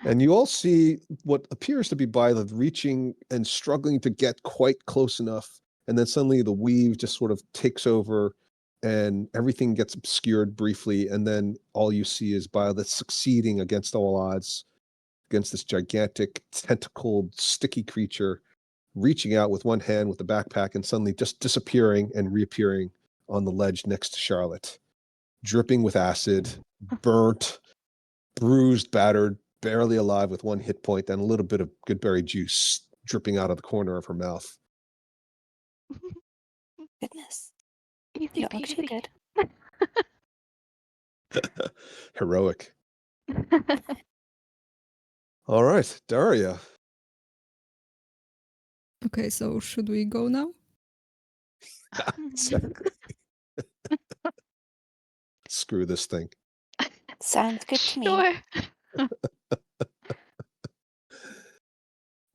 And you all see what appears to be Byleth reaching and struggling to get quite close enough. And then suddenly the weave just sort of takes over and everything gets obscured briefly. And then all you see is Byleth succeeding against all odds against this gigantic, tentacled, sticky creature, reaching out with one hand with the backpack and suddenly just disappearing and reappearing on the ledge next to Charlotte, dripping with acid, burnt, bruised, battered, barely alive with one hit point and a little bit of goodberry juice dripping out of the corner of her mouth. Goodness. Easy You don't look too peasy. good. Heroic. All right, Daria. Okay, so should we go now? Exactly. Screw this thing. Sounds good to me. Sure.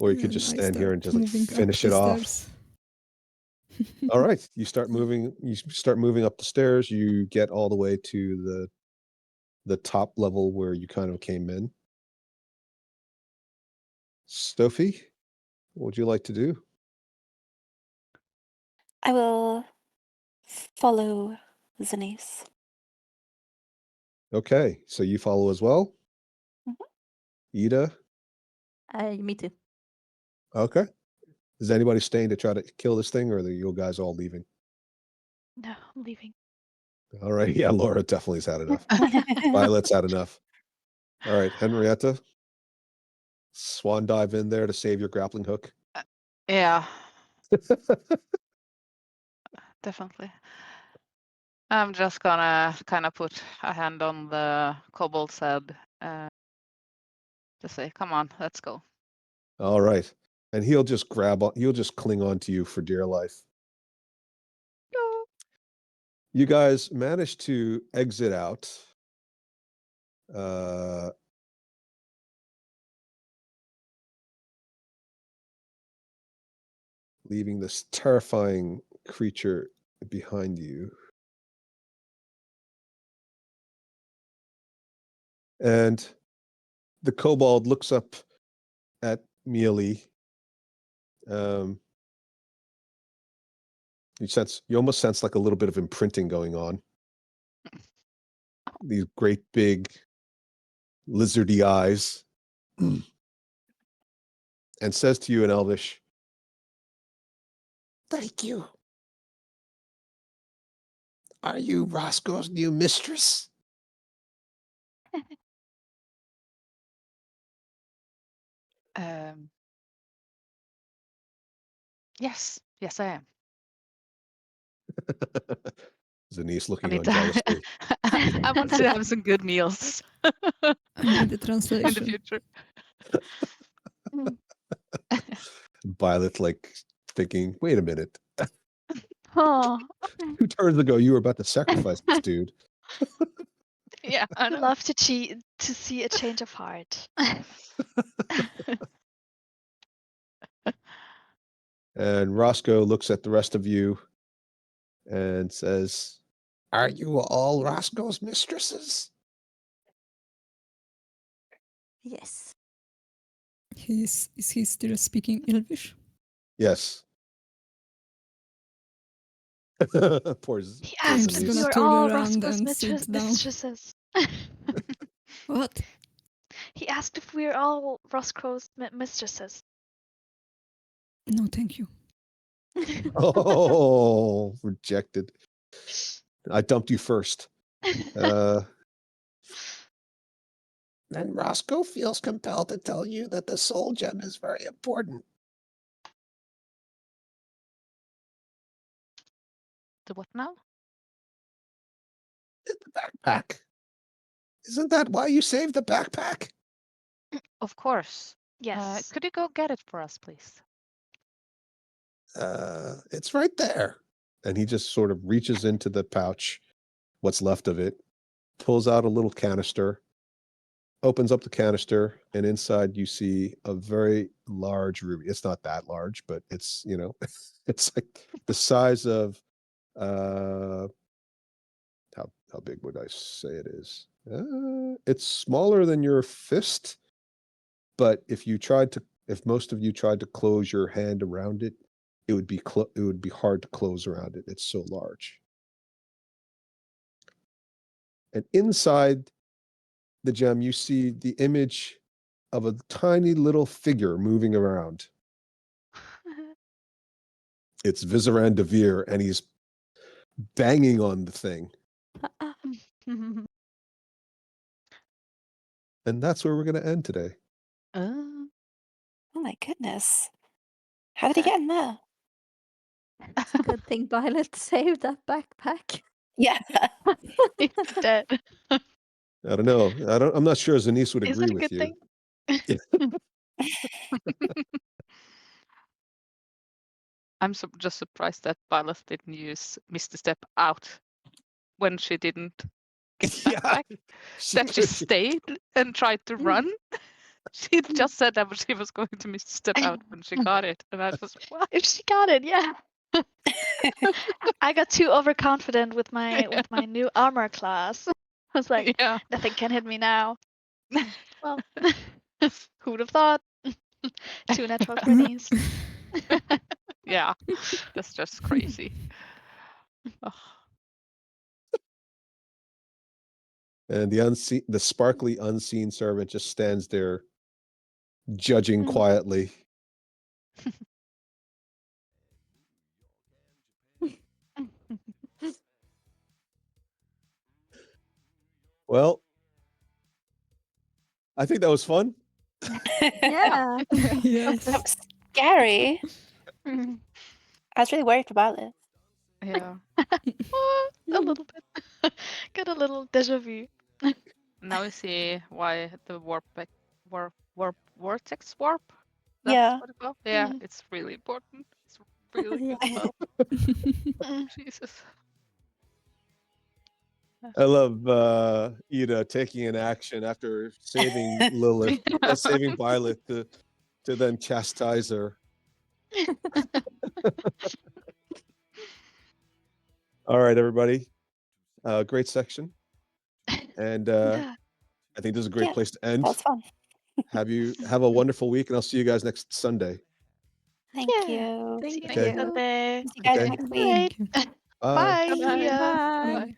Or you could And just I stand here and start just like moving up finish the it off. stairs. All right, you start moving up the stairs. You get all the way to the top level where you kind of came in. Sophie, What would you like to do? I will follow Zanice. Okay, so you follow as well? Ida? Me too. Okay. Is anybody staying to try to kill this thing, or are you guys all leaving? No, I'm leaving. All right. Yeah, Laura definitely has had enough. Violet's had enough. All right, Henrietta. Swan dive in there to save your grappling hook. Yeah, definitely. I'm just gonna kind of put a hand on the kobold's head to say, "Come on, let's go." All right. And he'll just he'll just cling on to you for dear life. No. You guys managed to exit out. Leaving this terrifying creature behind you. And the kobold looks up at Mealy. You almost sense like a little bit of imprinting going on. These great big lizardy eyes. And says to you in Elvish, Thank you. Are you Rosko's new mistress? Yes, I am. Zanice I looking need on to. jealously. I want to have some good meals I need the in the translation. future. Violet like thinking, wait a minute. Oh, 2 turns ago you were about to sacrifice this dude. Yeah, I know. love to see a change of heart. And Rosko looks at the rest of you and says, Are you all Rosko's mistresses? Yes. Is he still speaking Elvish? yes. Poor He I'm asked just if Zanice. we gonna were turn all around Rosko's and sit down. mistresses. What? He asked if we were all Rosko's mistresses. No, thank you. Oh, rejected. I dumped you first. Then Rosko feels compelled to tell you that the soul gem is very important. The what now? The backpack. Isn't that why you saved the backpack? Of course. Yes. Could you go get it for us, please? It's right there. And he just sort of reaches into the pouch, what's left of it, pulls out a little canister, opens up the canister, and inside you see a very large ruby. It's not that large, but it's, it's like the size of how big would I say it is? It's smaller than your fist, but if most of you tried to close your hand around it, it would be hard to close around it. It's so large. And inside the gem, you see the image of a tiny little figure moving around. It's Vizeran Devere, and he's banging on the thing. And that's where we're going to end today. Oh my goodness. How did he get in there? It's a good thing Violet saved that backpack. Yeah. He's dead. I don't know. I'm not sure Zanice would Is agree it a with good you. thing? I'm just surprised that Violet didn't use Misty Step out when she didn't get the backpack. That she stayed and tried to run. She just said that she was going to Misty Step out when she got it. And I was what? If she got it, yeah. I got too overconfident with my new armor class. I was like, Yeah. nothing can hit me now. Well, who'd have thought? 2 natural 20s. Yeah, that's just crazy. Ugh. And the sparkly unseen servant just stands there, judging quietly. Well, I think that was fun. Yeah. Yes. That was scary. Mm, I was really worried about this. Yeah. A little bit. Got a little deja vu. Now we see why the vortex warp. That's Yeah. what it's called. Yeah, Mhm. it's really important. It's really good Yeah. spell. Mm. Jesus. I love Ida taking an action after saving Lilith, saving Violet to then chastise her. All right, everybody. Great section. And Yeah. I think this is a great Yeah, place to that end. was fun. Have a wonderful week, and I'll see you guys next Sunday. Thank Yeah. you. Thank See you Okay. next Sunday. See you guys Okay. next week. Alright. Thank you. Bye. Bye. Bye-bye. See ya. Bye. Bye.